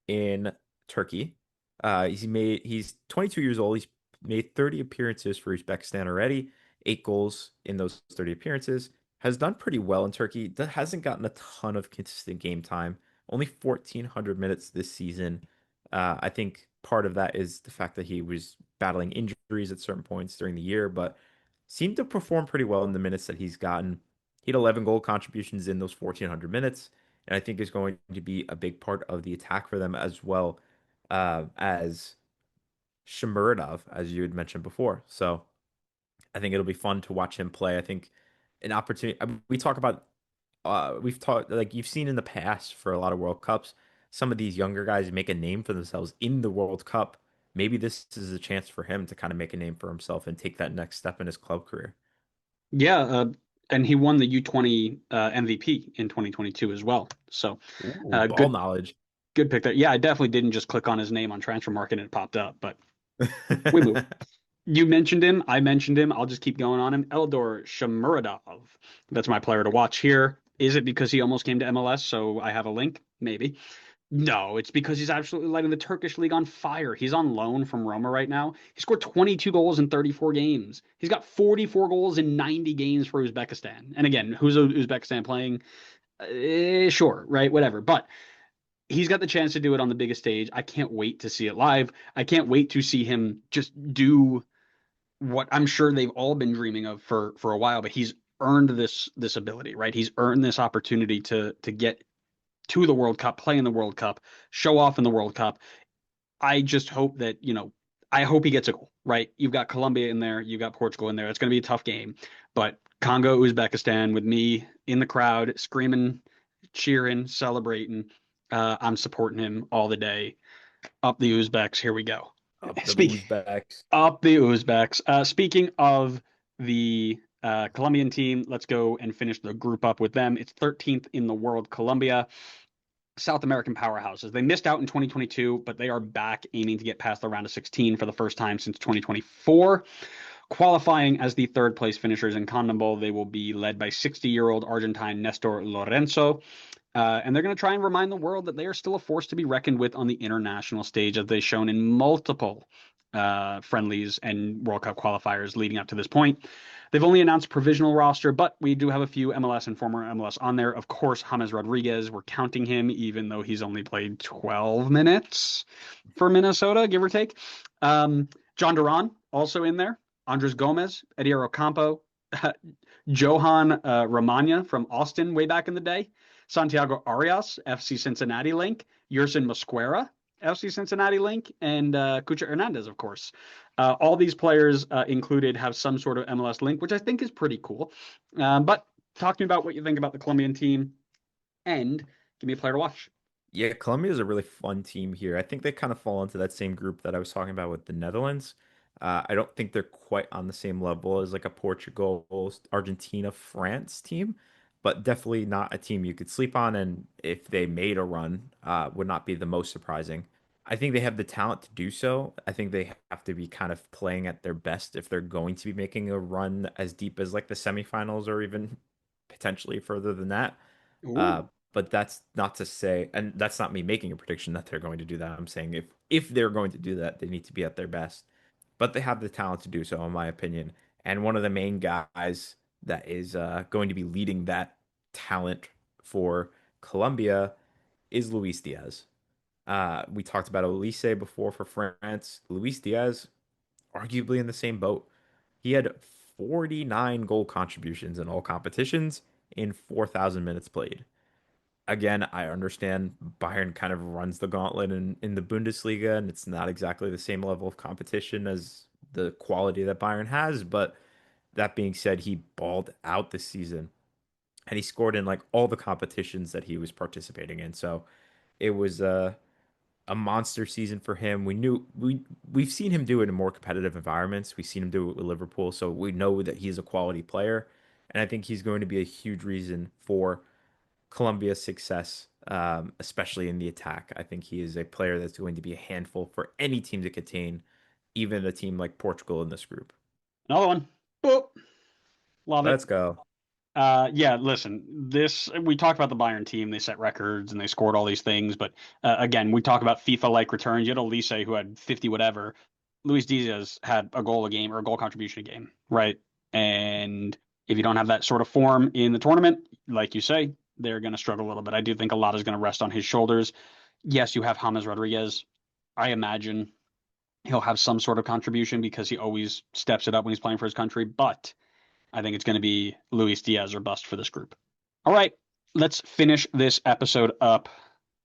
in Turkey. He's 22 years old. He's made 30 appearances for Uzbekistan already, 8 goals in those 30 appearances. Has done pretty well in Turkey. That hasn't gotten a ton of consistent game time. Only 1,400 minutes this season. I think part of that is the fact that he was battling injuries at certain points during the year, but seemed to perform pretty well in the minutes that he's gotten. He had 11 goal contributions in those 1,400 minutes, and I think is going to be a big part of the attack for them as well as Shmurodov, as you had mentioned before. So I think it'll be fun to watch him play. I think an opportunity. We talk about we've talked like you've seen in the past for a lot of World Cups, some of these younger guys make a name for themselves in the World Cup. Maybe this is a chance for him to kind of make a name for himself and take that next step in his club career. Yeah, and he won the U20 MVP in 2022 as well. So, Ooh, ball good knowledge. Good pick there. Yeah, I definitely didn't just click on his name on Transfer Market and it popped up, but we move. You mentioned him. I mentioned him. I'll just keep going on him. Eldor Shomurodov. That's my player to watch here. Is it because he almost came to MLS, so I have a link? Maybe. No, it's because he's absolutely lighting the Turkish league on fire. He's on loan from Roma right now. He scored 22 goals in 34 games. He's got 44 goals in 90 games for Uzbekistan. And again, who's Uzbekistan playing? Sure, right? Whatever. But he's got the chance to do it on the biggest stage. I can't wait to see it live. I can't wait to see him just do what I'm sure they've all been dreaming of for a while, but he's earned this ability, right? He's earned this opportunity to get to the World Cup, play in the World Cup, show off in the World Cup. I just hope that, I hope he gets a goal, right? You've got Colombia in there, you've got Portugal in there. It's going to be a tough game, but Congo, Uzbekistan with me in the crowd, screaming, cheering, celebrating. I'm supporting him all the day. Up the Uzbeks. Here we go. Up the Speak Uzbeks. up the Uzbeks. Speaking of the Colombian team, let's go and finish the group up with them. It's 13th in the world. Colombia, South American powerhouses. They missed out in 2022, but they are back aiming to get past the round of 16 for the first time since 2024. Qualifying as the third place finishers in CONMEBOL, they will be led by 60-year-old Argentine Nestor Lorenzo. And they're going to try and remind the world that they are still a force to be reckoned with on the international stage, as they've shown in multiple friendlies and World Cup qualifiers leading up to this point. They've only announced provisional roster, but we do have a few MLS and former MLS on there. Of course, James Rodriguez, we're counting him, even though he's only played 12 minutes for Minnesota, give or take. John Duran, also in there. Andres Gomez, Eddie Ocampo, Johan Romagna from Austin way back in the day. Santiago Arias, FC Cincinnati link, Yerson Mosquera, FC Cincinnati link, and Cucha Hernandez, of course. All these players included have some sort of MLS link, which I think is pretty cool. But talk to me about what you think about the Colombian team and give me a player to watch. Yeah, Colombia is a really fun team here. I think they kind of fall into that same group that I was talking about with the Netherlands. I don't think they're quite on the same level as like a Portugal, Argentina, France team, but definitely not a team you could sleep on. And if they made a run, would not be the most surprising. I think they have the talent to do so. I think they have to be kind of playing at their best if they're going to be making a run as deep as like the semifinals or even potentially further than that. Uh, Ooh. but that's not to say, and that's not me making a prediction that they're going to do that. I'm saying if they're going to do that, they need to be at their best. But they have the talent to do so, in my opinion. And one of the main guys that is going to be leading that talent for Colombia is Luis Diaz. We talked about Elise before for France. Luis Diaz, arguably in the same boat. He had 49 goal contributions in all competitions in 4,000 minutes played. Again, I understand Bayern kind of runs the gauntlet in the Bundesliga, and it's not exactly the same level of competition as the quality that Bayern has. But that being said, he balled out this season, and he scored in like all the competitions that he was participating in. So it was a monster season for him. We've seen him do it in more competitive environments. We've seen him do it with Liverpool, so we know that he's a quality player, and I think he's going to be a huge reason for Colombia's success, especially in the attack. I think he is a player that's going to be a handful for any team to contain, even a team like Portugal in this group. Another one. Boop. Love it. Let's go. Yeah, listen, this we talked about the Bayern team. They set records and they scored all these things, but again, we talk about FIFA-like returns. You had Elise who had 50 whatever. Luis Diaz had a goal a game or a goal contribution a game, right? And if you don't have that sort of form in the tournament, like you say, they're going to struggle a little bit. I do think a lot is going to rest on his shoulders. Yes, you have James Rodriguez. I imagine he'll have some sort of contribution because he always steps it up when he's playing for his country, but I think it's going to be Luis Diaz or bust for this group. All right, let's finish this episode up.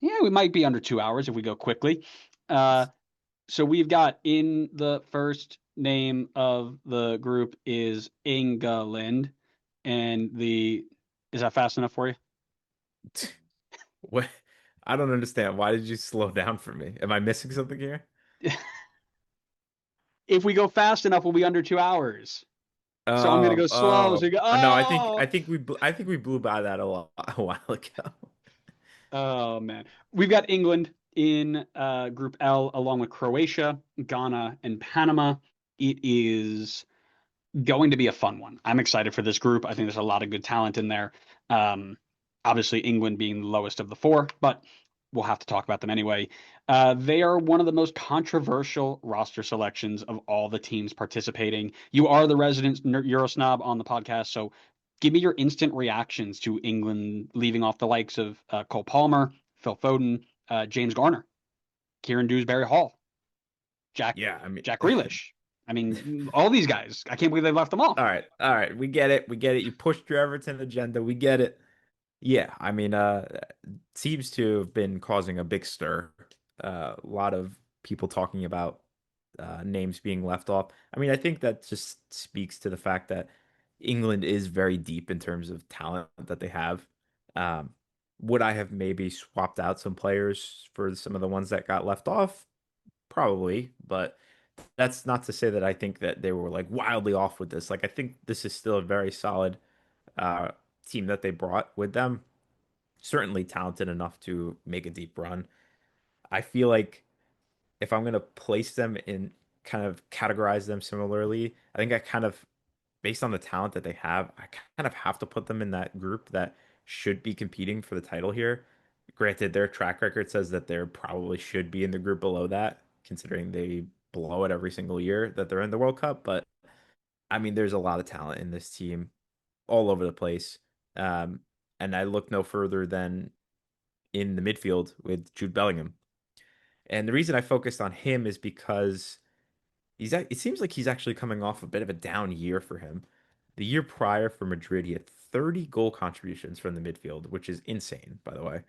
Yeah, we might be under 2 hours if we go quickly. So we've got in the first name of the group is England, and the is that fast enough for you? What? I don't understand. Why did you slow down for me? Am I missing something here? If we go fast enough, we'll be under 2 hours. So I'm gonna go Oh, slow. So oh. you go, No, I think oh, I think we blew by that a while ago. Oh man, we've got England in Group L along with Croatia, Ghana, and Panama. It is going to be a fun one. I'm excited for this group. I think there's a lot of good talent in there. Um, Obviously, England being the lowest of the four, but we'll have to talk about them anyway. They are one of the most controversial roster selections of all the teams participating. You are the resident Eurosnob on the podcast, so give me your instant reactions to England leaving off the likes of Cole Palmer, Phil Foden, James Garner, Kieran Dewsbury Hall, Jack Yeah, I mean, Jack Grealish. I mean, all these guys. I can't believe they left them all off. right, all right, we get it, we get it. You pushed your Everton agenda, we get it. Yeah, I mean, seems to have been causing a big stir. A lot of people talking about names being left off. I mean, I think that just speaks to the fact that England is very deep in terms of talent that they have. Um, would I have maybe swapped out some players for some of the ones that got left off? Probably, but that's not to say that I think that they were like wildly off with this. Like, I think this is still a very solid uh, team that they brought with them. Certainly talented enough to make a deep run. I feel like if I'm going to place them in kind of categorize them similarly, I think I kind of, based on the talent that they have, I kind of have to put them in that group that should be competing for the title here. Granted, their track record says that they probably should be in the group below that, considering they blow it every single year that they're in the World Cup. But I mean, there's a lot of talent in this team all over the place. Um, and I look no further than in the midfield with Jude Bellingham. And the reason I focused on him is because it seems like he's actually coming off a bit of a down year for him. The year prior for Madrid, he had 30 goal contributions from the midfield, which is insane, by the way.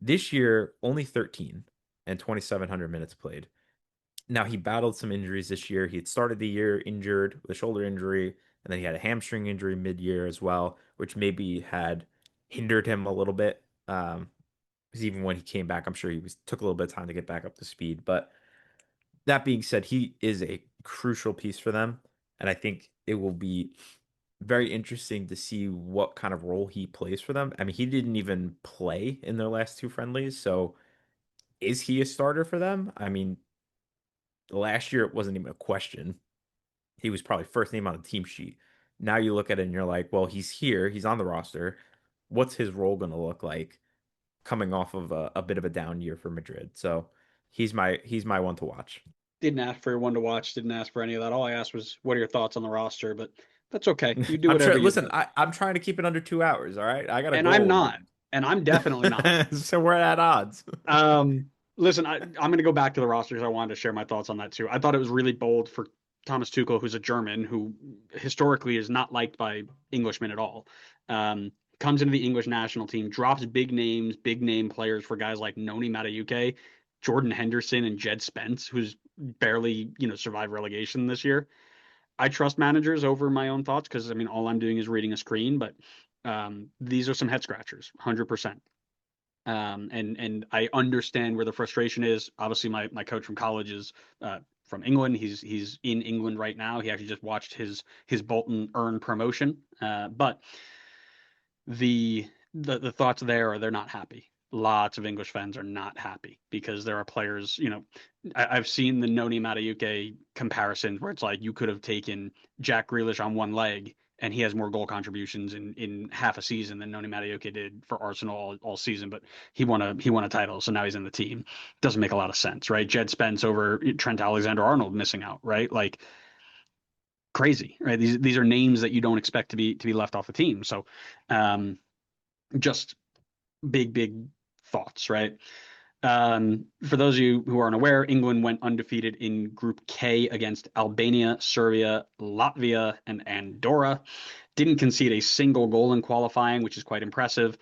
This year, only 13 and 2,700 minutes played. Now, he battled some injuries this year. He had started the year injured with a shoulder injury, and then he had a hamstring injury mid-year as well, which maybe had hindered him a little bit. Because even when he came back, I'm sure he was took a little bit of time to get back up to speed. But that being said, he is a crucial piece for them, and I think it will be very interesting to see what kind of role he plays for them. I mean, he didn't even play in their last two friendlies, so is he a starter for them? I mean, last year it wasn't even a question. He was probably first name on the team sheet. Now you look at it and you're like, well, he's here, he's on the roster. What's his role going to look like coming off of a bit of a down year for Madrid? So he's my one to watch. Didn't ask for one to watch. Didn't ask for any of that. All I asked was, "What are your thoughts on the roster?" But that's okay. You do I'm whatever sure. you Listen, do, I'm trying to keep it under 2 hours. All right, I got a and I'm goal in not, and I'm definitely not. mind. So we're at odds. Listen, I'm going to go back to the roster because I wanted to share my thoughts on that too. I thought it was really bold for Thomas Tuchel, who's a German, who historically is not liked by Englishmen at all. Um, Comes into the English national team, drops big names, big name players for guys like Noni Madueke, Jordan Henderson, and Jed Spence, who's barely survived relegation this year. I trust managers over my own thoughts because I mean all I'm doing is reading a screen, but these are some head scratchers, 100%. And I understand where the frustration is. Obviously, my coach from college is from England. He's in England right now. He actually just watched his Bolton earn promotion. But the thoughts there are they're not happy. Lots of English fans are not happy because there are players, I've seen the Noni Madueke comparisons where it's like you could have taken Jack Grealish on one leg and he has more goal contributions in half a season than Noni Madueke did for Arsenal all season, but he won a title, so now he's in the team. Doesn't make a lot of sense, right? Jed Spence over Trent Alexander-Arnold missing out, right? Like crazy, right? These are names that you don't expect to be left off the team. So just big thoughts, right? For those of you who aren't aware, England went undefeated in Group K against Albania, Serbia, Latvia, and Andorra. Didn't concede a single goal in qualifying, which is quite impressive.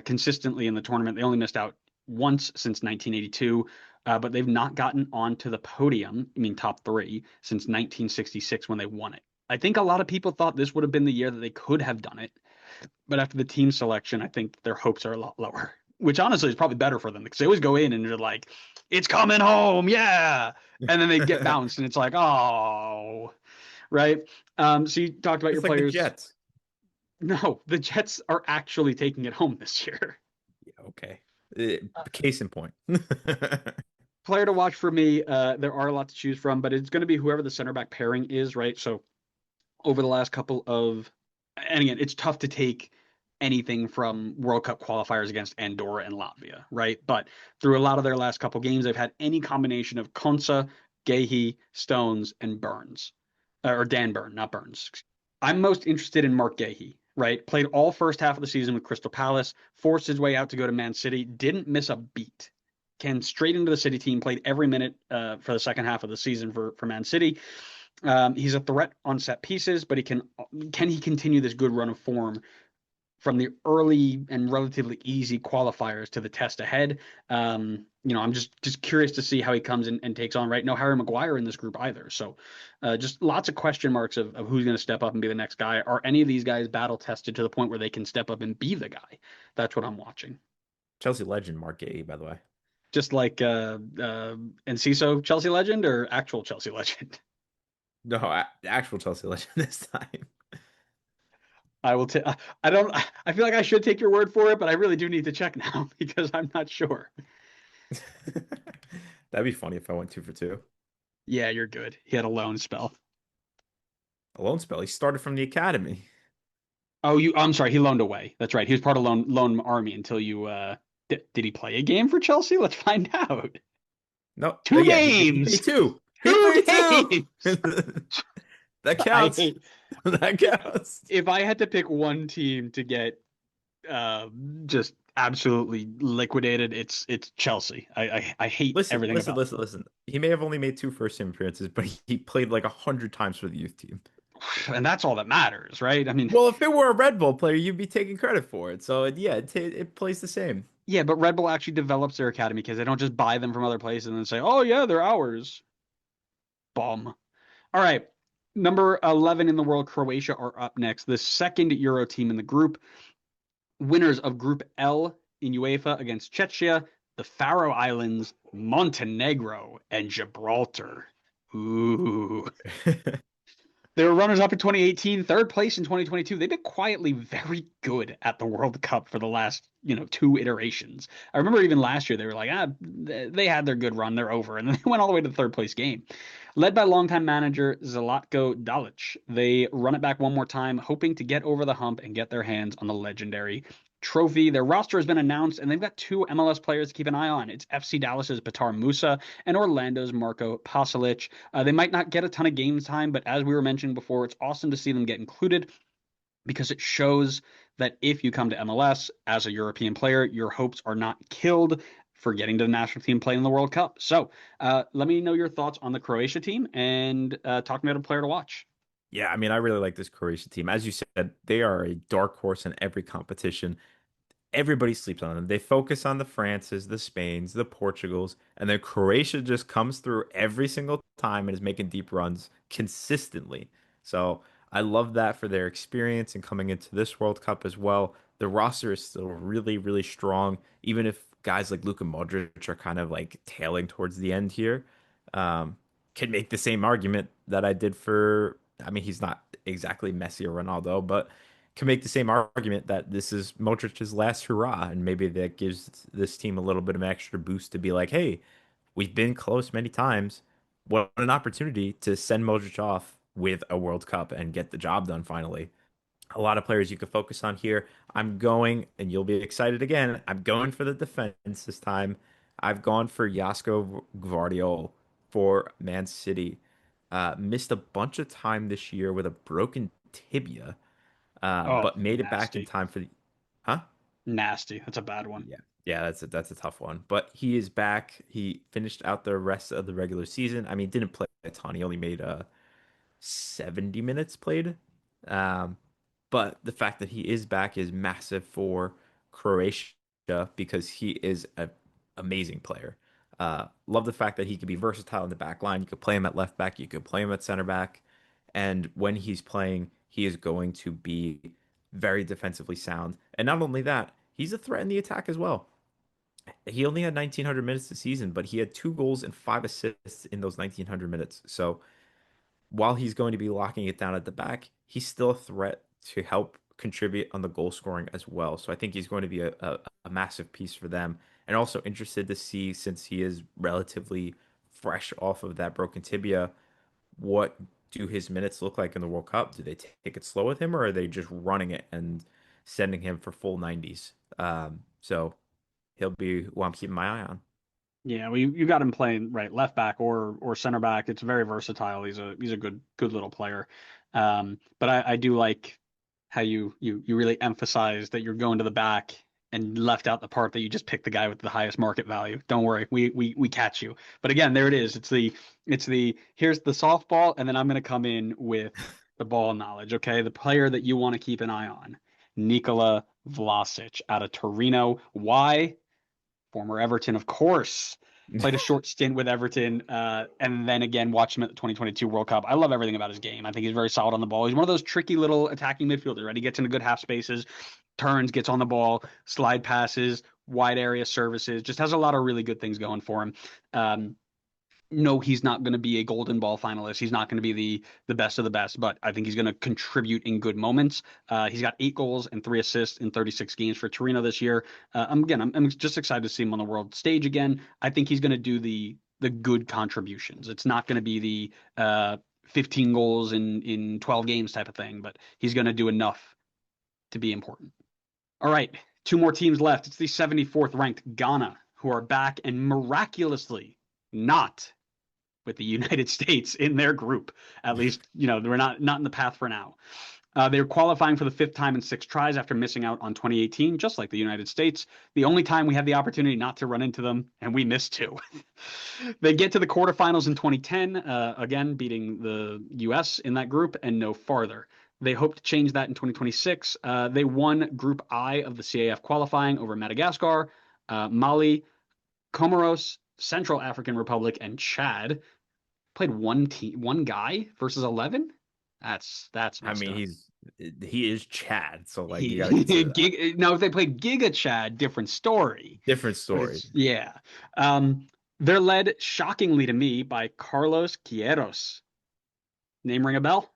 Consistently in the tournament, they only missed out once since 1982, but they've not gotten onto the podium, I mean top three, since 1966 when they won it. I think a lot of people thought this would have been the year that they could have done it, but after the team selection, I think their hopes are a lot lower, which honestly is probably better for them because they always go in and they're like, it's coming home, yeah. And then they get bounced and it's like, oh, right. So you talked about your It's like the players. Jets. No, the Jets are actually taking it home this year. Yeah, okay. Case in point. Player to watch for me, there are a lot to choose from, but it's going to be whoever the center back pairing is, right? So over the last couple of, and again, it's tough to take anything from World Cup qualifiers against Andorra and Latvia, right? But through a lot of their last couple games, they've had any combination of Konsa, Gahey, Stones, and Burns, or Dan Burn, not Burns. I'm most interested in Mark Gahey, right? Played all first half of the season with Crystal Palace, forced his way out to go to Man City, didn't miss a beat. Came straight into the City team, played every minute for the second half of the season for Man City. He's a threat on set pieces, but can he continue this good run of form from the early and relatively easy qualifiers to the test ahead? I'm just curious to see how he comes and takes on. Right, no Harry Maguire in this group either, so just lots of question marks of who's going to step up and be the next guy. Are any of these guys battle tested to the point where they can step up and be the guy? That's what I'm watching. Chelsea legend Mark Gay, by the way. Just like Enciso, Chelsea legend or actual Chelsea legend? No, actual Chelsea legend this time. I will take. I don't. I feel like I should take your word for it, but I really do need to check now because I'm not sure. That'd be funny if I went two for two. Yeah, you're good. He had a loan spell. A loan spell. He started from the academy. Oh, you. I'm sorry. He loaned away. That's right. He was part of loan army until you. Did he play a game for Chelsea? Let's find out. No, Two yeah, he played games. two. He Two played two. games. That I counts. hate. That counts. If I had to pick one team to get uh, just absolutely liquidated, it's Chelsea. I hate Listen, everything listen, about listen, listen. He may have only made two first team appearances, but he played like 100 times for the youth team. them, and that's all that matters, right? I mean, Well, if it were a Red Bull player, you'd be taking credit for it. So yeah, it plays the same. yeah, but Red Bull actually develops their academy because they don't just buy them from other places and then say, "Oh yeah, they're ours." Bum. All right. Number 11 in the world, Croatia are up next. The second Euro team in the group. Winners of Group L in UEFA against Czechia, the Faroe Islands, Montenegro, and Gibraltar. Ooh. They were runners up in 2018, third place in 2022. They've been quietly very good at the World Cup for the last, two iterations. I remember even last year they were like, they had their good run, they're over, and then they went all the way to the third place game. Led by longtime manager Zlatko Dalic, they run it back one more time, hoping to get over the hump and get their hands on the legendary trophy. Their roster has been announced, and they've got two MLS players to keep an eye on. It's FC Dallas's Batar Musa and Orlando's Marco Pasalic. They might not get a ton of game time, but as we were mentioning before, it's awesome to see them get included because it shows that if you come to MLS as a European player, your hopes are not killed for getting to the national team playing in the World Cup. So let me know your thoughts on the Croatia team and talk to me about a player to watch. Yeah, I mean, I really like this Croatia team. As you said, they are a dark horse in every competition. Everybody sleeps on them. They focus on the Frances, the Spains, the Portugals, and then Croatia just comes through every single time and is making deep runs consistently. So I love that for their experience and coming into this World Cup as well. The roster is still really, really strong, even if guys like Luka Modric are kind of like tailing towards the end here. Um, can make the same argument that I did for, I mean, he's not exactly Messi or Ronaldo, but can make the same argument that this is Modric's last hurrah, and maybe that gives this team a little bit of an extra boost to be like, hey, we've been close many times. What an opportunity to send Modric off with a World Cup and get the job done finally. A lot of players you could focus on here. I'm going, and you'll be excited again. I'm going for the defense this time. I've gone for Josko Gvardiol for Man City. Missed a bunch of time this year with a broken tibia, Oh, but made it back in nasty. time for the, huh? Nasty. That's a bad one. Yeah. Yeah, that's a tough one. But he is back. He finished out the rest of the regular season. I mean, didn't play a ton. He only made 70 minutes played. Um, but the fact that he is back is massive for Croatia because he is an amazing player. Love the fact that he could be versatile in the back line. You could play him at left back, you could play him at center back. And when he's playing, he is going to be very defensively sound. And not only that, he's a threat in the attack as well. He only had 1,900 minutes this season, but he had 2 goals and 5 assists in those 1,900 minutes. So while he's going to be locking it down at the back, he's still a threat to help contribute on the goal scoring as well. So I think he's going to be a massive piece for them. and also interested to see, since he is relatively fresh off of that broken tibia, what do his minutes look like in the World Cup? Do they take it slow with him, or are they just running it and sending him for full 90s? So he'll be who I'm keeping my eye on. Yeah, well, you got him playing right left back or center back. It's very versatile. He's a good little player. But I do like how you really emphasize that you're going to the back and left out the part that you just picked the guy with the highest market value. Don't worry, we catch you. But again, there it is. It's the here's the softball, and then I'm gonna come in with the ball knowledge. Okay, the player that you want to keep an eye on, Nikola Vlasic out of Torino. Why? Former Everton, of course. Played a short stint with Everton, and then again watched him at the 2022 World Cup. I love everything about his game. I think he's very solid on the ball. He's one of those tricky little attacking midfielders, right? He gets into good half spaces, turns, gets on the ball, slide passes, wide area services. Just has a lot of really good things going for him. No, he's not going to be a golden ball finalist. He's not going to be the best of the best, but I think he's going to contribute in good moments. He's got 8 goals and 3 assists in 36 games for Torino this year. I'm just excited to see him on the world stage again. I think he's going to do the good contributions. It's not going to be the 15 goals in 12 games type of thing, but he's going to do enough to be important. All right, 2 more teams left. It's the 74th ranked Ghana, who are back and miraculously not with the United States in their group. At least, we're not in the path for now. They're qualifying for the 5th time in 6 tries after missing out on 2018, just like the United States. The only time we had the opportunity not to run into them, and we missed 2. They get to the quarterfinals in 2010, again beating the U.S. in that group, and no farther. They hope to change that in 2026. They won Group I of the CAF qualifying over Madagascar, Mali, Comoros, Central African Republic, and Chad. Played one guy versus 11. That's I messed mean, up. he is Chad, so like you got to He consider that. now if they played Giga Chad, different story. Different But story. it's yeah. Um, they're led shockingly to me by Carlos Quieros. Name ring a bell?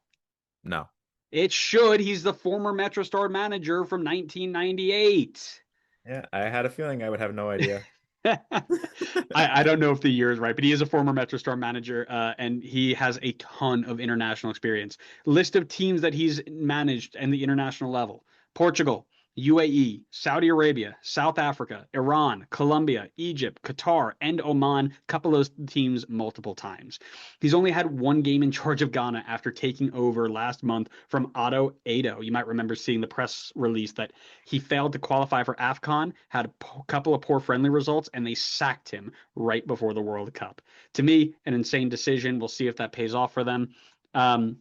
No. It should. He's the former MetroStar manager from 1998. Yeah, I had a feeling I would have no idea. I don't know if the year is right, but he is a former MetroStar manager, and he has a ton of international experience. List of teams that he's managed and the international level: Portugal, UAE, Saudi Arabia, South Africa, Iran, Colombia, Egypt, Qatar, and Oman. Couple of those teams multiple times. He's only had one game in charge of Ghana after taking over last month from Otto Ado. You might remember seeing the press release that he failed to qualify for AFCON, had a couple of poor friendly results, and they sacked him right before the World Cup. To me, an insane decision. We'll see if that pays off for them. Um,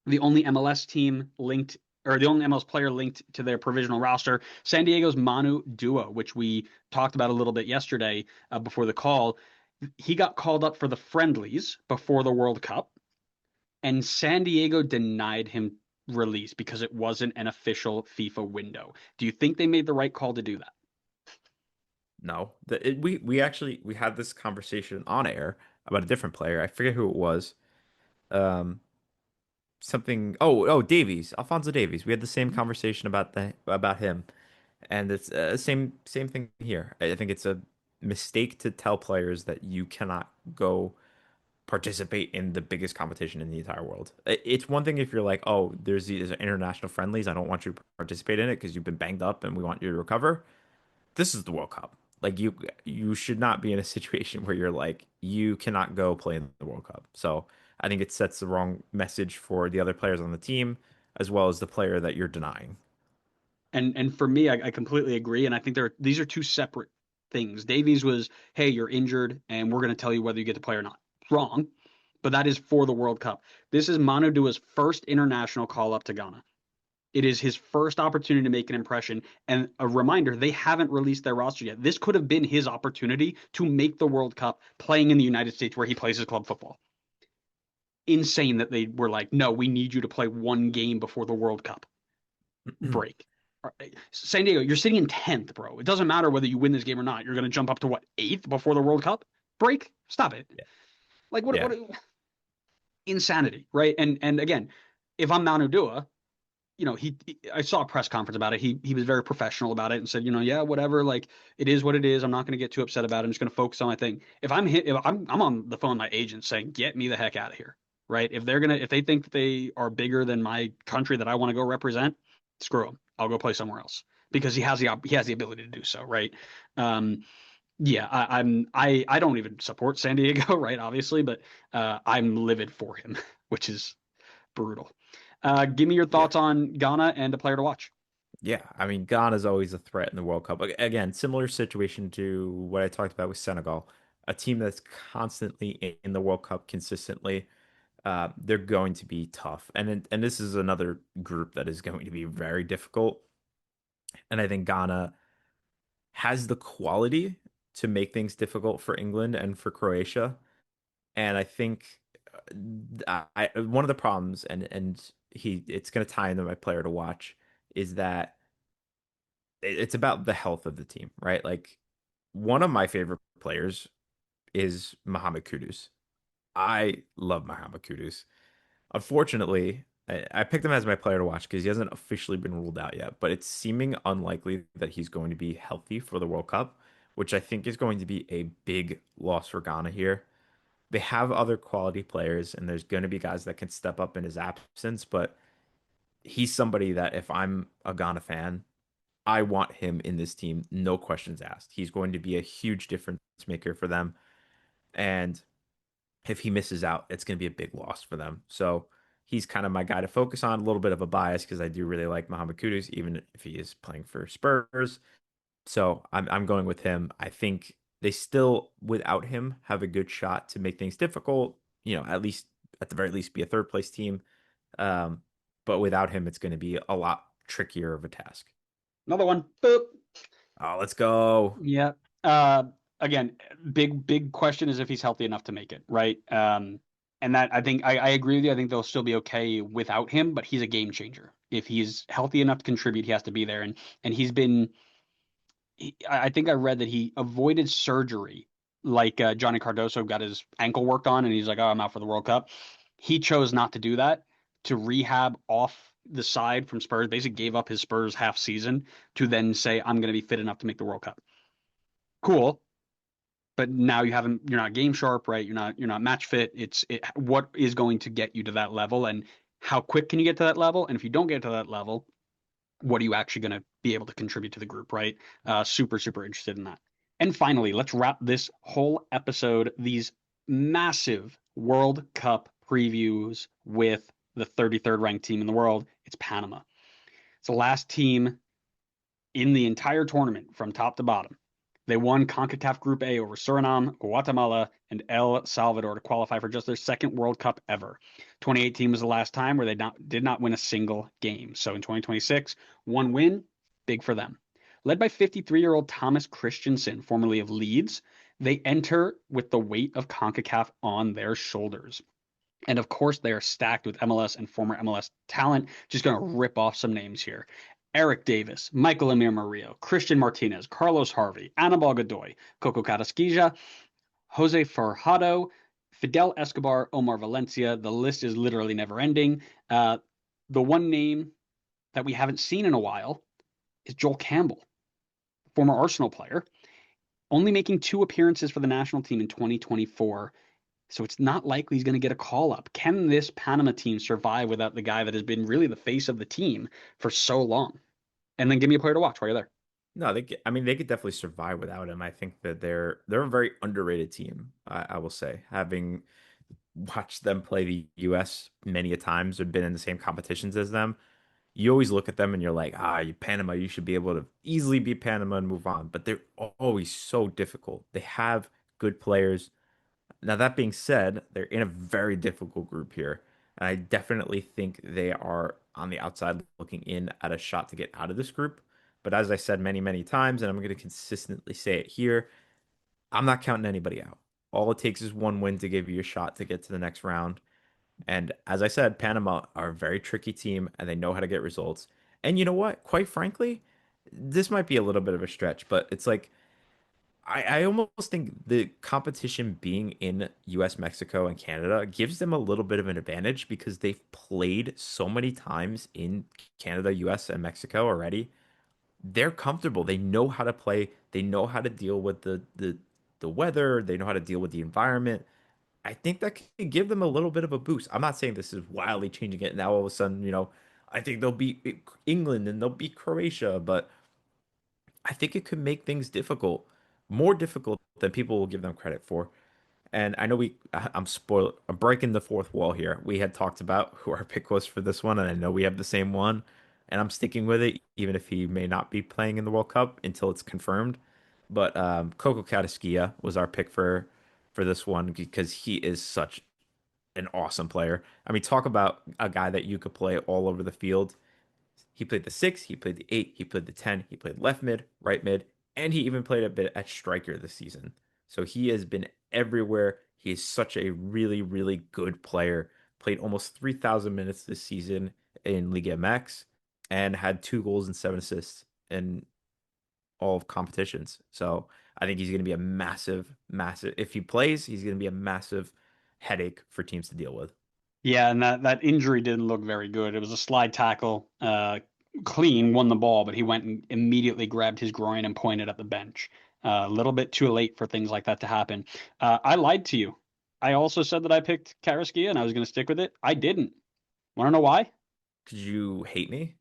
the only MLS team linked or the only MLS player linked to their provisional roster, San Diego's Manu Dua, which we talked about a little bit yesterday before the call. He got called up for the friendlies before the World Cup, and San Diego denied him release because it wasn't an official FIFA window. Do you think they made the right call to do that? No. We had this conversation on air about a different player. I forget who it was. Um, something. Oh, Davies, Alfonso Davies. We had the same conversation about him, and it's same thing here. I think it's a mistake to tell players that you cannot go participate in the biggest competition in the entire world. It's one thing if you're like, oh, there's these international friendlies. I don't want you to participate in it because you've been banged up and we want you to recover. This is the World Cup. Like you should not be in a situation where you're like you cannot go play in the World Cup. So I think it sets the wrong message for the other players on the team as well as the player that you're denying. And for me, I completely agree. And I think these are two separate things. Davies was, hey, you're injured, and we're going to tell you whether you get to play or not. Wrong, but that is for the World Cup. This is Manu Dua's first international call up to Ghana. It is his first opportunity to make an impression. And a reminder, they haven't released their roster yet. This could have been his opportunity to make the World Cup playing in the United States where he plays his club football. Insane that they were like, no, we need you to play one game before the World Cup break. San Diego, you're sitting in 10th, bro. It doesn't matter whether you win this game or not. You're going to jump up to what, 8th before the World Cup break? Stop it. Yeah. Like what Yeah. insanity, right? And again, if I'm Manu Dua, I saw a press conference about it. He was very professional about it and said, yeah, whatever, like it is what it is. I'm not going to get too upset about it. I'm just going to focus on my thing. If I'm on the phone with my agent saying, get me the heck out of here, right? If they think they are bigger than my country that I want to go represent, screw them. I'll go play somewhere else because he has the ability to do so, right? Um, yeah, I don't even support San Diego, right? Obviously, but I'm livid for him, which is brutal. Give me your Yeah. thoughts on Ghana and a player to watch. Yeah, I mean, Ghana is always a threat in the World Cup. Again, similar situation to what I talked about with Senegal, a team that's constantly in the World Cup consistently. They're going to be tough, and this is another group that is going to be very difficult. And I think Ghana has the quality to make things difficult for England and for Croatia. And I think one of the problems, and it's going to tie into my player to watch, is that it's about the health of the team, right? Like one of my favorite players is Mohamed Kudus. I love Mohamed Kudus. Unfortunately, I picked him as my player to watch because he hasn't officially been ruled out yet, but it's seeming unlikely that he's going to be healthy for the World Cup, which I think is going to be a big loss for Ghana here. They have other quality players, and there's going to be guys that can step up in his absence, but he's somebody that if I'm a Ghana fan, I want him in this team, no questions asked. He's going to be a huge difference maker for them. And if he misses out, it's going to be a big loss for them. So he's kind of my guy to focus on. A little bit of a bias because I do really like Mohamed Kudus, even if he is playing for Spurs. So I'm going with him. I think they still, without him, have a good shot to make things difficult. At least at the very least, be a third place team. Um, but without him, it's going to be a lot trickier of a task. Another one. Boop. Oh, let's go. Yeah. Again, big question is if he's healthy enough to make it, right? And that I think I agree with you. I think they'll still be okay without him, but he's a game changer. If he's healthy enough to contribute, he has to be there. And he's been I think I read that he avoided surgery, like Johnny Cardoso got his ankle worked on, and he's like, "Oh, I'm out for the World Cup." He chose not to do that to rehab off the side from Spurs. Basically, gave up his Spurs half season to then say, "I'm going to be fit enough to make the World Cup." Cool, but now you haven't. You're not game sharp, right? You're not match fit. What is going to get you to that level, and how quick can you get to that level? And if you don't get to that level, what are you actually going to be able to contribute to the group, right? Super, super interested in that. And finally, let's wrap this whole episode, these massive World Cup previews with the 33rd ranked team in the world. It's Panama. It's the last team in the entire tournament from top to bottom. They won CONCACAF Group A over Suriname, Guatemala, and El Salvador to qualify for just their second World Cup ever. 2018 was the last time where did not win a single game. So in 2026, one win, big for them. Led by 53-year-old Thomas Christensen, formerly of Leeds, they enter with the weight of CONCACAF on their shoulders. And of course, they are stacked with MLS and former MLS talent. Just going to rip off some names here. Eric Davis, Michael Amir Murillo, Christian Martinez, Carlos Harvey, Anibal Godoy, Coco Carrasquilla, Jose Farhado, Fidel Escobar, Omar Valencia. The list is literally never ending. The one name that we haven't seen in a while is Joel Campbell, former Arsenal player, only making two appearances for the national team in 2024. So it's not likely he's going to get a call up. Can this Panama team survive without the guy that has been really the face of the team for so long? And then give me a player to watch while you're there. No, I mean, they could definitely survive without him. I think that they're a very underrated team. I will say, having watched them play the U.S. many a times or been in the same competitions as them, you always look at them and you're like, you Panama, you should be able to easily beat Panama and move on. But they're always so difficult. They have good players. Now, that being said, they're in a very difficult group here. And I definitely think they are on the outside looking in at a shot to get out of this group. But as I said many, many times, and I'm going to consistently say it here, I'm not counting anybody out. All it takes is one win to give you a shot to get to the next round. And as I said, Panama are a very tricky team and they know how to get results. And you know what? Quite frankly, this might be a little bit of a stretch, but it's like I almost think the competition being in US, Mexico, and Canada gives them a little bit of an advantage because they've played so many times in Canada, US, and Mexico already. They're comfortable. They know how to play. They know how to deal with the weather. They know how to deal with the environment. I think that could give them a little bit of a boost. I'm not saying this is wildly changing it. Now all of a sudden, I think they'll beat England and they'll beat Croatia, but I think it could make things difficult, more difficult than people will give them credit for. And I know I'm spoiled. I'm breaking the fourth wall here. We had talked about who our pick was for this one, and I know we have the same one, and I'm sticking with it, even if he may not be playing in the World Cup until it's confirmed. But Coco Carrasquilla was our pick for this one because he is such an awesome player. I mean, talk about a guy that you could play all over the field. He played the six, he played the eight, he played the 10, he played left mid, right mid, and he even played a bit at striker this season. So he has been everywhere. He is such a really, really good player. Played almost 3,000 minutes this season in Liga MX and had 2 goals and 7 assists in all of competitions. So I think he's going to be a massive, massive, if he plays, he's going to be a massive headache for teams to deal with. Yeah, and that injury didn't look very good. It was a slide tackle. Clean won the ball, but he went and immediately grabbed his groin and pointed at the bench. A little bit too late for things like that to happen. I lied to you. I also said that I picked Karaskia and I was going to stick with it. I didn't. Want to know why? Could you hate me?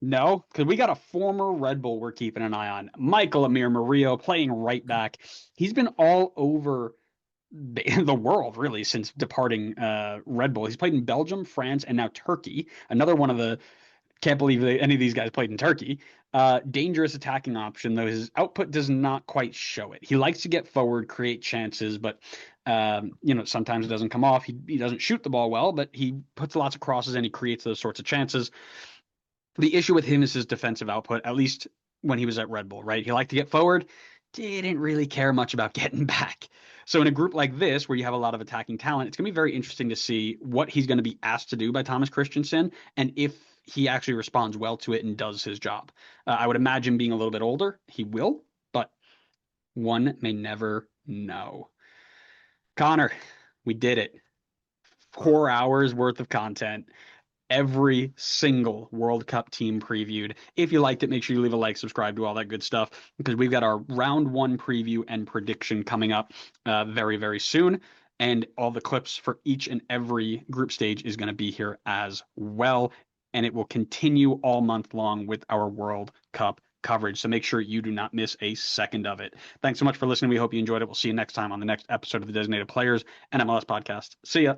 No, because we got a former Red Bull we're keeping an eye on. Michael Amir Murillo playing right back. He's been all over the world really since departing Red Bull. He's played in Belgium, France, and now Turkey. Another one of the can't believe any of these guys played in Turkey. Dangerous attacking option, though his output does not quite show it. He likes to get forward, create chances, but sometimes it doesn't come off. He doesn't shoot the ball well, but he puts lots of crosses and he creates those sorts of chances. The issue with him is his defensive output, at least when he was at Red Bull, right? He liked to get forward, didn't really care much about getting back. So in a group like this, where you have a lot of attacking talent, it's going to be very interesting to see what he's going to be asked to do by Thomas Christensen and if he actually responds well to it and does his job. I would imagine being a little bit older, he will, but one may never know. Connor, we did it. 4 hours worth of content, every single World Cup team previewed. If you liked it, make sure you leave a like, subscribe, do all that good stuff because we've got our round one preview and prediction coming up very, very soon. And all the clips for each and every group stage is going to be here as well. And it will continue all month long with our World Cup coverage. So make sure you do not miss a second of it. Thanks so much for listening. We hope you enjoyed it. We'll see you next time on the next episode of the Designated Players and MLS podcast. See ya.